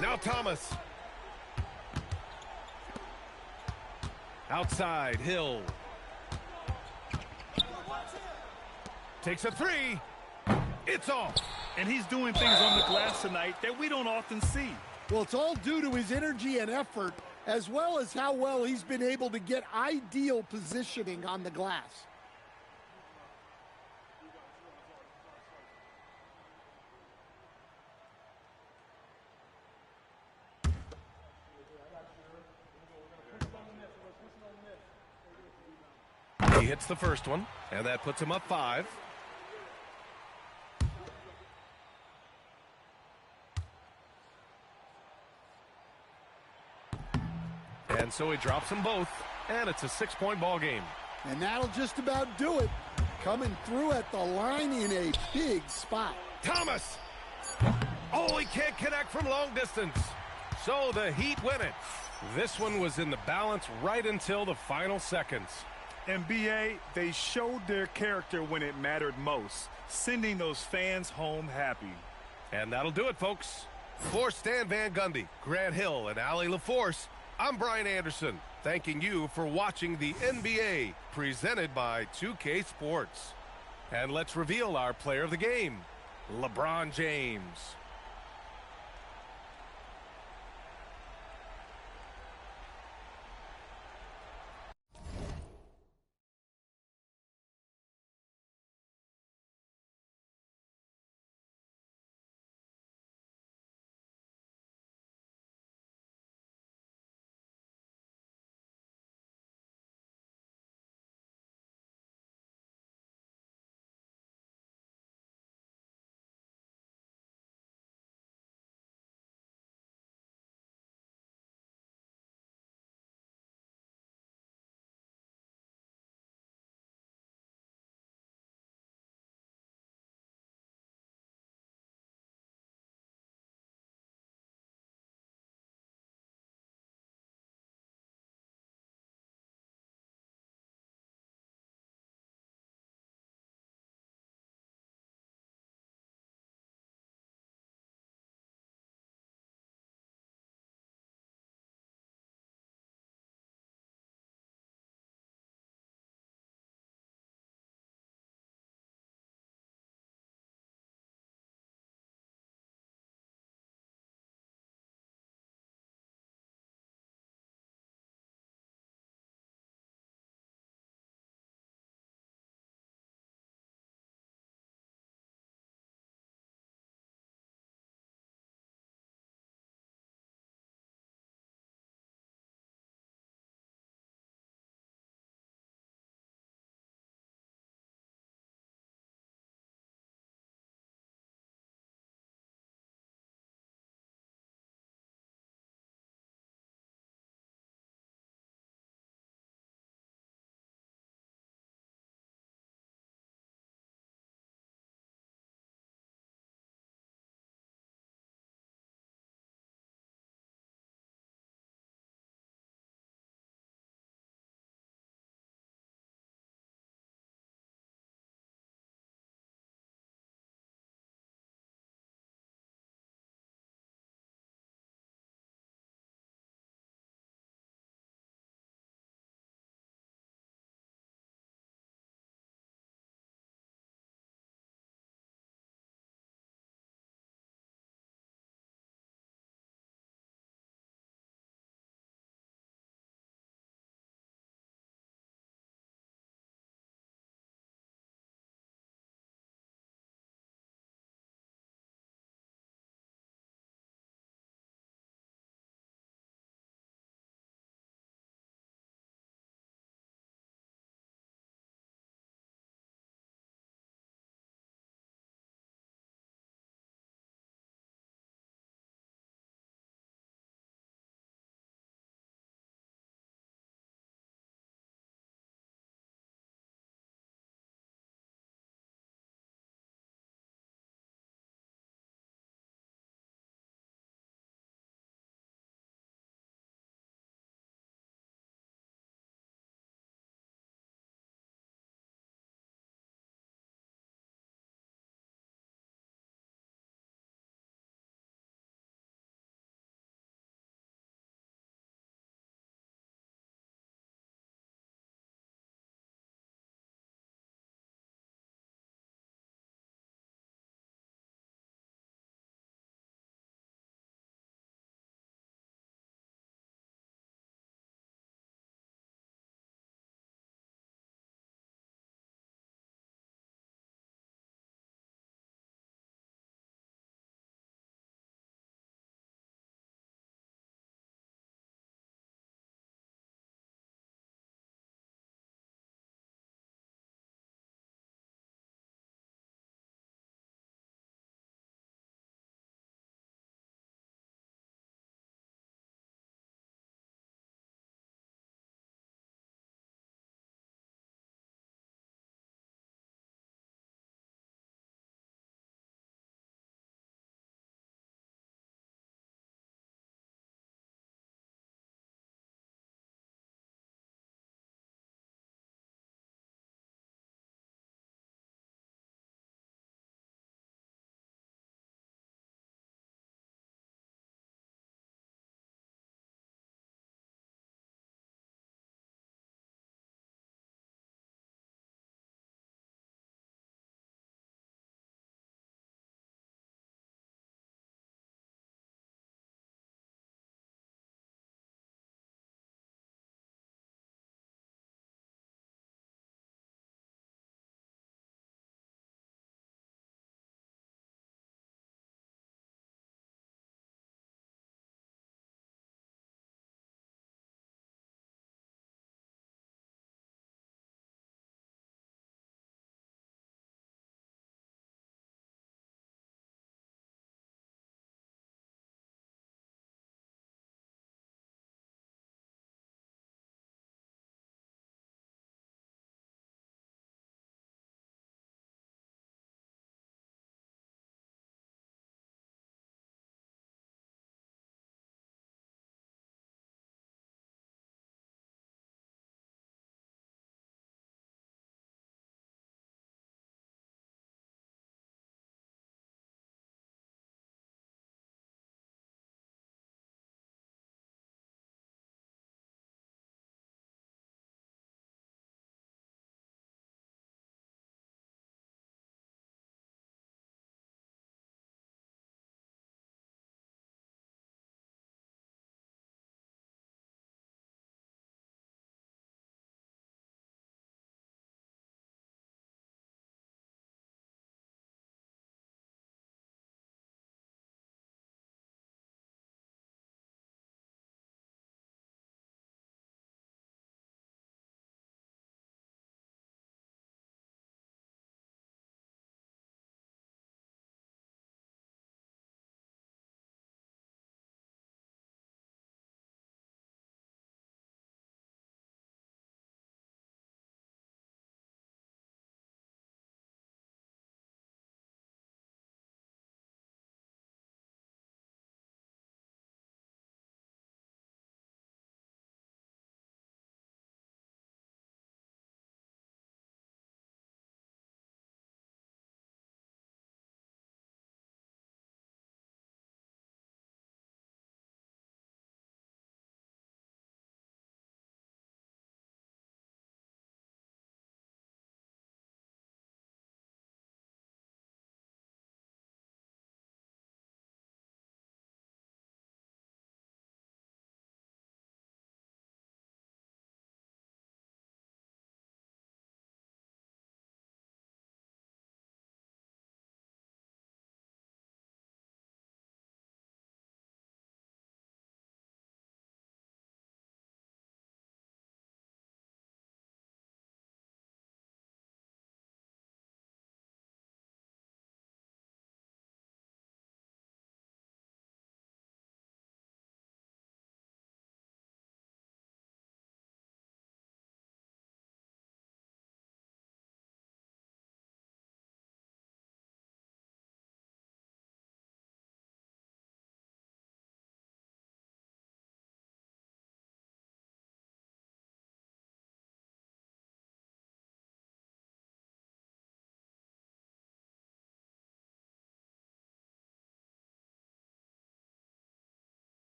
Now Thomas. Outside, Hill. Takes a 3. It's off. And he's doing things on the glass tonight that we don't often see. Well, it's all due to his energy and effort, as well as how well he's been able to get ideal positioning on the glass. He hits the first one, and that puts him up 5. And so he drops them both, and it's a 6-point ball game. And that'll just about do it. Coming through at the line in a big spot. Thomas! Oh, he can't connect from long distance. So the Heat win it. This one was in the balance right until the final seconds. And B.A., they showed their character when it mattered most, sending those fans home happy. And that'll do it, folks. For Stan Van Gundy, Grant Hill, and Allie LaForce, I'm Brian Anderson, thanking you for watching the NBA, presented by 2K Sports. And let's reveal our player of the game, LeBron James.